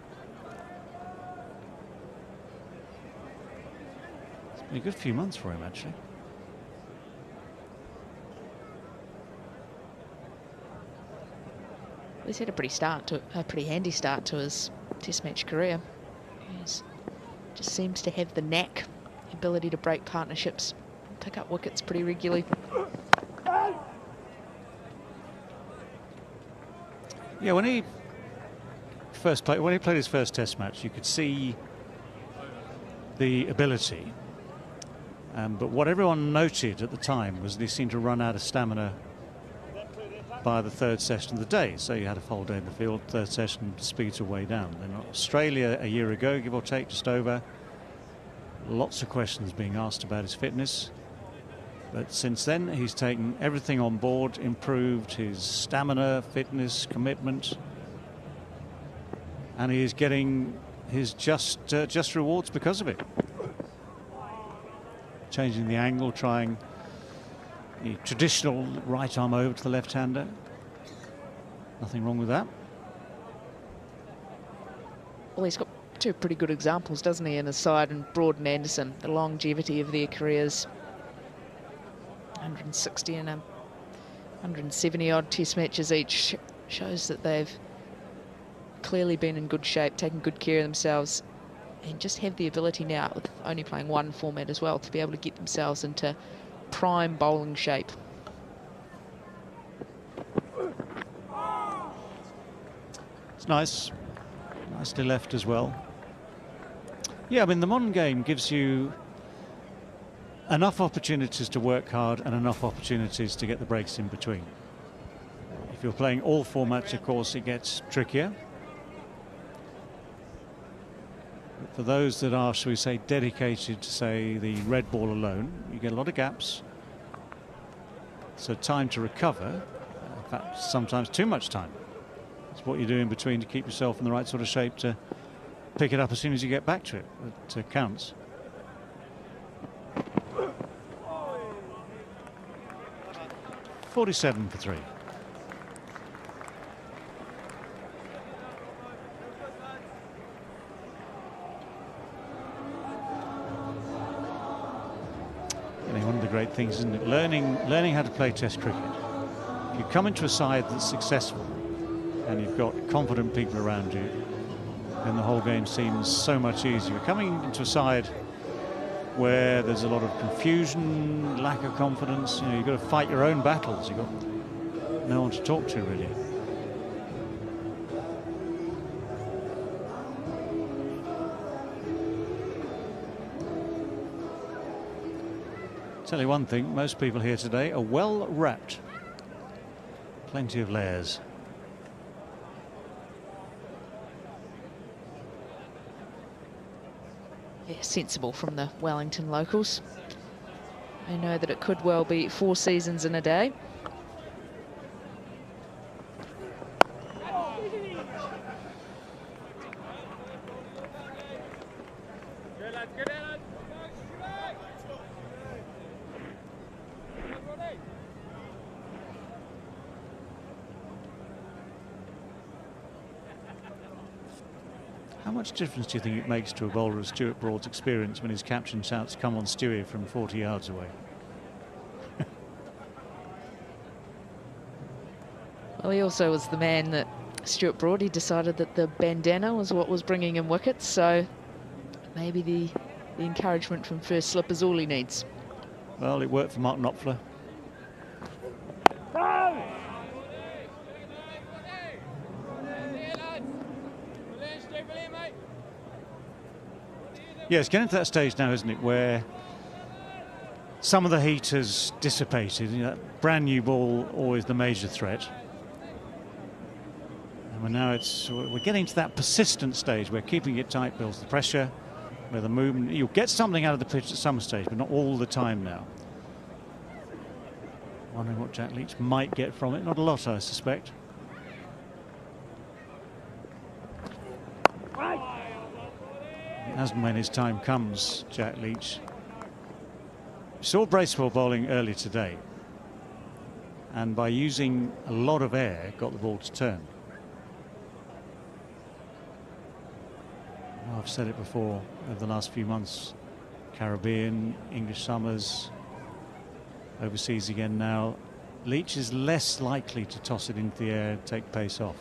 It's been a good few months for him, actually. He's had a pretty handy start to his Test match career. He just seems to have the knack ability to break partnerships, pick up wickets pretty regularly. Yeah, when he played his first Test match, you could see the ability. But what everyone noted at the time was that he seemed to run out of stamina by the third session of the day. So you had a full day in the field, third session, speeds are way down. Then Australia a year ago, give or take, just over. Lots of questions being asked about his fitness. But since then, he's taken everything on board, improved his stamina, fitness, commitment. And he is getting his just rewards because of it. Changing the angle, trying the traditional right arm over to the left-hander. Nothing wrong with that. Well, he's got two pretty good examples, doesn't he, in his side, and Broad and Anderson, the longevity of their careers. 160 and 170 odd Test matches each shows that they've clearly been in good shape, taking good care of themselves, and just have the ability now, with only playing one format as well, to be able to get themselves into prime bowling shape. It's nice. Nicely left as well. Yeah, I mean, the modern game gives you enough opportunities to work hard and enough opportunities to get the breaks in between. If you're playing all formats, of course, it gets trickier. But for those that are, shall we say, dedicated to, say, the red ball alone, you get a lot of gaps. So time to recover, in fact, sometimes too much time. It's what you do in between to keep yourself in the right sort of shape to pick it up as soon as you get back to it. That counts. .47 for 3. One of the great things, isn't it? Learning how to play Test cricket. If you come into a side that's successful and you've got confident people around you, then the whole game seems so much easier. Coming into a side where there's a lot of confusion, lack of confidence, you know, you've got to fight your own battles. You've got no one to talk to, really. Tell you one thing, most people here today are well wrapped. Plenty of layers. Yeah, sensible from the Wellington locals. They know that it could well be 4 seasons in a day. How much difference do you think it makes to a bowler of Stuart Broad's experience when his captain shouts, "Come on, Stewie," from 40 yards away? Well, he also was the man that Stuart Broad, he decided that the bandana was what was bringing him wickets, so maybe the encouragement from first slip is all he needs. Well, it worked for Mark Knopfler. Yeah, it's getting to that stage now, isn't it, where some of the heat has dissipated. You know, that brand new ball, always the major threat. And now we're getting to that persistent stage where keeping it tight builds the pressure, where the movement, you'll get something out of the pitch at some stage, but not all the time now. Wondering what Jack Leach might get from it. Not a lot, I suspect. As and when his time comes, Jack Leach. Saw Bracewell bowling earlier today, and by using a lot of air, got the ball to turn. I've said it before over the last few months. Caribbean, English summers, overseas again now. Leach is less likely to toss it into the air and take pace off.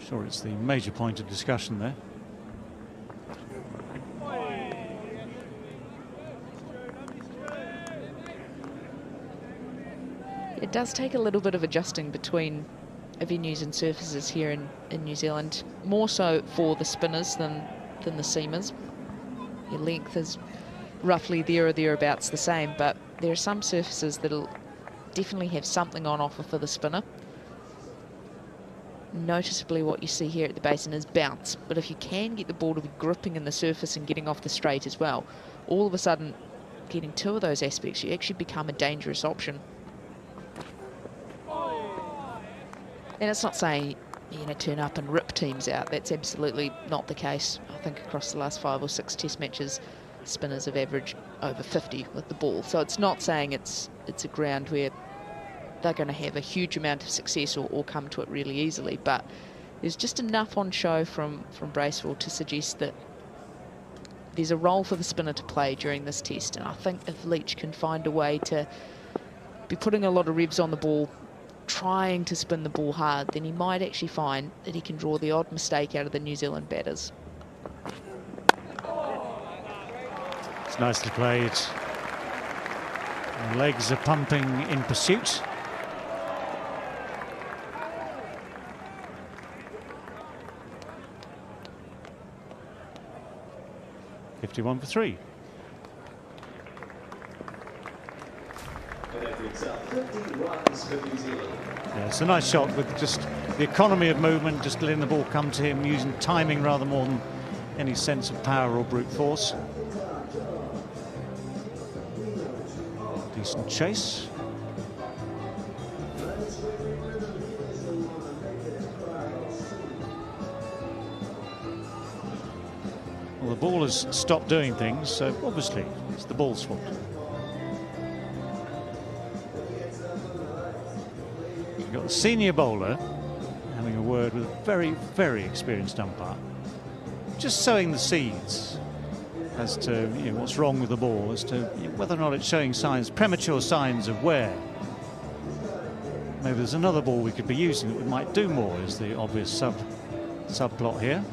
Sure, it's the major point of discussion there. It does take a little bit of adjusting between venues and surfaces here in New Zealand, more so for the spinners than the seamers. Your length is roughly there or thereabouts the same, but there are some surfaces that'll definitely have something on offer for the spinner. Noticeably what you see here at the basin is bounce, but if you can get the ball to be gripping in the surface and getting off the straight as well, all of a sudden getting two of those aspects, you actually become a dangerous option. And it's not saying you're going to turn up and rip teams out. That's absolutely not the case. I think across the last 5 or 6 test matches, spinners have averaged over 50 with the ball. So it's not saying it's a ground where they're going to have a huge amount of success or come to it really easily. But there's just enough on show from Bracewell to suggest that there's a role for the spinner to play during this test. And I think if Leach can find a way to be putting a lot of revs on the ball, trying to spin the ball hard, then he might actually find that he can draw the odd mistake out of the New Zealand batters. It's nicely played. The legs are pumping in pursuit. (51 for 3). Yeah, it's a nice shot with just the economy of movement, just letting the ball come to him, using timing rather more than any sense of power or brute force. Decent chase. Well, the ball has stopped doing things, so obviously it's the ball's fault. You've got the senior bowler having a word with a very, very experienced umpire, just sowing the seeds as to what's wrong with the ball, as to whether or not it's showing signs, premature signs of wear. Maybe there's another ball we could be using that might do more, is the obvious subplot here.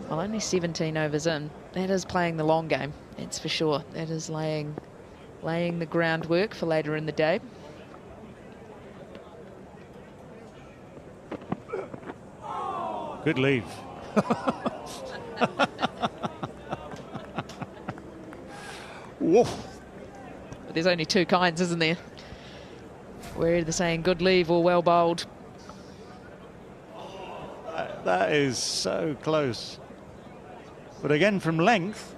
Well, only 17 overs in. That is playing the long game, that's for sure. That is laying the groundwork for later in the day. Good leave. Whoa. But there's only two kinds, isn't there? We're either saying good leave or well bowled. That is so close. But again, from length,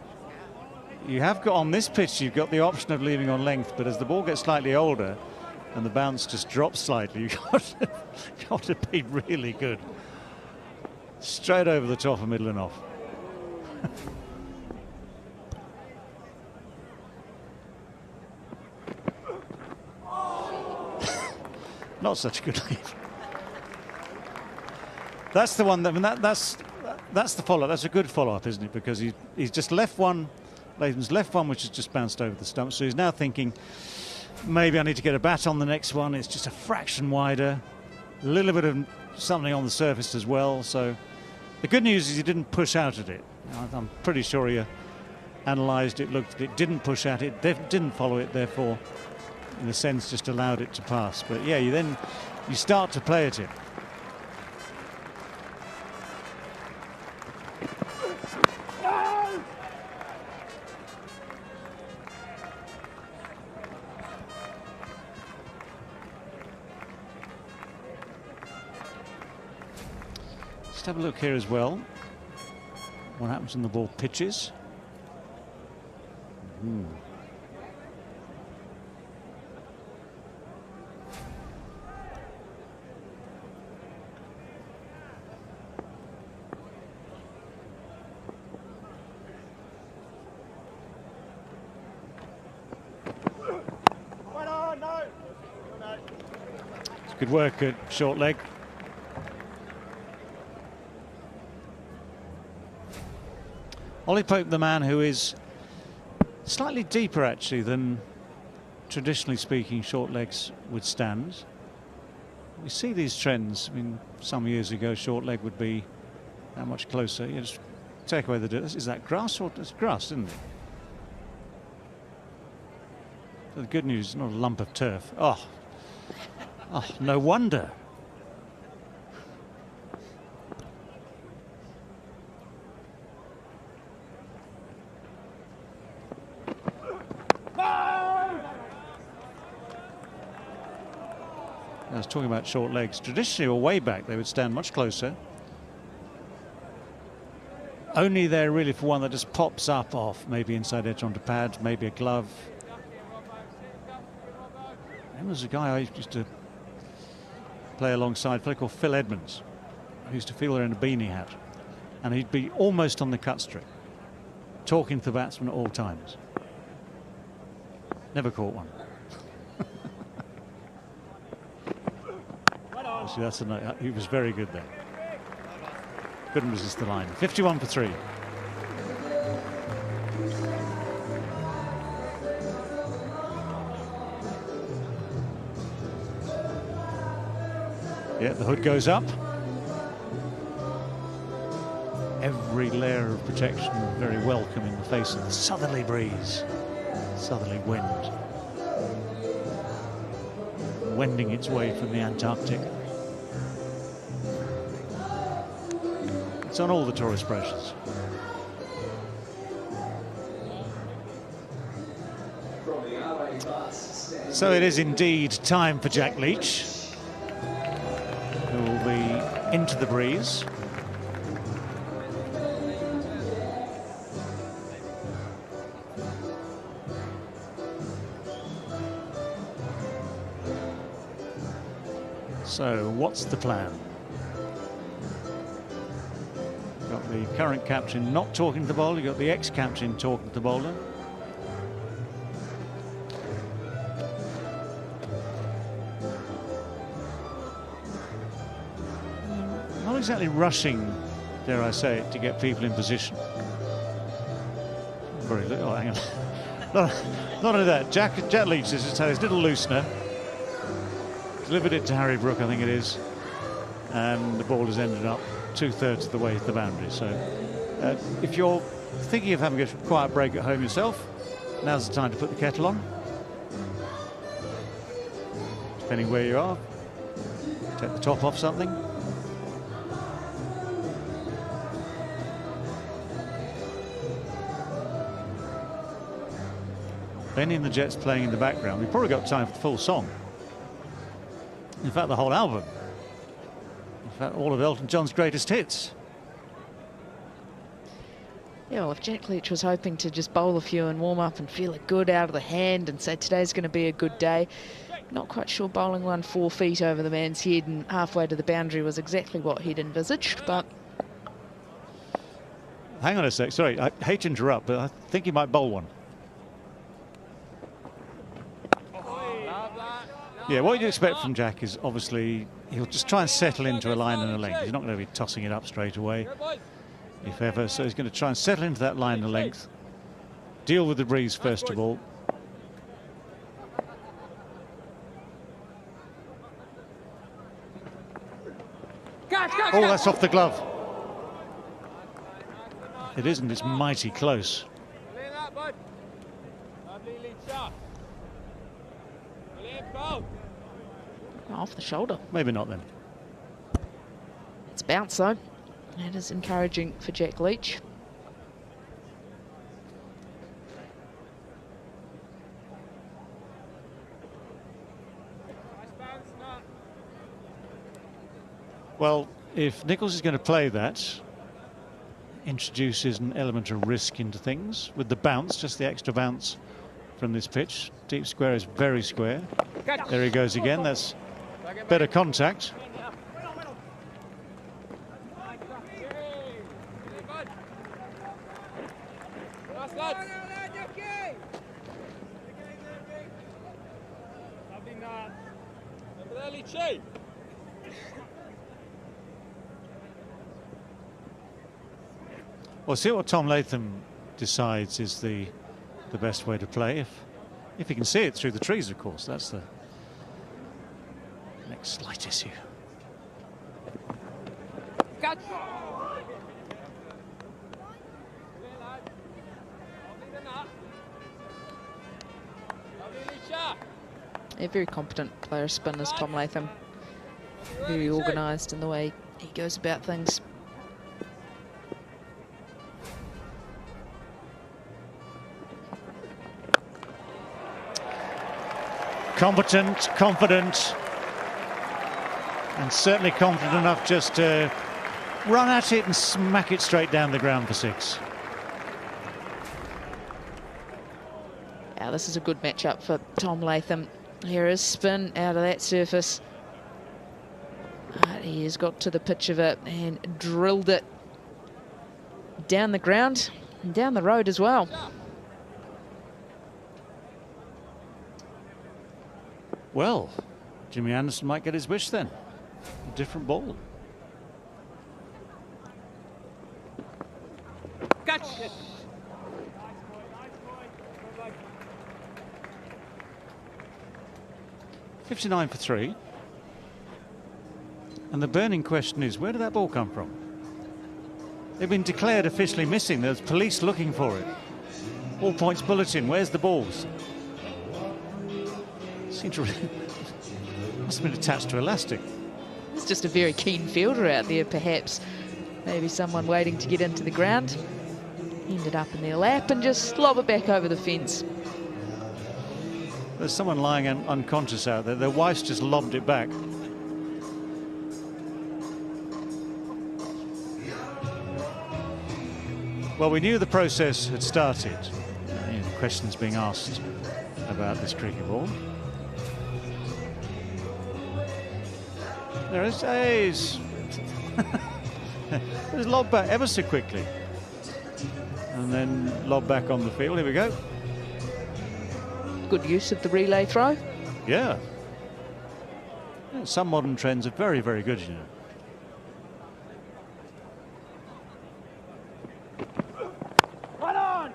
you have got on this pitch, you've got the option of leaving on length, but as the ball gets slightly older and the bounce just drops slightly, you've got to be really good. Straight over the top of middle and off. Not such a good leave. That's the one that, I mean, that's the follow. That's a good follow-up, isn't it? Because he's just left one. Latham's left one, which has just bounced over the stump. So he's now thinking, maybe I need to get a bat on the next one. It's just a fraction wider, a little bit of something on the surface as well. So the good news is he didn't push out at it. I'm pretty sure he analysed it, looked at it, didn't push at it, didn't follow it. Therefore, in a sense, just allowed it to pass. But yeah, you start to play at it. Let's have a look here as well. What happens when the ball pitches? It's good work at short leg. Ollie Pope, the man who is slightly deeper actually than traditionally speaking short legs would stand. We see these trends. I mean, some years ago, short leg would be that much closer. You just take away the... Is that grass or... It's grass, isn't it? So the good news, it's not a lump of turf. Oh, no wonder. I was talking about short legs. Traditionally, or way back, they would stand much closer. Only there really for one that just pops up off, maybe inside edge onto pads, maybe a glove. There was a guy I used to play alongside, a player called Phil Edmonds, who used to field in a beanie hat, and he'd be almost on the cut strip, talking to the batsman at all times. Never caught one. See, that's he was very good there. Couldn't resist the line. 51 for 3. Yeah, the hood goes up. Every layer of protection very welcome in the face of the southerly breeze, southerly wind, wending its way from the Antarctic. It's on all the tourist brochures. So it is indeed time for Jack Leach, who will be into the breeze. So what's the plan? Got the current captain not talking to the bowler, you've got the ex-captain talking to the bowler. Not exactly rushing, dare I say it, to get people in position. Very little, hang on. Not only that, Jack Leach has just had his little loosener, delivered it to Harry Brook, I think it is, and the ball has ended up 2/3 of the way to the boundary. So if you're thinking of having a quiet break at home yourself, now's the time to put the kettle on. Depending where you are, take the top off something. Benny and the Jets playing in the background. We've probably got time for the full song. In fact, the whole album. In fact, all of Elton John's greatest hits. Yeah, well, if Jack Leach was hoping to just bowl a few and warm up and feel it good out of the hand and say today's going to be a good day, not quite sure bowling one 4 feet over the man's head and halfway to the boundary was exactly what he'd envisaged, but... Hang on a sec, sorry, I hate to interrupt, but I think he might bowl one. Yeah, what you'd expect from Jack is obviously he'll just try and settle into a line and a length. He's not going to be tossing it up straight away, if ever. So he's going to try and settle into that line and length, deal with the breeze first of all. Oh, that's off the glove. It isn't, it's mighty close. Off the shoulder. Maybe not then. It's bounce though. That is encouraging for Jack Leach. Well, if Nicholls is going to play that, introduces an element of risk into things with the bounce, just the extra bounce from this pitch. Deep square is very square. There he goes again. That's better contact. Well, see what Tom Latham decides is the best way to play. If he can see it through the trees, of course, that's the next slight issue. A very competent player spin is Tom Latham. Very organised in the way he goes about things. Competent, confident, and certainly confident enough just to run at it and smack it straight down the ground for 6. Now this is a good matchup for Tom Latham. Here is spin out of that surface. He has got to the pitch of it and drilled it down the ground and down the road as well. Well, Jimmy Anderson might get his wish then. A different ball. Catch! 59 for 3. And the burning question is, where did that ball come from? They've been declared officially missing. There's police looking for it. All points bulletin, where's the balls? Seems to must have been attached to elastic. It's just a very keen fielder out there, perhaps. Maybe someone waiting to get into the ground. Ended up in their lap and just lob it back over the fence. There's someone lying unconscious out there. Their wife's just lobbed it back. Well, we knew the process had started. Questions being asked about this cricket ball. There it is. There's lob back ever so quickly. And then lob back on the field. Here we go. Good use of the relay throw. Yeah. Some modern trends are very, very good, you know. Run on!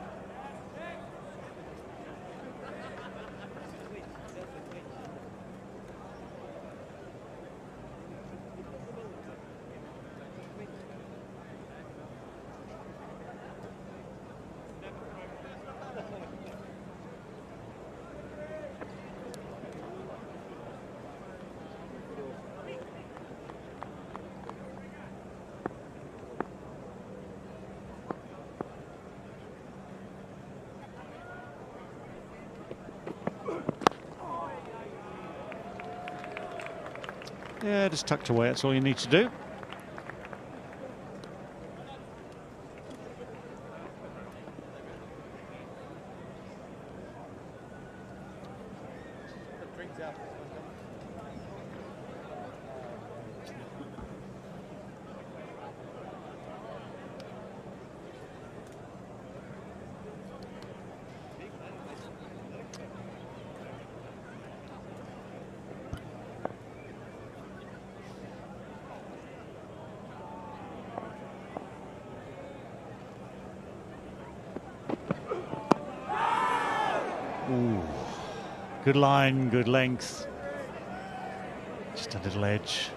Yeah, just tucked away, that's all you need to do. Ooh. Good line, good length. Just a little edge.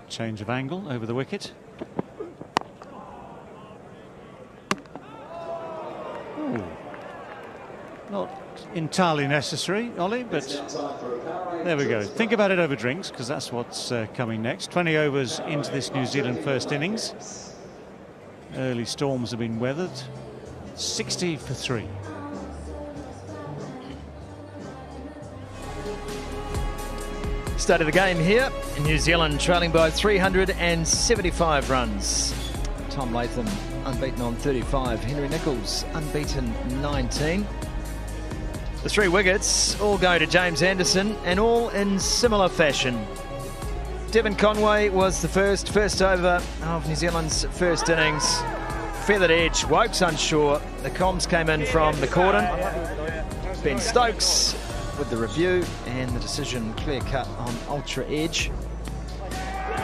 Change of angle over the wicket. Ooh. Not entirely necessary, Ollie, but there we go. Think about it over drinks, because that's what's coming next. 20 overs into this New Zealand first innings. Early storms have been weathered. 60 for 3. Start of the game here. New Zealand trailing by 375 runs. Tom Latham unbeaten on 35. Henry Nicholls unbeaten 19. The 3 wickets all go to James Anderson, and all in similar fashion. Devon Conway was the first over of New Zealand's first innings. Feathered edge, Woakes unsure. The comms came in from the cordon. Ben Stokes with the review, and the decision clear-cut on ultra edge.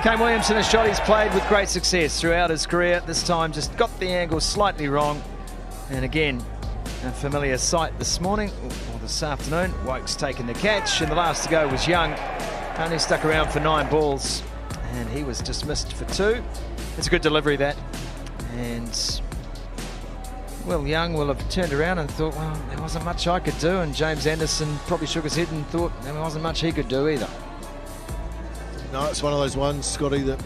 Kane Williamson, a shot he's played with great success throughout his career. This time just got the angle slightly wrong. And again, a familiar sight this morning, or this afternoon. Woakes taking the catch, and the last to go was Young. Only stuck around for 9 balls, and he was dismissed for 2. It's a good delivery, that. And Will Young will have turned around and thought, well, there wasn't much I could do, and James Anderson probably shook his head and thought there wasn't much he could do either. No, it's one of those ones, Scotty, that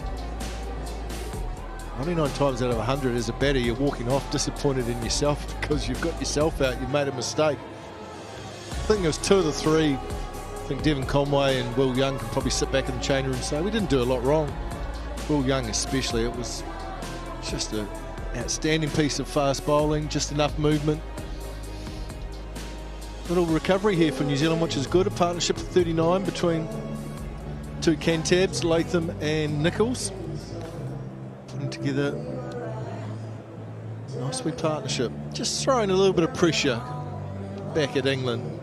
99 times out of 100 as a batter, you're walking off disappointed in yourself because you've got yourself out, you've made a mistake. I think it was 2 of the 3. I think Devon Conway and Will Young can probably sit back in the change room and say, we didn't do a lot wrong. Will Young especially, it was just an outstanding piece of fast bowling, just enough movement. Little recovery here for New Zealand, which is good. A partnership of 39 between 2 Cantabs, Latham and Nicholls. Putting together a nice wee partnership. Just throwing a little bit of pressure back at England.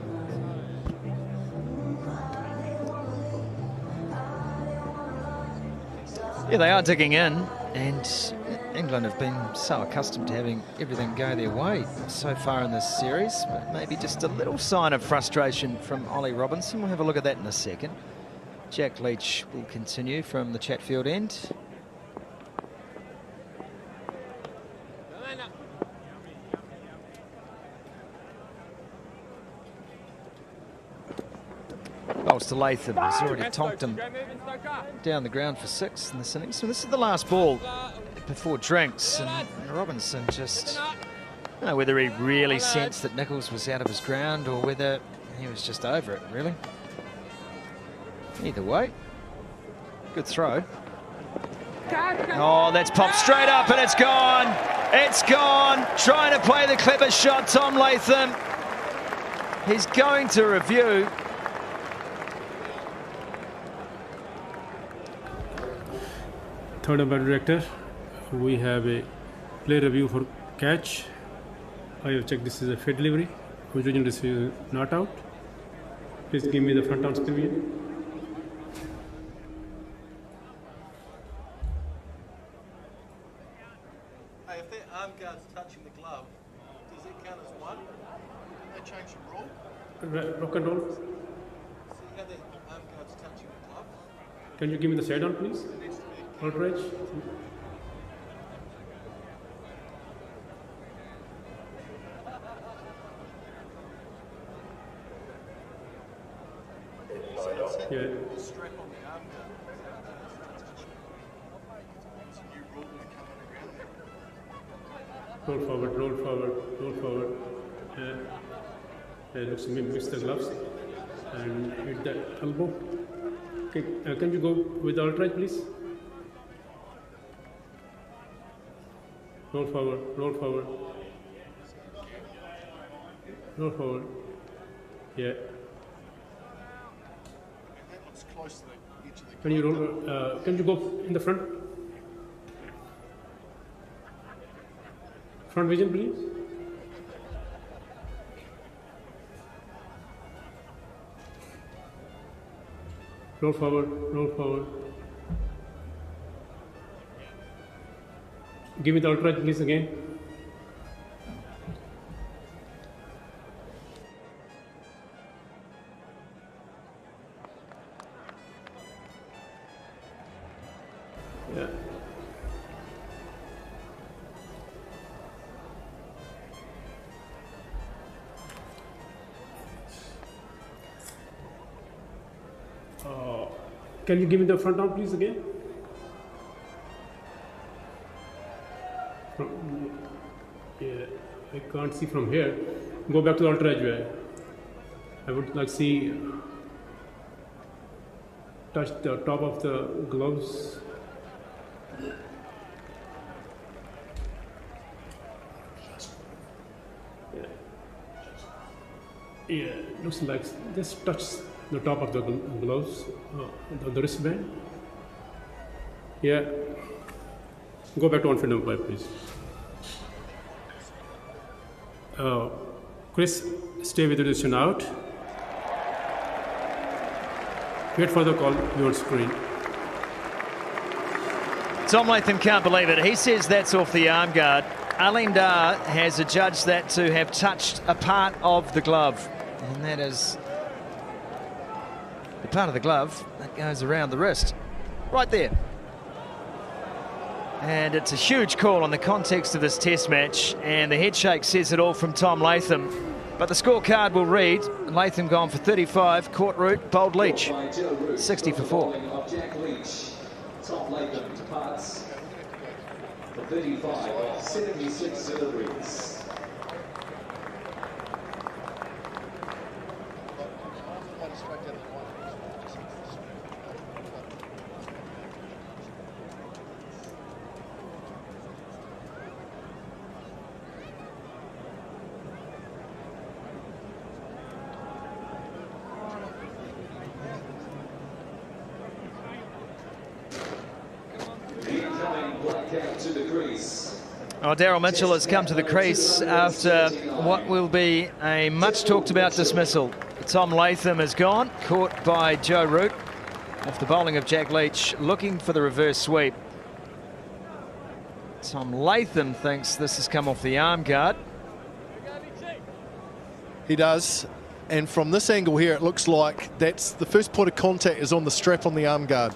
Yeah, they are digging in, and England have been so accustomed to having everything go their way so far in this series. But maybe just a little sign of frustration from Ollie Robinson. We'll have a look at that in a second. Jack Leach will continue from the Chatfield end. Bowls to Latham. He's already tonked him down the ground for 6 in this innings. So this is the last ball before drinks, and Robinson just, I don't know whether he really sensed that Nicholls was out of his ground or whether he was just over it, really. Either way, good throw. Oh, that's popped straight up, and it's gone. It's gone. Trying to play the clever shot, Tom Latham. He's going to review. Third umpire director, we have a play review for catch. I have checked this is a fair delivery. Original decision not out. Please give me the front on screen. Hey, if that arm guard's touching the glove, does that count as 1? They changed the rule? Rock and roll. See how the arm guard's touching the glove? Can you give me the side on, please? Aldridge. Yeah. Strap on the arm guard. It's a new rule when you come on the ground. Roll forward, roll forward, roll forward. Looks to me miss the gloves and hit that elbow. Okay, can you go with the Aldridge, please? Roll forward, roll forward. Roll forward. Yeah. That looks close to the edge of the Can you roll? Can you go in the front? Front vision, please. Roll forward, roll forward. Give me the ultra edge, please, again. Yeah. Can you give me the front arm, please, again? Yeah, I can't see from here. Go back to the ultra edge way. I would like see touch the top of the gloves. Yeah, looks like just touch the top of the gloves, the wristband. Yeah. Go back to unforgettable pipe, please. Chris, stay with the decision out. Wait for the call, your screen. Tom Latham can't believe it. He says that's off the arm guard. Alain Dar has adjudged that to have touched a part of the glove. And that is the part of the glove that goes around the wrist. Right there. And it's a huge call on the context of this test match, and the head shake says it all from Tom Latham. But the scorecard will read, Latham gone for 35, Court Root, bowled Leach, 60 for 4. Tom Latham departs for 35 off 76 deliveries. Oh, Daryl Mitchell has come to the crease after what will be a much talked about dismissal. Tom Latham has gone, caught by Joe Root off the bowling of Jack Leach, looking for the reverse sweep. Tom Latham thinks this has come off the arm guard. He does, and from this angle here it looks like that's the first point of contact is on the strap on the arm guard.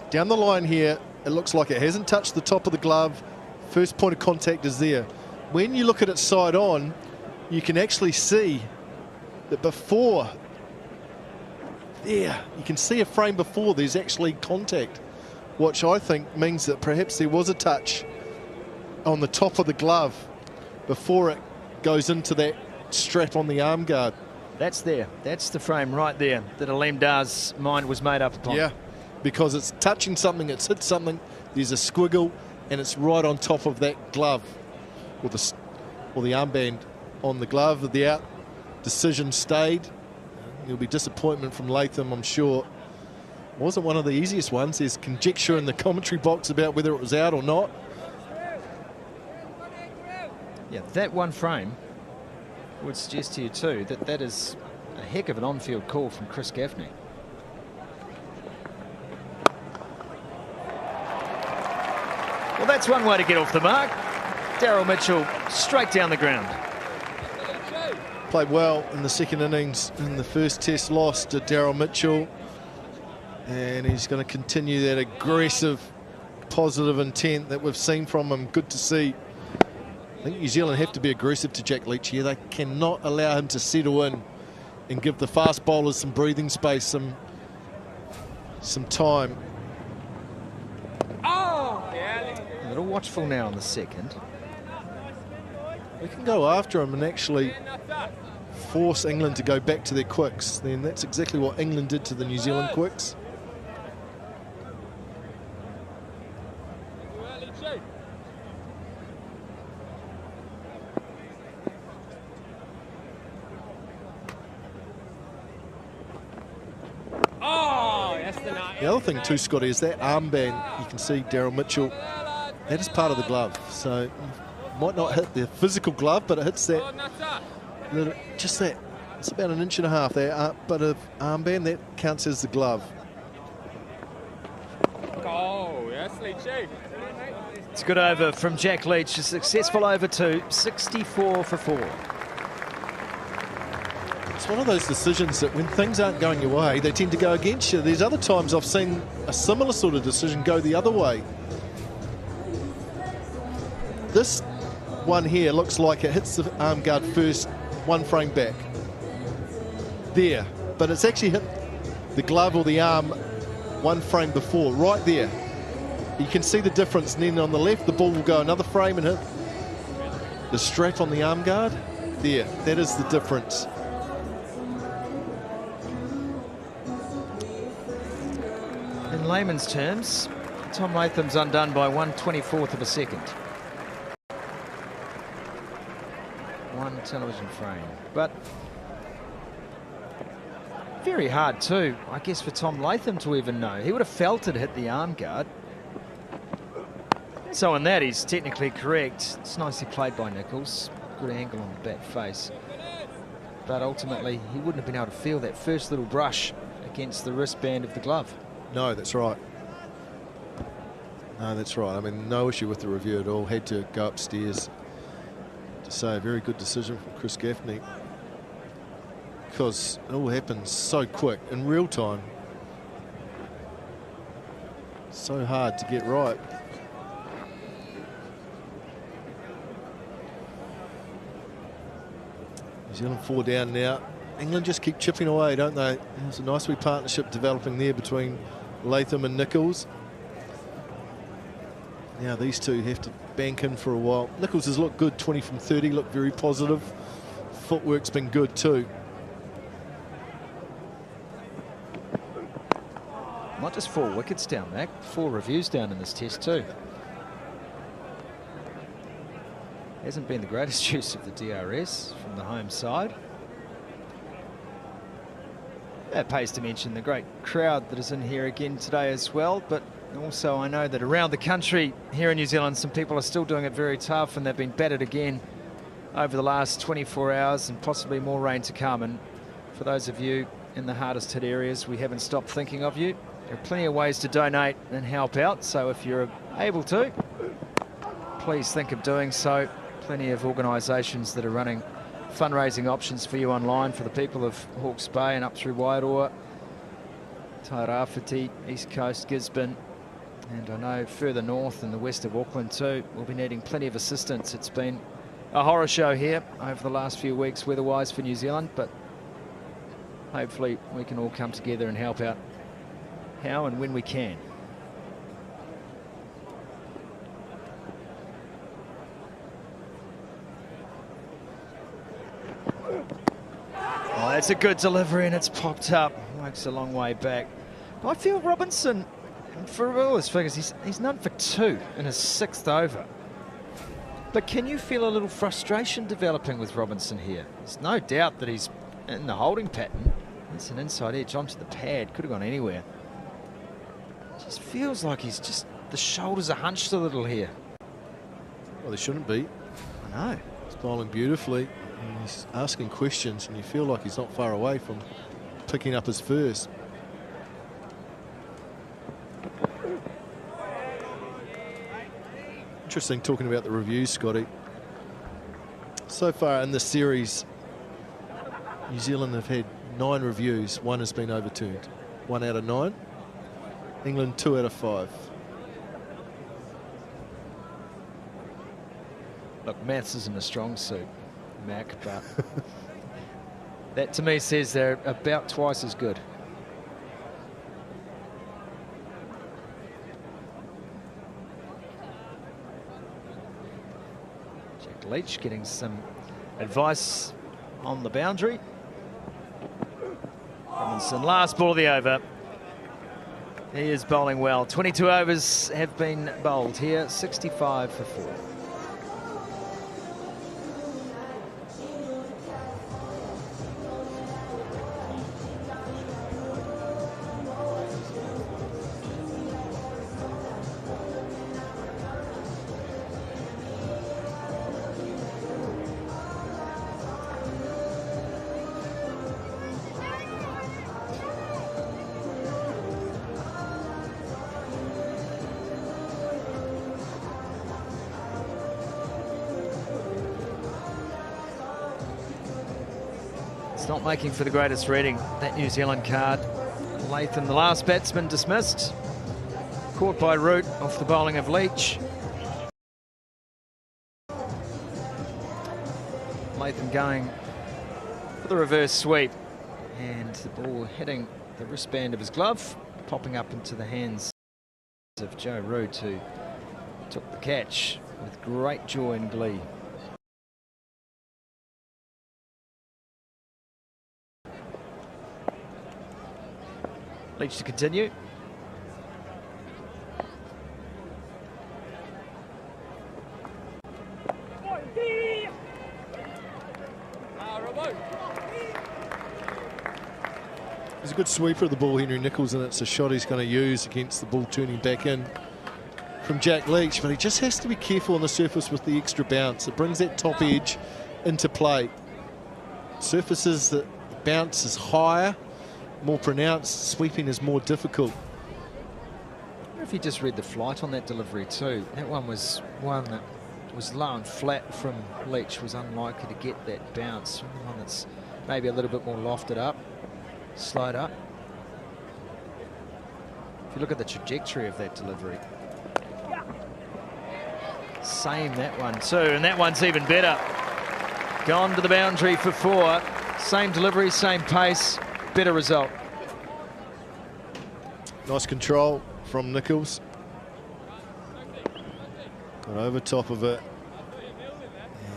Down the line here it looks like it hasn't touched the top of the glove. First point of contact is there. When you look at it side on, you can actually see that before, there, you can see a frame before there's actually contact, which I think means that perhaps there was a touch on the top of the glove before it goes into that strap on the arm guard. That's there. That's the frame right there that Alain Dar's mind was made up upon. Yeah, because it's touching something, it's hit something, there's a squiggle, and it's right on top of that glove, or the armband on the glove. The out decision stayed. There'll be disappointment from Latham, I'm sure. It wasn't one of the easiest ones. There's conjecture in the commentary box about whether it was out or not. Yeah, that one frame would suggest to you too that that is a heck of an on-field call from Chris Gaffney. Well, that's one way to get off the mark. Daryl Mitchell straight down the ground. Played well in the second innings in the first test loss to Daryl Mitchell. And he's going to continue that aggressive, positive intent that we've seen from him. Good to see. I think New Zealand have to be aggressive to Jack Leach here. They cannot allow him to settle in and give the fast bowlers some breathing space, some time. A little watchful now on the second. We can go after him and actually force England to go back to their quicks. Then that's exactly what England did to the New Zealand quicks. The other thing too, Scotty, is that armband. You can see Daryl Mitchell. That is part of the glove, so it might not hit the physical glove, but it hits that, just that It's about 1.5 inches there, but of armband, that counts as the glove. Oh, yes, Leachy. It's a good over from Jack Leach, a successful over 2, 64 for 4. It's one of those decisions that when things aren't going your way, they tend to go against you. There's other times I've seen a similar sort of decision go the other way. This one here looks like it hits the arm guard first, 1 frame back. There, but it's actually hit the glove or the arm 1 frame before, right there. You can see the difference, and then on the left, the ball will go another frame and hit the strap on the arm guard. There, that is the difference. In layman's terms, Tom Latham's undone by 1/24th of a second. 1 television frame, but very hard too, I guess, for Tom Latham to even know. He would have felt it hit the arm guard. So in that, he's technically correct. It's nicely played by Nichols. Good angle on the back face. But ultimately, he wouldn't have been able to feel that first little brush against the wristband of the glove. No, that's right. No, that's right. I mean, no issue with the review at all. Had to go upstairs to say a very good decision from Chris Gaffney, because it all happens so quick in real time. So hard to get right. New Zealand 4 down now. England just keep chipping away, don't they? There's a nice wee partnership developing there between Latham and Nichols. Now these two have to bank in for a while. Nichols has looked good, 20 from 30, looked very positive. Footwork's been good too. Not just 4 wickets down, Mac. 4 reviews down in this test too. Hasn't been the greatest use of the DRS from the home side. It pays to mention the great crowd that is in here again today as well, but also I know that around the country here in New Zealand some people are still doing it very tough, and they've been battered again over the last 24 hours, and possibly more rain to come. And for those of you in the hardest hit areas, we haven't stopped thinking of you. There are plenty of ways to donate and help out, so if you're able to, please think of doing so. Plenty of organisations that are running fundraising options for you online for the people of Hawke's Bay and up through Wairoa, Tairāwhiti, East Coast, Gisborne, and I know further north in the west of Auckland too. We'll be needing plenty of assistance. It's been a horror show here over the last few weeks weather-wise for New Zealand, but hopefully we can all come together and help out how and when we can. Oh, that's a good delivery, and it's popped up. Works a long way back. But I feel Robinson, for all his figures, he's none for 2 in his 6th over. But can you feel a little frustration developing with Robinson here? There's no doubt that he's in the holding pattern. It's an inside edge onto the pad. Could have gone anywhere. Just feels like he's just, the shoulders are hunched a little here. Well, they shouldn't be. I know. He's bowling beautifully. He's asking questions, and you feel like he's not far away from picking up his first. Interesting talking about the reviews, Scotty. So far in this series, New Zealand have had 9 reviews. 1 has been overturned. 1 out of 9. England 2 out of 5. Look, maths isn't a strong suit, Mac, but that to me says they're about twice as good. Jack Leach getting some advice on the boundary. Robinson, last ball of the over. He is bowling well. 22 overs have been bowled here, 65 for 4. It's not making for the greatest reading, that New Zealand card. Latham, the last batsman, dismissed. Caught by Root off the bowling of Leach. Latham going for the reverse sweep. And the ball hitting the wristband of his glove, popping up into the hands of Joe Root, who took the catch with great joy and glee. Leach to continue. He's a good sweeper of the ball, Henry Nicholls, and it's a shot he's going to use against the ball turning back in from Jack Leach, but he just has to be careful on the surface with the extra bounce. It brings that top edge into play. Surfaces that bounce is higher, more pronounced, sweeping is more difficult. I wonder if he just read the flight on that delivery too. That one was one that was low and flat from Leach, was unlikely to get that bounce. One that's maybe a little bit more lofted up, slowed up. If you look at the trajectory of that delivery, same that one too, and that one's even better. Gone to the boundary for 4. Same delivery, same pace, better result. Nice control from Nicholls. Got over top of it.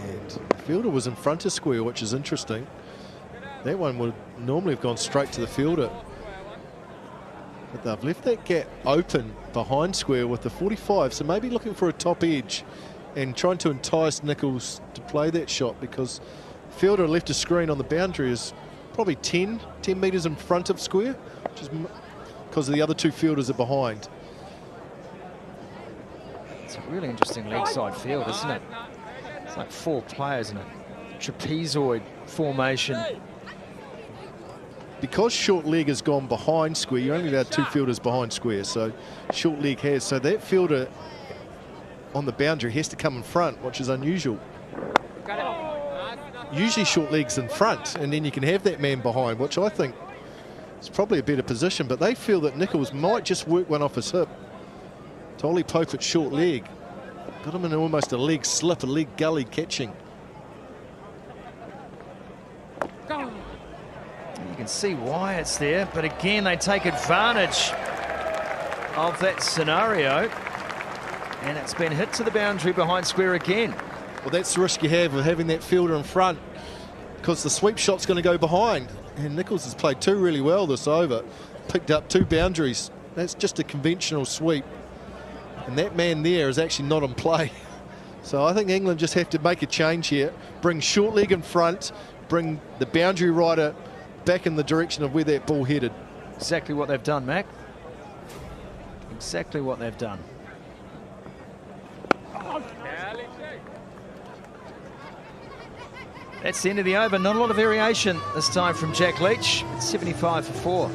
And the fielder was in front of square, which is interesting. That one would normally have gone straight to the fielder. But they've left that gap open behind square with the 45, so maybe looking for a top edge and trying to entice Nicholls to play that shot, because fielder left a screen on the boundary is probably 10 metres in front of square, which is because the other two fielders are behind. It's a really interesting leg side field, isn't it? It's like 4 players in a trapezoid formation. Because short leg has gone behind square, you're only allowed 2 fielders behind square, so short leg has. So that fielder on the boundary has to come in front, which is unusual. Usually short leg's in front, and then you can have that man behind, which I think is probably a better position, but they feel that Nicholls might just work one off his hip. Tolly Pope at short leg. Got him in almost a leg slip, a leg gully catching. You can see why it's there, but again they take advantage of that scenario, and it's been hit to the boundary behind square again. Well, that's the risk you have of having that fielder in front, because the sweep shot's going to go behind, and Nicholls has played 2 really well this over, picked up 2 boundaries. That's just a conventional sweep, and that man there is actually not in play. So I think England just have to make a change here, bring short leg in front, bring the boundary rider back in the direction of where that ball headed. Exactly what they've done, Mac. Exactly what they've done. That's the end of the over. Not a lot of variation this time from Jack Leach. It's 75 for 4.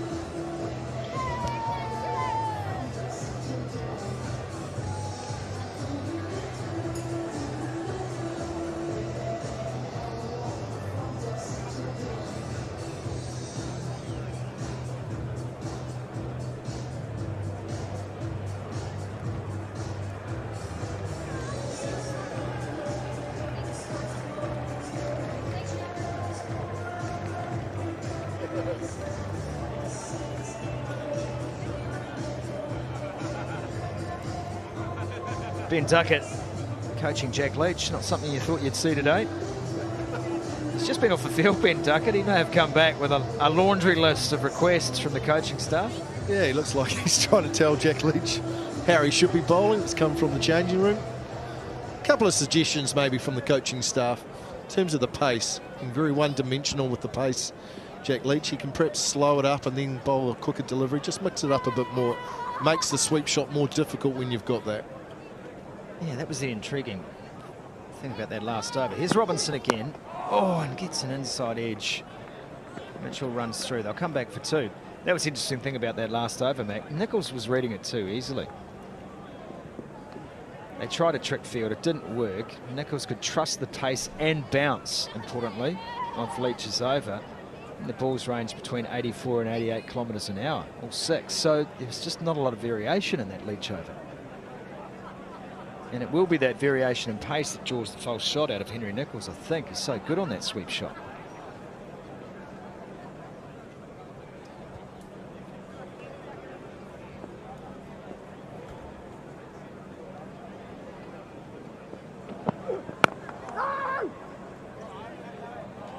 Ben Duckett coaching Jack Leach, not something you thought you'd see today. He's just been off the field, Ben Duckett. He may have come back with a laundry list of requests from the coaching staff. Yeah, he looks like he's trying to tell Jack Leach how he should be bowling. It's come from the changing room. A couple of suggestions maybe from the coaching staff in terms of the pace. Being very one-dimensional with the pace. Jack Leach, he can perhaps slow it up and then bowl a quicker delivery. Just mix it up a bit more. Makes the sweep shot more difficult when you've got that. Yeah, that was the intriguing thing about that last over. Here's Robinson again. Oh, and gets an inside edge. Mitchell runs through. They'll come back for 2. That was the interesting thing about that last over, Mac. Nicholls was reading it too easily. They tried a trick field. It didn't work. Nicholls could trust the pace and bounce, importantly, on Leach's over. The balls range between 84 and 88 kilometres an hour, all 6. So there's just not a lot of variation in that leach over. And it will be that variation in pace that draws the false shot out of Henry Nicholls, I think. He's so good on that sweep shot.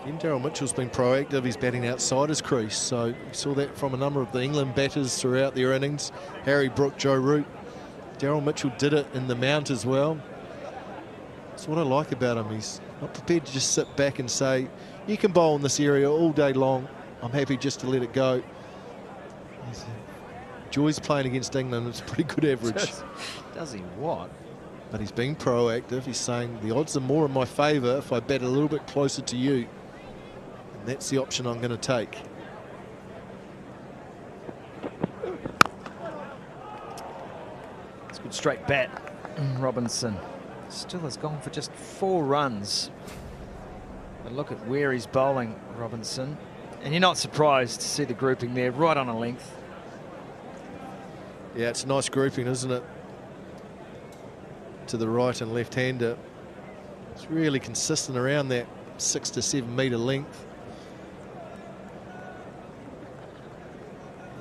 Again, Daryl Mitchell's been proactive. He's batting outside his crease. So we saw that from a number of the England batters throughout their innings. Harry Brook, Joe Root. Daryl Mitchell did it in the mount as well. That's what I like about him. He's not prepared to just sit back and say, you can bowl in this area all day long. I'm happy just to let it go. Joy's playing against England. It's a pretty good average. Does he what? But he's being proactive. He's saying the odds are more in my favour if I bat a little bit closer to you. And that's the option I'm going to take. It's a good straight bat. Robinson still has gone for just 4 runs. But look at where he's bowling, Robinson. And you're not surprised to see the grouping there, right on a length. Yeah, it's a nice grouping, isn't it? To the right and left-hander. It's really consistent around that 6 to 7 metre length.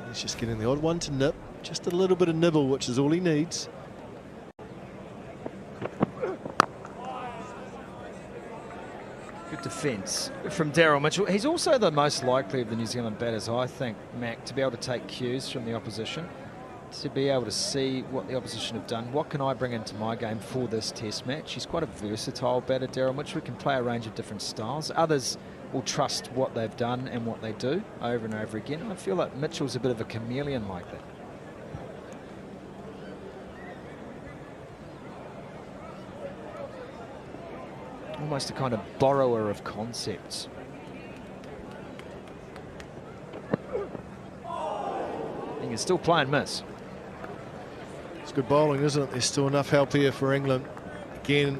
He's just getting the odd one to nip. Just a little bit of nibble, which is all he needs. Good defence from Daryl Mitchell. He's also the most likely of the New Zealand batters, I think, Mac, to be able to take cues from the opposition, to be able to see what the opposition have done. What can I bring into my game for this test match? He's quite a versatile batter, Daryl Mitchell. He can play a range of different styles. Others will trust what they've done and what they do over and over again. I feel like Mitchell's a bit of a chameleon like that. Almost a kind of borrower of concepts. He can still play and miss. It's good bowling, isn't it? There's still enough help here for England. Again,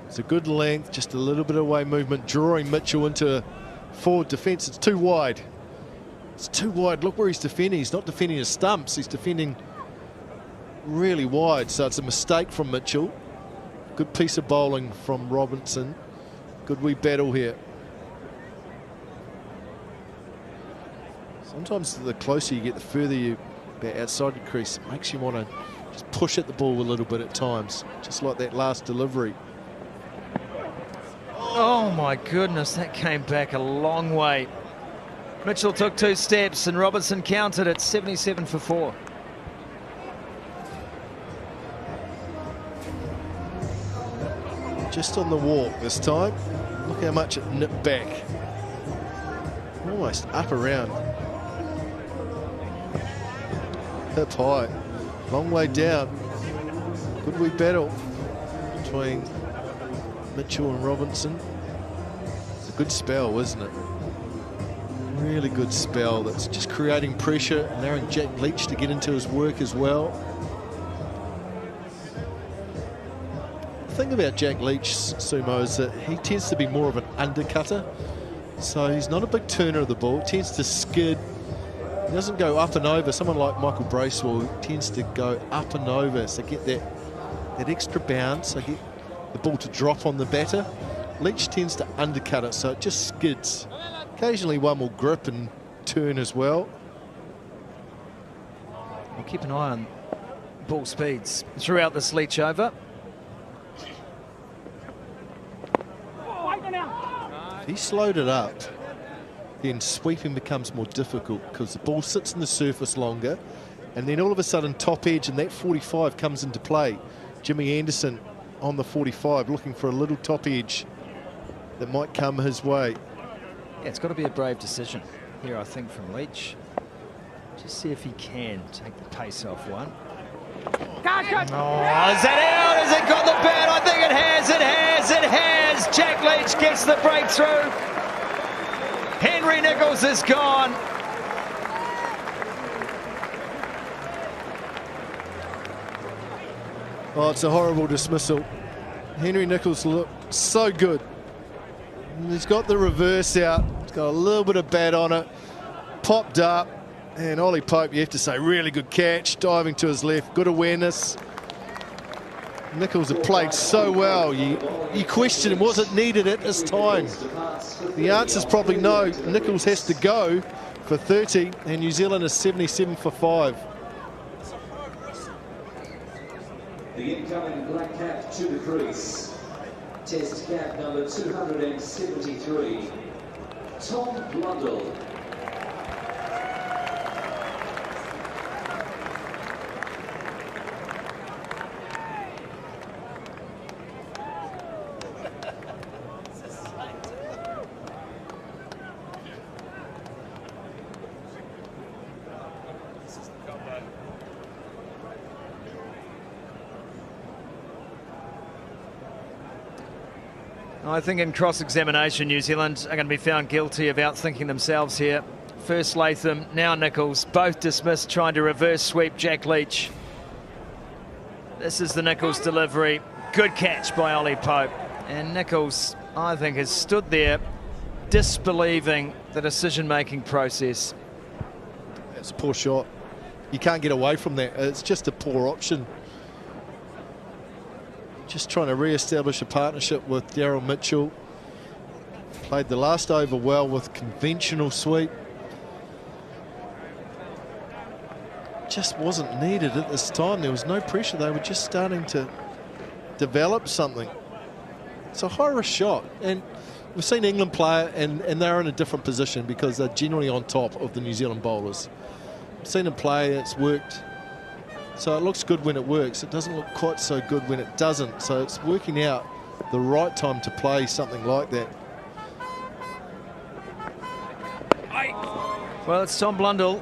it's a good length, just a little bit of away movement, drawing Mitchell into forward defence. It's too wide. It's too wide. Look where he's defending. He's not defending his stumps. He's defending really wide. So it's a mistake from Mitchell. Good piece of bowling from Robinson. Good wee battle here. Sometimes the closer you get, the further you bat outside the crease. It makes you want to just push at the ball a little bit at times, just like that last delivery. Oh my goodness, that came back a long way. Mitchell took 2 steps and Robinson counted at 77 for 4. Just on the walk this time. Look how much it nipped back. Almost up around. Hip high. Long way down. Good wee battle between Mitchell and Robinson. It's a good spell, isn't it? Really good spell that's just creating pressure, allowing Jack Leach to get into his work as well. The thing about Jack Leach, Sumo, is that he tends to be more of an undercutter. So he's not a big turner of the ball, tends to skid. He doesn't go up and over. Someone like Michael Bracewell tends to go up and over, so get that extra bounce, so get the ball to drop on the batter. Leach tends to undercut it, so it just skids. Occasionally one will grip and turn as well. We'll keep an eye on ball speeds throughout this Leach over. If he slowed it up, then sweeping becomes more difficult because the ball sits in the surface longer, and then all of a sudden top edge and that 45 comes into play. Jimmy Anderson on the 45 looking for a little top edge that might come his way. Yeah, it's got to be a brave decision here, I think, from Leach. Just see if he can take the pace off one. Go! Oh, is that out? Has it got the bat? I think it has, it has, it has. Jack Leach gets the breakthrough. Henry Nicholls is gone. Oh, it's a horrible dismissal. Henry Nicholls looked so good. He's got the reverse out, got a little bit of bat on it, popped up, and Ollie Pope, you have to say, really good catch, diving to his left, good awareness. Nichols had played so well. You question, was it needed at this time? The answer's probably no. Nichols has to go for 30, and New Zealand is 77 for 5. The incoming black cap to the crease. Test cap number 273, Tom Blundell. I think in cross-examination, New Zealand are going to be found guilty of outthinking themselves here. First Latham, now Nichols, both dismissed, trying to reverse sweep Jack Leach. This is the Nichols delivery. Good catch by Ollie Pope. And Nichols, I think, has stood there disbelieving the decision-making process. It's a poor shot. You can't get away from that. It's just a poor option. Just trying to re-establish a partnership with Daryl Mitchell. Played the last over well with conventional sweep. Just wasn't needed at this time. There was no pressure. They were just starting to develop something. It's a high-risk shot. And we've seen England play it, and they're in a different position because they're generally on top of the New Zealand bowlers. I've seen them play, it's worked. So it looks good when it works. It doesn't look quite so good when it doesn't. So it's working out the right time to play something like that. Well, it's Tom Blundell.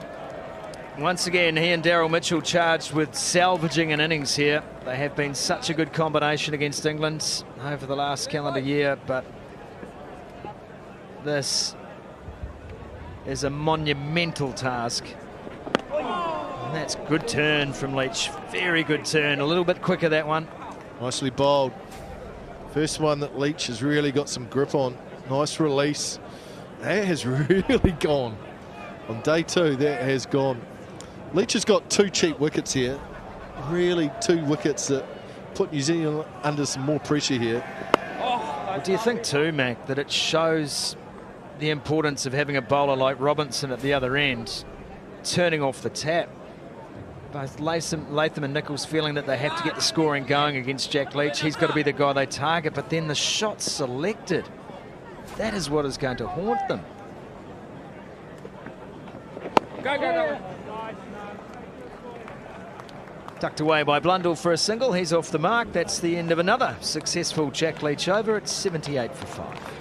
Once again, he and Daryl Mitchell charged with salvaging an innings here. They have been such a good combination against England over the last calendar year, but this is a monumental task. And that's good turn from Leach. Very good turn. A little bit quicker, that one. Nicely bowled. First one that Leach has really got some grip on. Nice release. That has really gone. On day 2, that has gone. Leach has got 2 cheap wickets here. Really 2 wickets that put New Zealand under some more pressure here. Well, do you think too, Mac, that it shows the importance of having a bowler like Robinson at the other end, turning off the tap? Both Latham and Nichols feeling that they have to get the scoring going against Jack Leach. He's got to be the guy they target, but then the shot selected, that is what is going to haunt them. Go, go, go. Tucked away by Blundell for a single. He's off the mark. That's the end of another successful Jack Leach over at 78 for 5.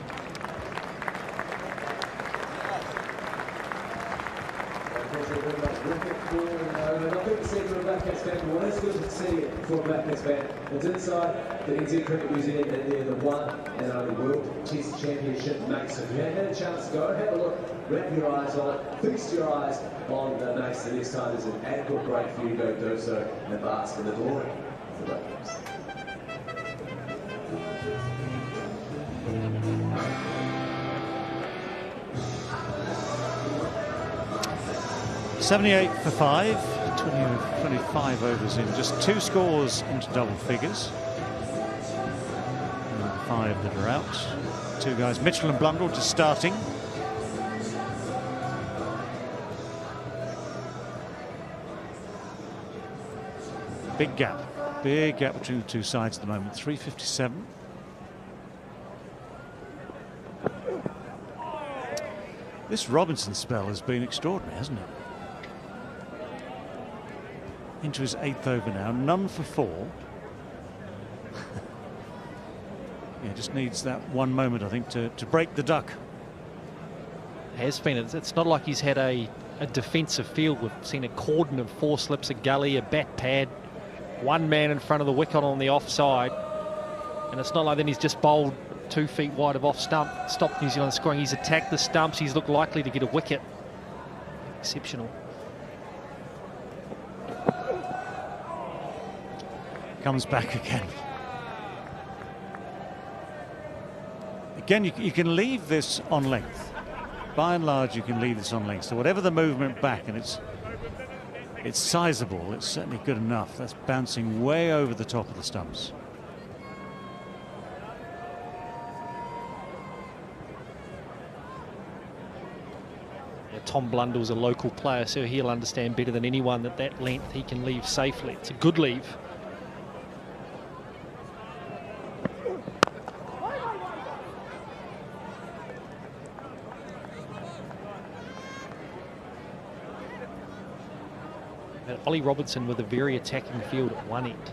Well, that's good to see for a Blackheads fan. It's inside the NZ Cricket Museum, and they're the one and only World Test Championship mates. If you haven't had a chance to go, have a look, wrap your eyes on it, feast your eyes on the mates. The next time there's an adequate break for you to go do so and bask in the glory of the Blackheads. 78 for 5. 25 overs in, just 2 scores into double figures. And 5 that are out. 2 guys, Mitchell and Blundell, just starting. Big gap between the 2 sides at the moment. 357. This Robinson spell has been extraordinary, hasn't it? Into his 8th over now, none for 4. Yeah, just needs that one moment, I think, to break the duck. Has been. It's not like he's had a defensive field. We've seen a cordon of 4 slips, a gully, a bat pad, 1 man in front of the wicket on the offside. And it's not like then he's just bowled 2 feet wide of off stump, stopped New Zealand scoring. He's attacked the stumps. He's looked likely to get a wicket. Exceptional. Comes back again. Again, you can leave this on length. by and large, you can leave this on leg. So whatever the movement back, and it's sizable, it's certainly good enough. That's bouncing way over the top of the stumps. Tom Blundell's a local player, so he'll understand better than anyone that length he can leave safely. It's a good leave. And Ollie Robertson with a very attacking field at one end,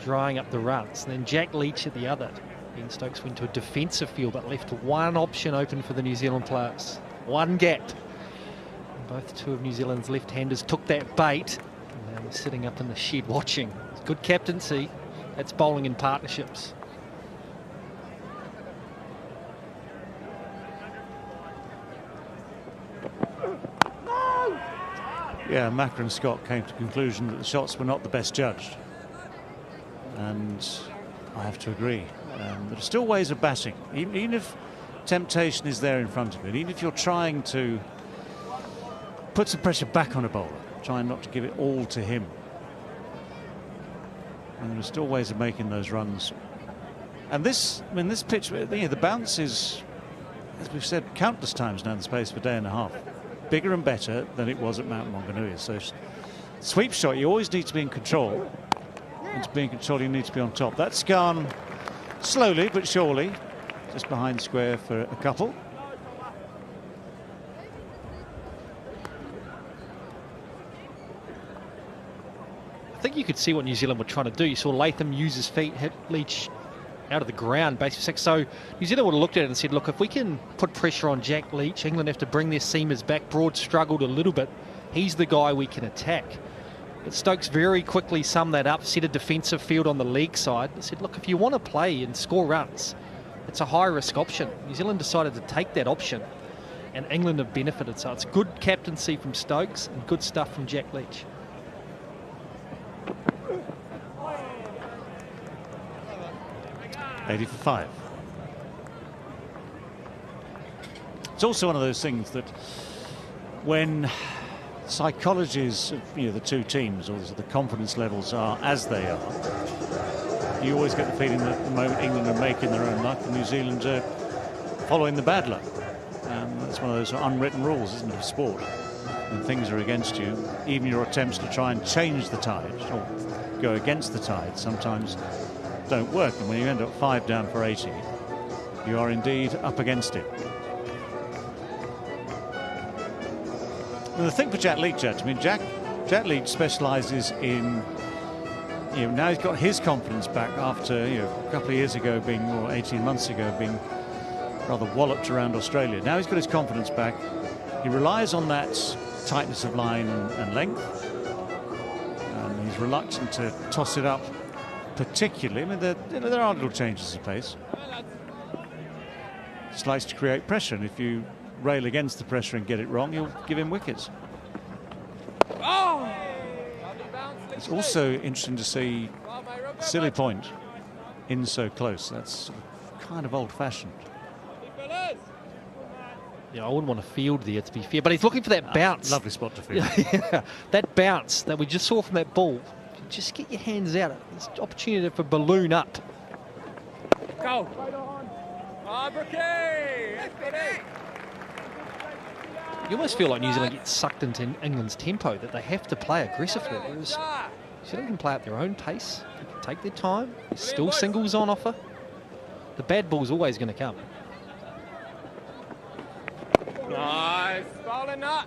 drying up the runs. And then Jack Leach at the other. Ben Stokes went to a defensive field but left one option open for the New Zealand players. One gap. And both two of New Zealand's left-handers took that bait. And now they're sitting up in the shed watching. It's good captaincy. That's bowling in partnerships. Yeah, Macker and Scott came to the conclusion that the shots were not the best judged. And I have to agree. There are still ways of batting. Even if temptation is there in front of it, even if you're trying to put some pressure back on a bowler, trying not to give it all to him. And there are still ways of making those runs. And this pitch, the bounce is, as we've said countless times now in the space of a day and a half, bigger and better than it was at Mount Maunganui. So sweep shot, you always need to be in control. And to be in control, you need to be on top. That's gone slowly but surely, just behind square for a couple. I think you could see what New Zealand were trying to do. You saw Latham use his feet, hit Leach out of the ground, basically six. So New Zealand would have looked at it and said, look, if we can put pressure on Jack Leach, England have to bring their seamers back. Broad struggled a little bit. He's the guy we can attack. But Stokes very quickly summed that up, set a defensive field on the leg side, and said, look, if you want to play and score runs, it's a high-risk option. New Zealand decided to take that option, and England have benefited. So it's good captaincy from Stokes and good stuff from Jack Leach. $80 for 5. It's also one of those things that when psychologies of the two teams, or the confidence levels are as they are, you always get the feeling that at the moment England are making their own luck and New Zealand are following the bad luck. That's one of those unwritten rules, isn't it, of sport? When things are against you, even your attempts to try and change the tide or go against the tide sometimes don't work, and when you end up 5 down for 80, you are indeed up against it. And the thing for Jack Leach, Jack Leach specialises in, now he's got his confidence back after a couple of years ago being, or 18 months ago being rather walloped around Australia. Now he's got his confidence back. He relies on that tightness of line and length. He's reluctant to toss it up particularly. There are little changes of pace. Just likes to create pressure, and if you rail against the pressure and get it wrong, you'll give him wickets. It's also interesting to see Silly Point in so close. That's kind of old-fashioned. Yeah, I wouldn't want to field there, to be fair, but he's looking for that bounce. Lovely spot to field. Yeah, that bounce that we just saw from that ball. Just get your hands out. It's an opportunity for balloon up. Go. Brookie. You almost feel like New Zealand gets sucked into England's tempo, that they have to play aggressively. Whereas New Zealand can play at their own pace. They can take their time. There's still singles on offer. The bad ball's always going to come. Nice. Bowling that.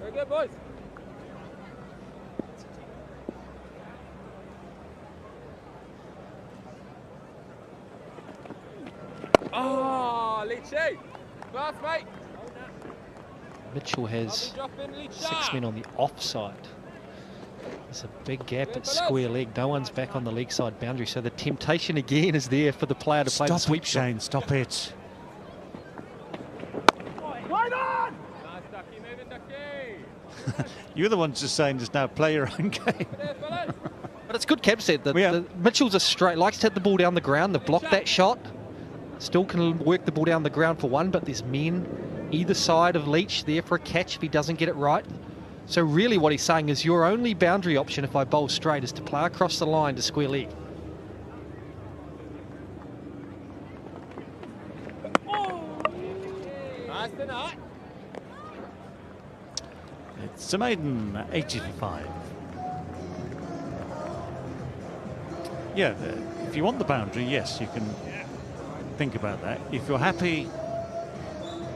Very good, boys. Oh, Leachy. Class, mate. Mitchell has 6 men on the offside. There's a big gap at square leg. No one's back on the leg side boundary, so the temptation again is there for the player to play the sweep shot. Shane, stop it. Wide on! Nice, Ducky, moving, Ducky. You're the ones just saying just now, play your own game. But But it's good Cab said. The Mitchell's a straight, likes to hit the ball down the ground. They've blocked that shot. Still can work the ball down the ground for one, but there's men either side of Leach there for a catch if he doesn't get it right. So really what he's saying is your only boundary option if I bowl straight is to play across the line to square leg. Nice tonight. It's a maiden 80 for 5. Yeah, if you want the boundary, yes, you can think about that. If you're happy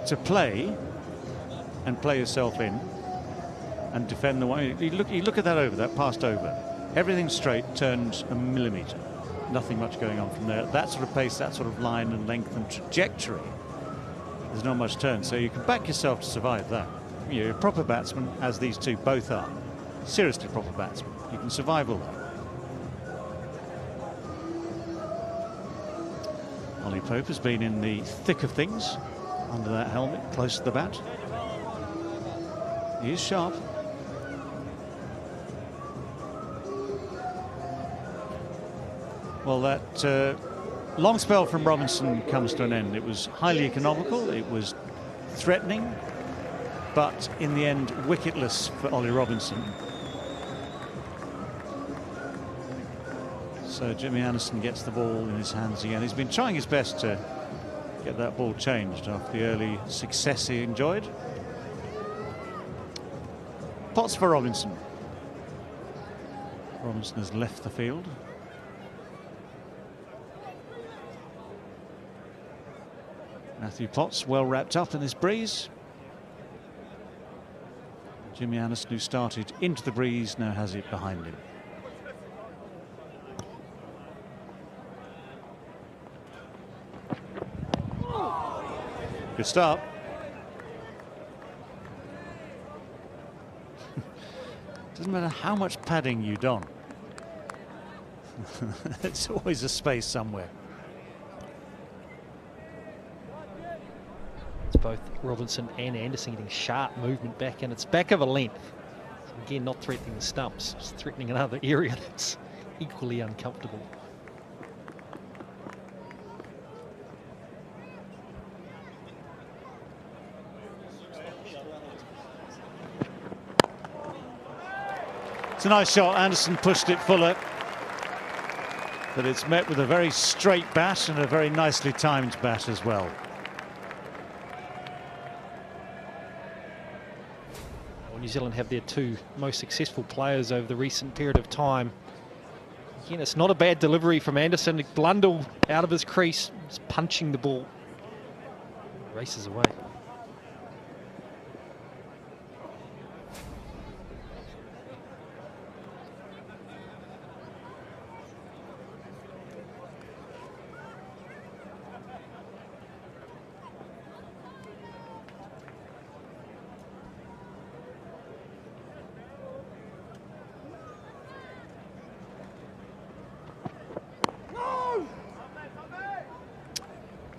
to play and play yourself in and defend the one, you look at that over, that passed over. Everything straight, turned a millimetre. Nothing much going on from there. That sort of pace, that sort of line and length and trajectory, there's not much turn, so you can back yourself to survive that. You're a proper batsman, as these two both are. Seriously proper batsman. You can survive all that. Ollie Pope has been in the thick of things under that helmet, close to the bat. He is sharp. Well, that long spell from Robinson comes to an end. It was highly economical, it was threatening, but in the end, wicketless for Ollie Robinson. So Jimmy Anderson gets the ball in his hands again. He's been trying his best to get that ball changed after the early success he enjoyed. Potts for Robinson. Robinson has left the field. Matthew Potts well wrapped up in this breeze. Jimmy Anderson, who started into the breeze, now has it behind him. Good start. Doesn't matter how much padding you don. There's always a space somewhere. It's both Robinson and Anderson getting sharp movement back, and it's back of a length. So again, not threatening the stumps, just threatening another area that's equally uncomfortable. It's a nice shot. Anderson pushed it fuller, but it's met with a very straight bat and a very nicely timed bat as well. New Zealand have their two most successful players over the recent period of time. Again, it's not a bad delivery from Anderson. Blundell out of his crease, just punching the ball. Races away.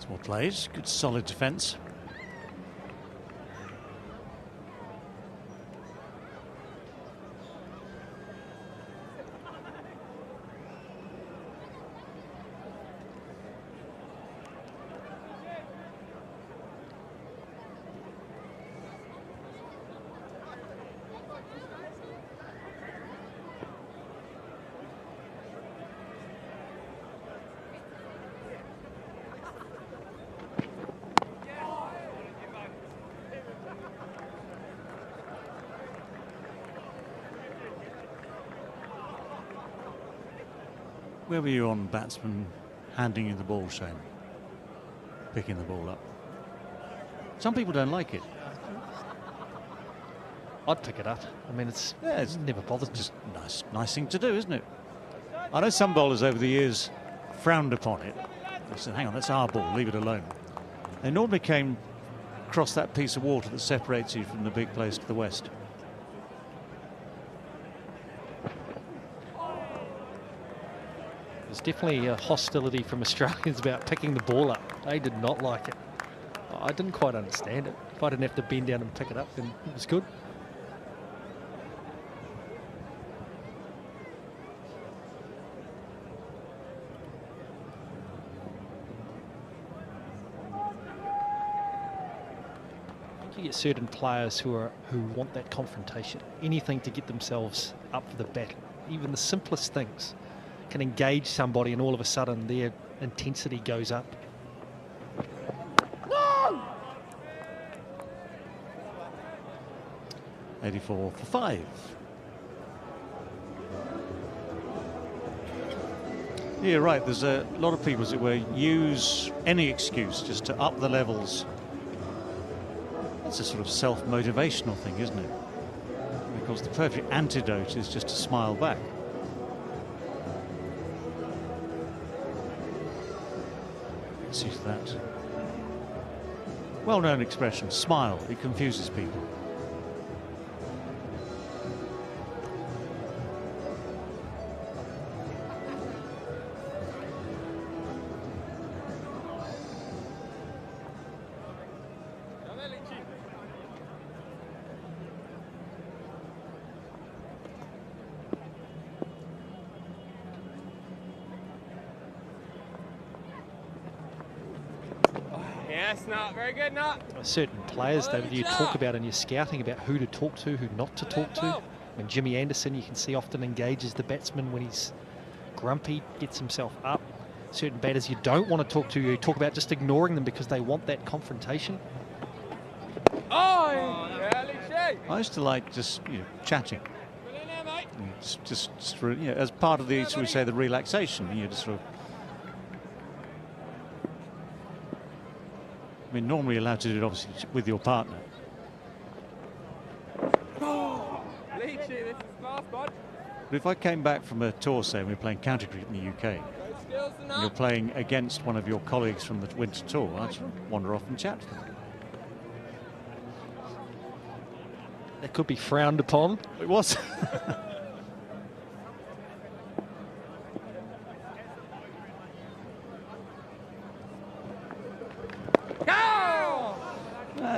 Well played, good solid defence. Where were you on batsman handing you the ball, Shane? Picking the ball up. Some people don't like it. I'd pick it up. I mean, it's never bothered me. Just nice thing to do, isn't it? I know some bowlers over the years frowned upon it. They said, hang on, that's our ball, leave it alone. They normally came across that piece of water that separates you from the big place to the west. There's definitely a hostility from Australians about picking the ball up. They did not like it. I didn't quite understand it. If I didn't have to bend down and pick it up, then it was good. You get certain players who want that confrontation, anything to get themselves up for the battle. Even the simplest things can engage somebody, and all of a sudden their intensity goes up. No! 84 for 5. Yeah, right. There's a lot of people, as it were, use any excuse just to up the levels. It's a sort of self-motivational thing, isn't it? Because the perfect antidote is just to smile back. See that well-known expression, smile. It confuses people. Yes, Nut. Very good, Nut. Certain players, David, you talk about in your scouting about who to talk to, who not to talk to. When Jimmy Anderson, you can see, often engages the batsman when he's grumpy, gets himself up. Certain batters you don't want to talk to, you talk about just ignoring them because they want that confrontation. Oh, yeah, Lee. I used to like just chatting. Just as part of the, shall we say, the relaxation. Just sort of. I mean, normally allowed to do it obviously with your partner. Oh, Leachy, this is class, bud. But if I came back from a tour, say, and we were playing county cricket in the UK, and you're playing against one of your colleagues from the winter tour, I'd wander off and chat to them. That could be frowned upon. It was.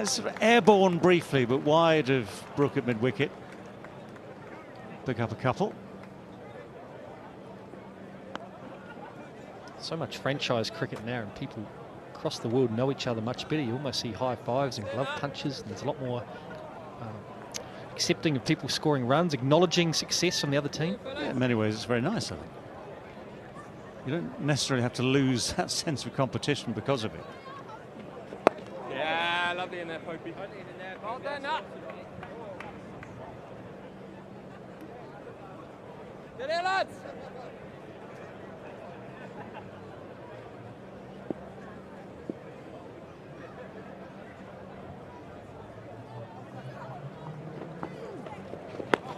Sort of airborne briefly, but wide of Brook at mid-wicket. Pick up a couple. So much franchise cricket now, and people across the world know each other much better. You almost see high fives and glove punches, and there's a lot more accepting of people scoring runs, acknowledging success from the other team. Yeah, in many ways, it's very nice, I think. You don't necessarily have to lose that sense of competition because of it. Yeah, lovely in there, Popey. Well done, Nut. Get here, lads.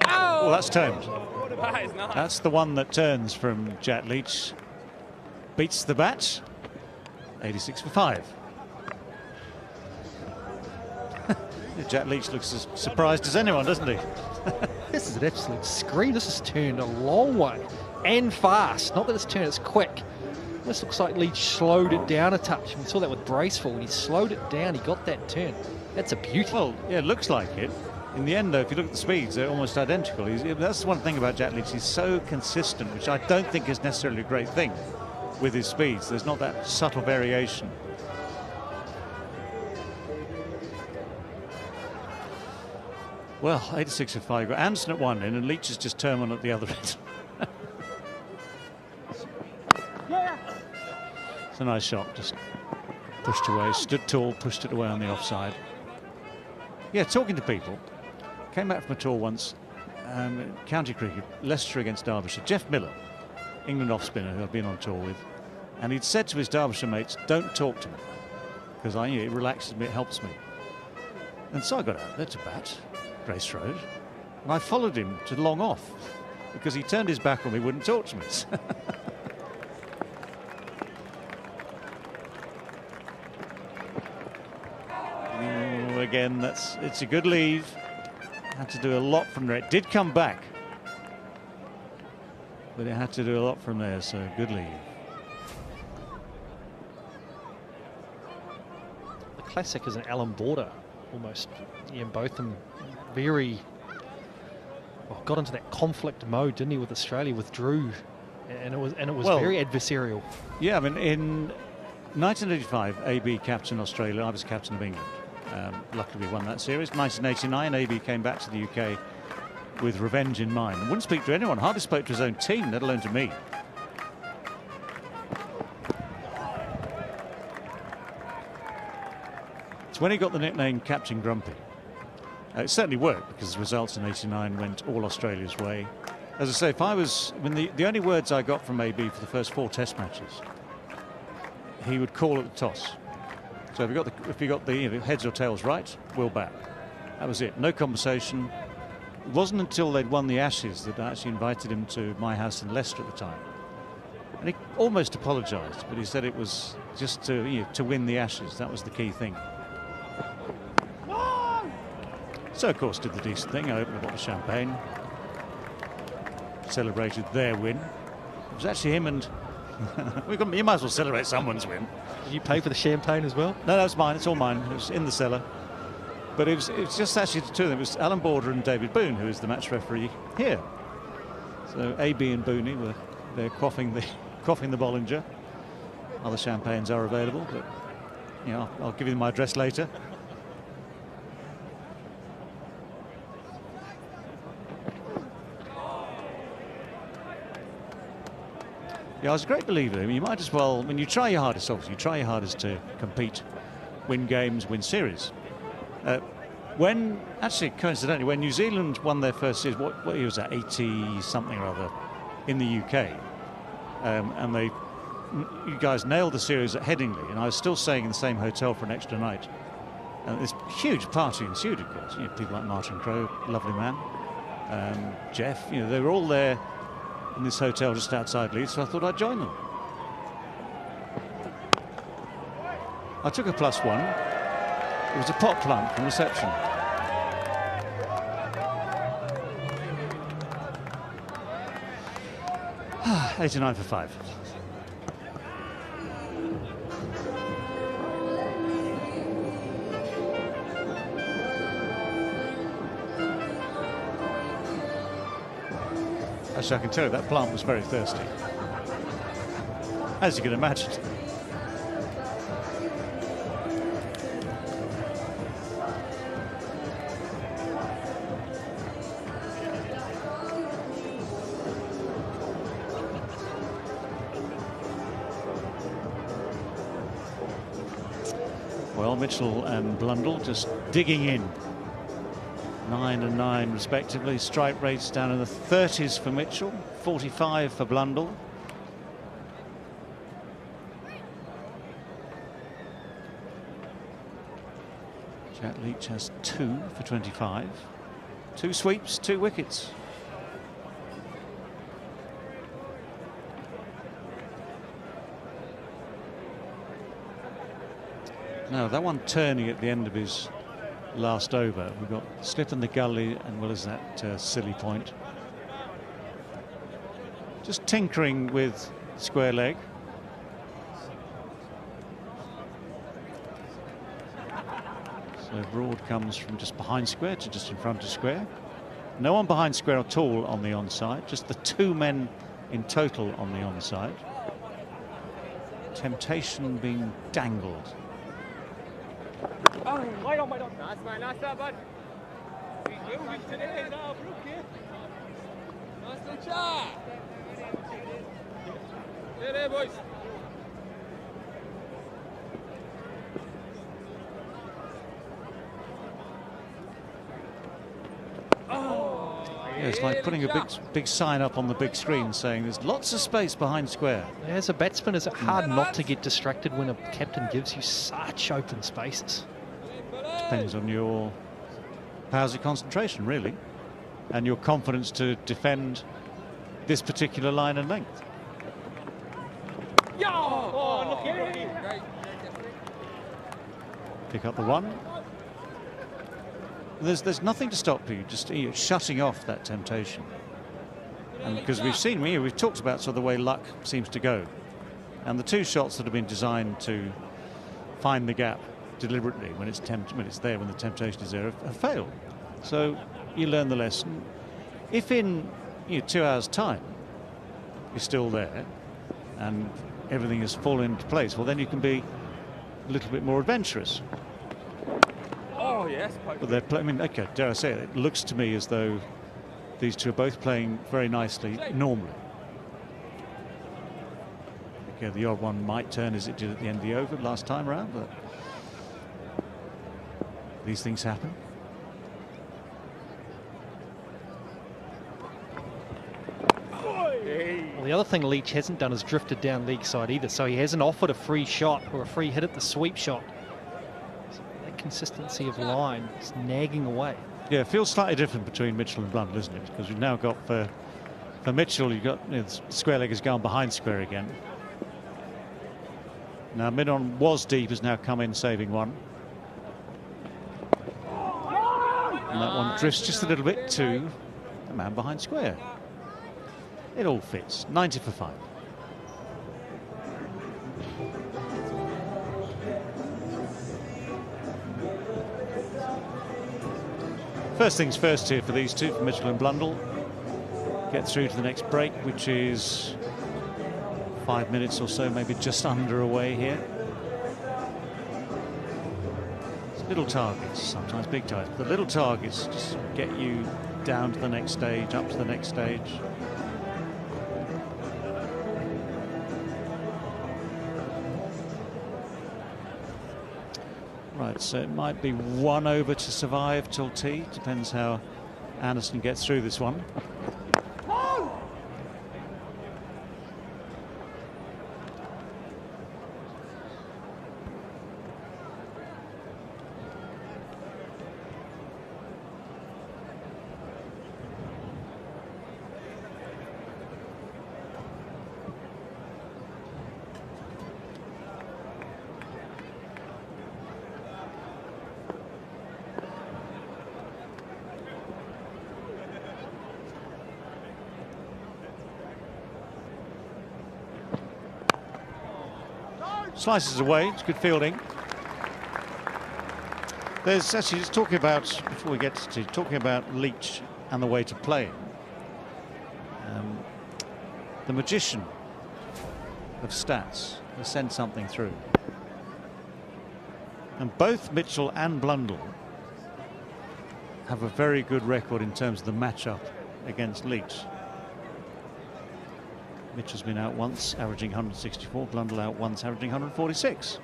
Well, that's turned. That is nice. That's the one that turns from Jack Leach. Beats the bat. 86 for 5. Jack Leach looks as surprised as anyone, doesn't he? This is an absolute scream. This has turned a long way and fast. Not that it's turned, it's quick. This looks like Leach slowed it down a touch. We saw that with Braceful. When he slowed it down, he got that turn. That's a beauty. Well, yeah, it looks like it. In the end, though, if you look at the speeds, they're almost identical. That's one thing about Jack Leach. He's so consistent, which I don't think is necessarily a great thing with his speeds. There's not that subtle variation. Well, 86 for 5. Got Anderson at one end and Leach is just Turman at the other end. It's a nice shot, just pushed away, stood tall, pushed it away on the offside. Yeah, talking to people. Came back from a tour once, county cricket, Leicester against Derbyshire. Jeff Miller, England off-spinner who I've been on tour with, and he'd said to his Derbyshire mates, don't talk to me, because I knew it relaxes me, it helps me. And so I got out there to bat, Grace Road, and I followed him to long off, because he turned his back on me, wouldn't talk to me. Again, it's a good leave. Had to do a lot from there. It did come back, but it had to do a lot from there, so good leave. The classic is an Alan Border, almost. Yeah, both of them very got into that conflict mode, didn't he, with Australia, withdrew, and it was well, very adversarial. Yeah, I mean, in 1985, AB captain Australia, I was captain of England. luckily won that series. 1989, AB came back to the UK with revenge in mind. And wouldn't speak to anyone, hardly spoke to his own team, let alone to me. It's when he got the nickname Captain Grumpy. It certainly worked because the results in '89 went all Australia's way. As I say, if I was, I mean, the only words I got from AB for the first 4 Test matches, he would call at the toss. So if he got the heads or tails right, we'll bat. That was it. No conversation. It wasn't until they'd won the Ashes that I actually invited him to my house in Leicester at the time, and he almost apologised, but he said it was just to win the Ashes. That was the key thing. So, of course, did the decent thing. I opened a bottle of champagne, celebrated their win. It was actually him and... you might as well celebrate someone's win. Did you pay for the champagne as well? No, that's mine. It's all mine. It was in the cellar. But it was just actually the two of them. It was Alan Border and David Boone, who is the match referee here. So AB and Booney were there quaffing the Bollinger. Other champagnes are available, but I'll give you my address later. Yeah, I was a great believer. I mean, you might as well, when you try your hardest, obviously, you try your hardest to compete, win games, win series. Coincidentally, when New Zealand won their first series, what year was that, 80-something or other, in the UK, and you guys nailed the series at Headingley, and I was still staying in the same hotel for an extra night. And this huge party ensued, of course. People like Martin Crowe, lovely man, Jeff, they were all there in this hotel just outside Leeds, so I thought I'd join them. I took a +1. It was a pot plunk from reception. Ah, 89 for 5. Actually, I can tell you that plant was very thirsty, as you can imagine. Well, Mitchell and Blundell just digging in. 9 and 9 respectively. Strike rates down in the 30s for Mitchell, 45 for Blundell. Jack Leach has 2 for 25. 2 sweeps, 2 wickets. Now that one turning at the end of his last over. We've got slip in the gully, and well as that silly point. Just tinkering with square leg. So Broad comes from just behind square to just in front of square. No one behind square at all on the onside, just the 2 men in total on the onside. Temptation being dangled. Oh, wait on. Nice, mate. Nice start, bud. Moving today now, Brook here. Nice little shot. There, boys. Yeah, it's like putting a big sign up on the big screen saying there's lots of space behind square. As a batsman, is it hard not to get distracted when a captain gives you such open spaces? Depends on your powers of concentration, really, and your confidence to defend this particular line and length. Pick up the 1. There's nothing to stop you, just shutting off that temptation. And because we've talked about sort of the way luck seems to go, and the 2 shots that have been designed to find the gap deliberately when it's there, when the temptation is there, have failed. So you learn the lesson. If in 2 hours' time you're still there and everything has fallen into place, well, then you can be a little bit more adventurous. Oh, yes. But they're I mean, okay, dare I say it, it looks to me as though these two are both playing very nicely normally. Okay, the odd one might turn as it did at the end of the over last time around, but these things happen. Well, the other thing Leach hasn't done is drifted down leg side either, so he hasn't offered a free shot or a free hit at the sweep shot. So that consistency of line is nagging away. Yeah, it feels slightly different between Mitchell and Blundell, isn't it? Because we've now got for Mitchell, you've got the square leg has gone behind square again. Now mid-on was deep, has now come in saving one. And that one drifts just a little bit to the man behind square. It all fits. 90 for 5. First things first here for these two, for Mitchell and Blundell. Get through to the next break, which is 5 minutes or so, maybe just under away here. It's little targets, sometimes big targets, but the little targets just get you down to the next stage, up to the next stage. Right, so it might be 1 over to survive till tea. Depends how Anderson gets through this one. Slices away, it's good fielding. There's actually, just talking about, before we get to talking about Leach and the way to play him. The magician of stats has sent something through. And both Mitchell and Blundell have a very good record in terms of the matchup against Leach. Mitchell's been out once, averaging 164. Blundell out once, averaging 146.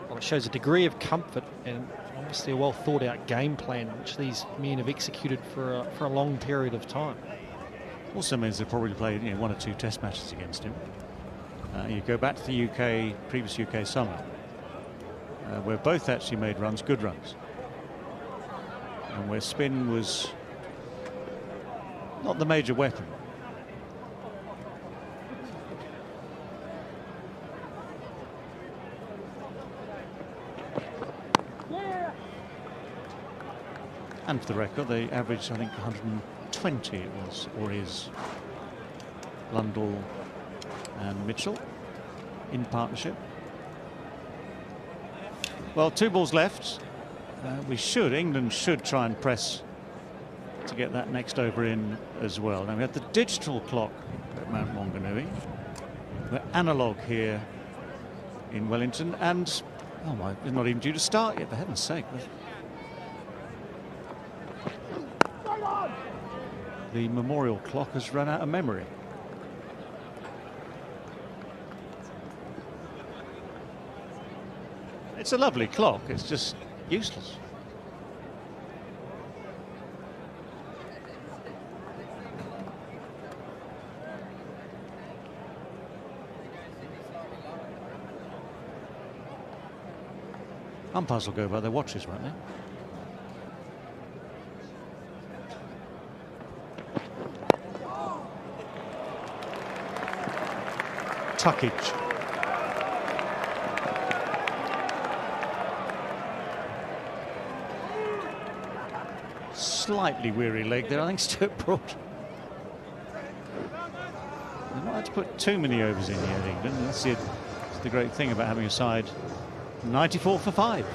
Well, it shows a degree of comfort and obviously a well thought out game plan, which these men have executed for a long period of time. Also means they probably played 1 or 2 test matches against him. You go back to the UK, previous UK summer, where both actually made runs, good runs. And where spin was not the major weapon. And for the record, they averaged, I think, 120 it was, or is, Blundell and Mitchell in partnership. Well, 2 balls left. England should try and press to get that next over in as well. Now we have the digital clock at Mount Maunganui. We're analog here in Wellington, and oh my, it's not even due to start yet, for heaven's sake. The memorial clock has run out of memory. It's a lovely clock, it's just useless. Umpires will go by their watches, won't they? Tuckage. Slightly weary leg there, I think Stuart Brook. They might have to put too many overs in here, England. That's the great thing about having a side 94 for 5.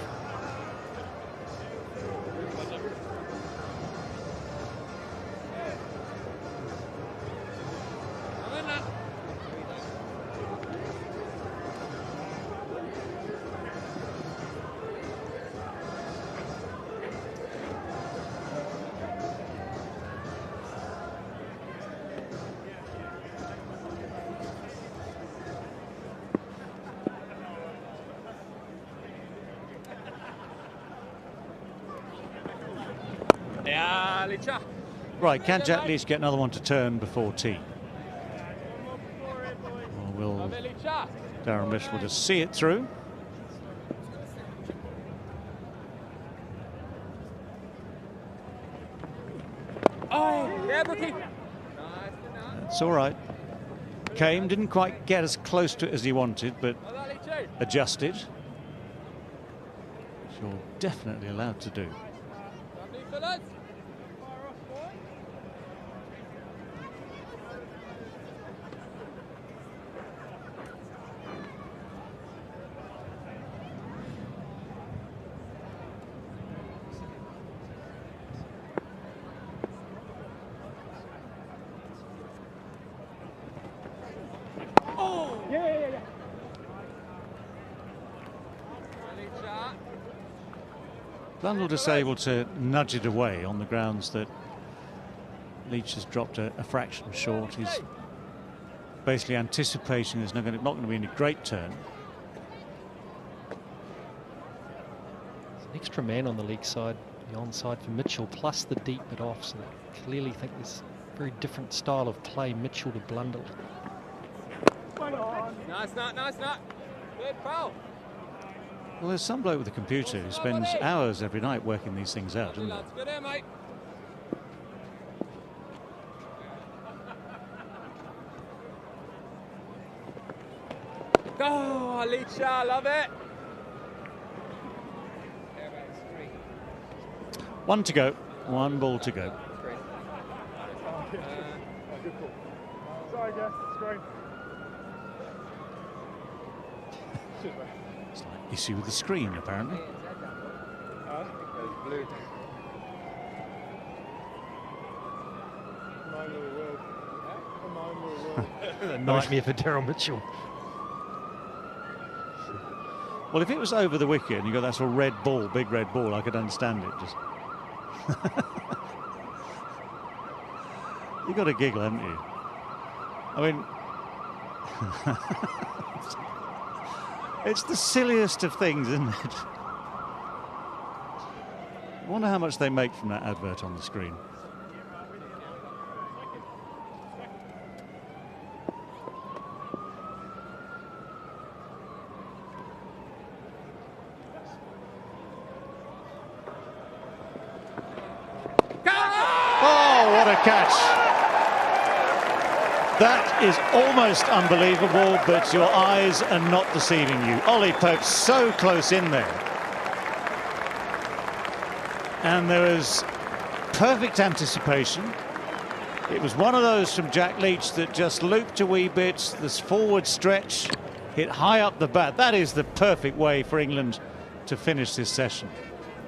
Right, can Jack Leach get another one to turn before tea? Or will Darren Mitchell just see it through? That's all right. Kane didn't quite get as close to it as he wanted, but adjusted. Which you're definitely allowed to do. Blundell just able to nudge it away on the grounds that Leach has dropped a fraction short. He's basically anticipating there's not going to be any great turn. There's an extra man on the leg side, the onside for Mitchell, plus the deep bit off, so they clearly think there's a very different style of play, Mitchell to Blundell. Nice nut. Good foul. Well, there's some bloke with a computer who spends hours every night working these things out, isn't there? Good here, mate. Oh, Alicia, love it. One to go, one ball to go. Sorry, guys, it's great. Issue with the screen, apparently. A nightmare for Daryl Mitchell. Well, if it was over the wicket and you got that sort of red ball, big red ball, I could understand it. Just you got to giggle, haven't you? I mean, it's the silliest of things, isn't it? I wonder how much they make from that advert on the screen. Oh, what a catch. That is almost unbelievable, but your eyes are not deceiving you. Ollie Pope so close in there. And there was perfect anticipation. It was one of those from Jack Leach that just looped a wee bit, this forward stretch, hit high up the bat. That is the perfect way for England to finish this session.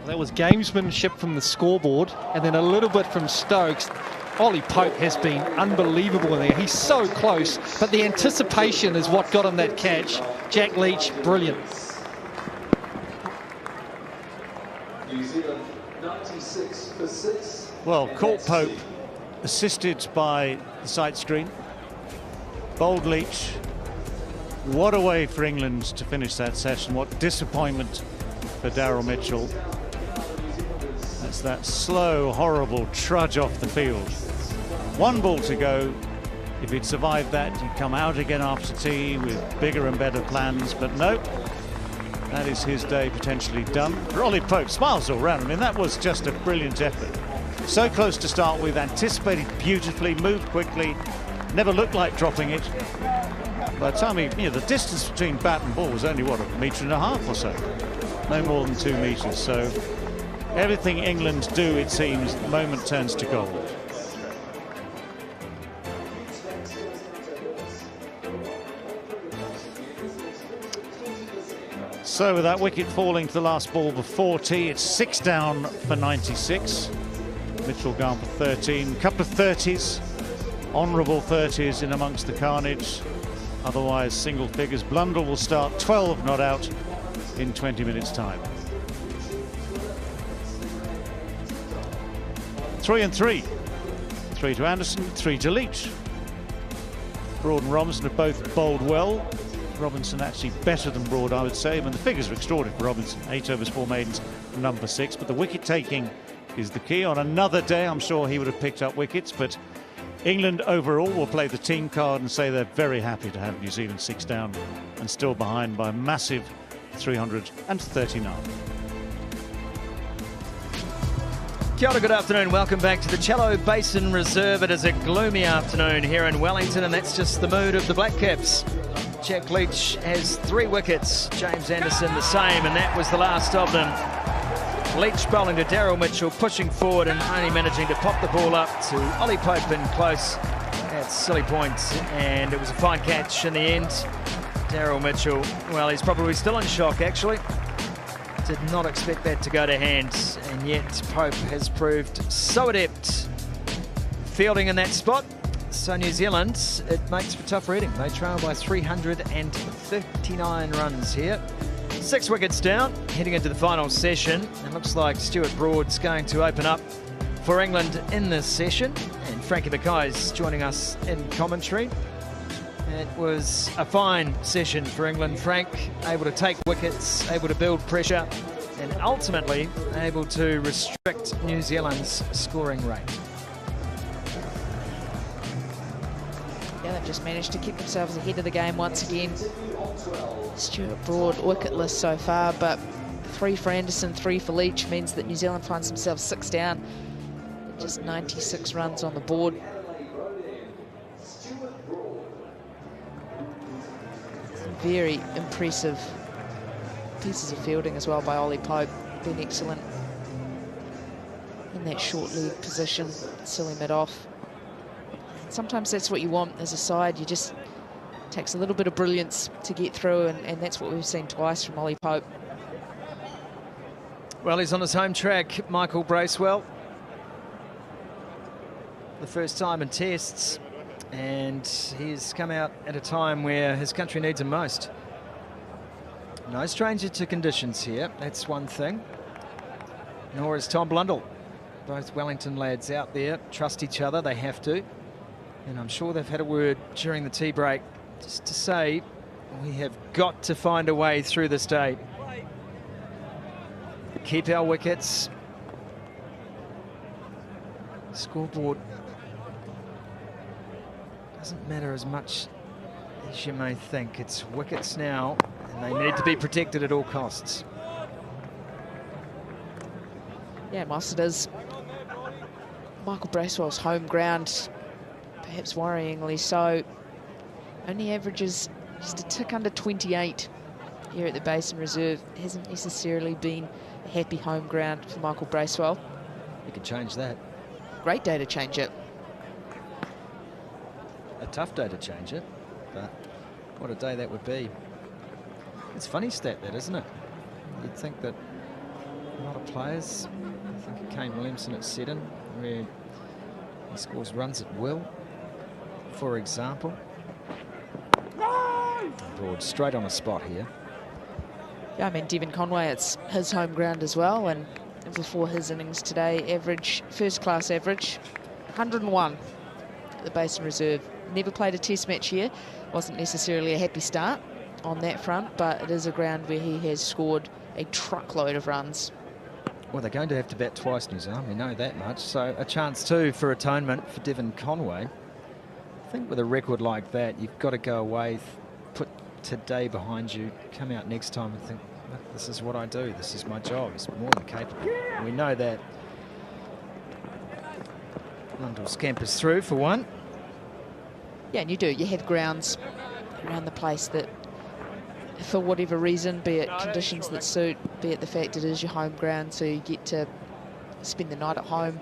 That was gamesmanship from the scoreboard, and then a little bit from Stokes. Ollie Pope has been unbelievable in there. He's so close, but the anticipation is what got him that catch. Jack Leach, brilliant. New Zealand 96 for 6. Well, caught Pope, assisted by the sight screen. Bowled Leach. What a way for England to finish that session. What disappointment for Daryl Mitchell. That's that slow, horrible trudge off the field. One ball to go. If he'd survived that, he'd come out again after tea with bigger and better plans. But no, that is his day potentially done. For Ollie Pope, smiles all round. I mean, that was just a brilliant effort. So close to start with, anticipated beautifully, moved quickly, never looked like dropping it. By the time the distance between bat and ball was only, what, 1.5 meters or so? No more than 2 meters. So everything England do, it seems, the moment turns to gold. So with that wicket falling to the last ball before tea, it's 6 down for 96. Mitchell gone for 13. Couple of 30s, honourable 30s in amongst the carnage. Otherwise single figures. Blundell will start 12 not out in 20 minutes time. 3 and 3. 3 to Anderson, 3 to Leach. Broad and Robinson have both bowled well. Robinson actually better than Broad, I would say. I mean, the figures are extraordinary for Robinson. 8 overs, 4 maidens, number 6. But the wicket taking is the key. On another day, I'm sure he would have picked up wickets, but England overall will play the team card and say they're very happy to have New Zealand 6 down and still behind by a massive 339. Kia ora, good afternoon. Welcome back to the Cello Basin Reserve. It is a gloomy afternoon here in Wellington, and that's just the mood of the Black Caps. Jack Leach has 3 wickets, James Anderson the same, and that was the last of them. Leach bowling to Daryl Mitchell, pushing forward and only managing to pop the ball up to Ollie Pope in close at silly point, and it was a fine catch in the end. Daryl Mitchell, well, he's probably still in shock actually. Did not expect that to go to hand, and yet Pope has proved so adept fielding in that spot. So New Zealand, it makes for tough reading. They trail by 339 runs here. 6 wickets down, heading into the final session. It looks like Stuart Broad's going to open up for England in this session, and Frankie Mackay's joining us in commentary. It was a fine session for England. Frank able to take wickets, able to build pressure, and ultimately able to restrict New Zealand's scoring rate. Yeah, they've just managed to keep themselves ahead of the game once again. Stuart Broad wicketless so far, but 3 for Anderson, 3 for Leach means that New Zealand finds themselves 6 down. Just 96 runs on the board. Very impressive pieces of fielding as well by Ollie Pope. Been excellent in that short leg position, silly mid-off. Sometimes that's what you want as a side. You just takes a little bit of brilliance to get through, and that's what we've seen twice from Ollie Pope. Well, he's on his home track, Michael Bracewell. The first time in tests, and he's come out at a time where his country needs him most. No stranger to conditions here, that's one thing. Nor is Tom Blundell. Both Wellington lads out there trust each other, they have to. And I'm sure they've had a word during the tea break just to say we have got to find a way through this day. Keep our wickets. Scoreboard doesn't matter as much as you may think. It's wickets now, and they need to be protected at all costs. Yeah, whilst it is Michael Bracewell's home ground, perhaps worryingly so, only averages just a tick under 28 here at the Basin Reserve. Hasn't necessarily been a happy home ground for Michael Bracewell. You could change that. Great day to change it. A tough day to change it, but what a day that would be. It's a funny stat, that, isn't it? You'd think that a lot of players, I think of Kane Williamson at 7, where he scores runs at will, for example. Broad straight on a spot here. Yeah, I mean, Devon Conway, it's his home ground as well, and before his innings today, average, first-class average, 101 at the Basin Reserve. Never played a test match here. Wasn't necessarily a happy start on that front, but it is a ground where he has scored a truckload of runs. Well, they're going to have to bat twice, New Zealand. We know that much. So a chance, too, for atonement for Devon Conway. I think with a record like that, you've got to go away, put today behind you, come out next time and think, look, this is what I do. This is my job. It's more than capable. We know that. Blundell scampers through for one. Yeah, and you do. You have grounds around the place that, for whatever reason, be it conditions that suit, be it the fact it is your home ground, so you get to spend the night at home.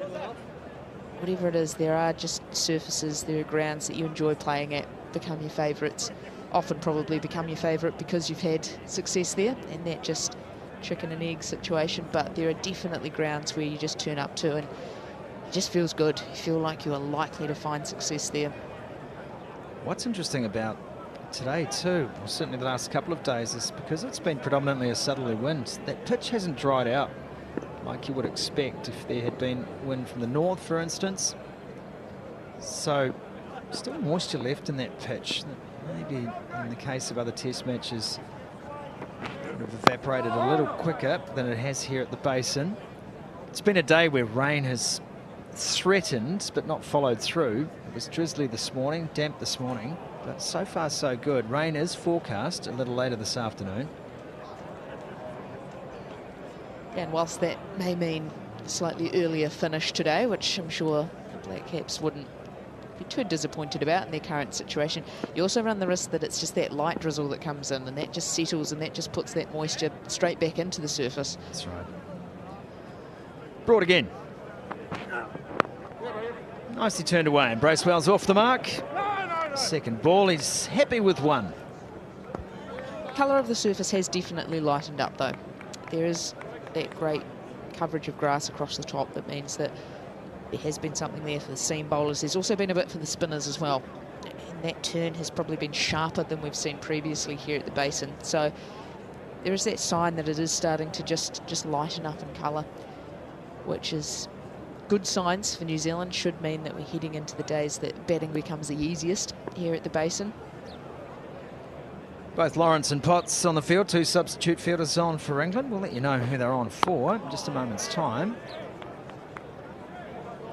Whatever it is, there are just surfaces, there are grounds that you enjoy playing at, become your favourites. Often probably become your favourite because you've had success there, and that just chicken and egg situation. But there are definitely grounds where you just turn up to and it just feels good. You feel like you are likely to find success there. What's interesting about today too, or certainly the last couple of days, is because it's been predominantly a southerly wind, that pitch hasn't dried out like you would expect if there had been wind from the north, for instance. So still moisture left in that pitch that maybe in the case of other test matches would have evaporated a little quicker than it has here at the Basin. It's been a day where rain has threatened but not followed through. It was drizzly this morning, damp this morning, but so far so good. Rain is forecast a little later this afternoon. And whilst that may mean a slightly earlier finish today, which I'm sure the Black Caps wouldn't be too disappointed about in their current situation, you also run the risk that it's just that light drizzle that comes in and that just settles and that just puts that moisture straight back into the surface. That's right. Broad again. Nicely turned away, and Bracewell's off the mark. Second ball, he's happy with one. Colour of the surface has definitely lightened up though. There is that great coverage of grass across the top that means that there has been something there for the seam bowlers. There's also been a bit for the spinners as well. And that turn has probably been sharper than we've seen previously here at the Basin. So there is that sign that it is starting to just lighten up in colour, which is good signs for New Zealand. Should mean that we're heading into the days that batting becomes the easiest here at the Basin. Both Lawrence and Potts on the field, 2 substitute fielders on for England. We'll let you know who they're on for in just a moment's time.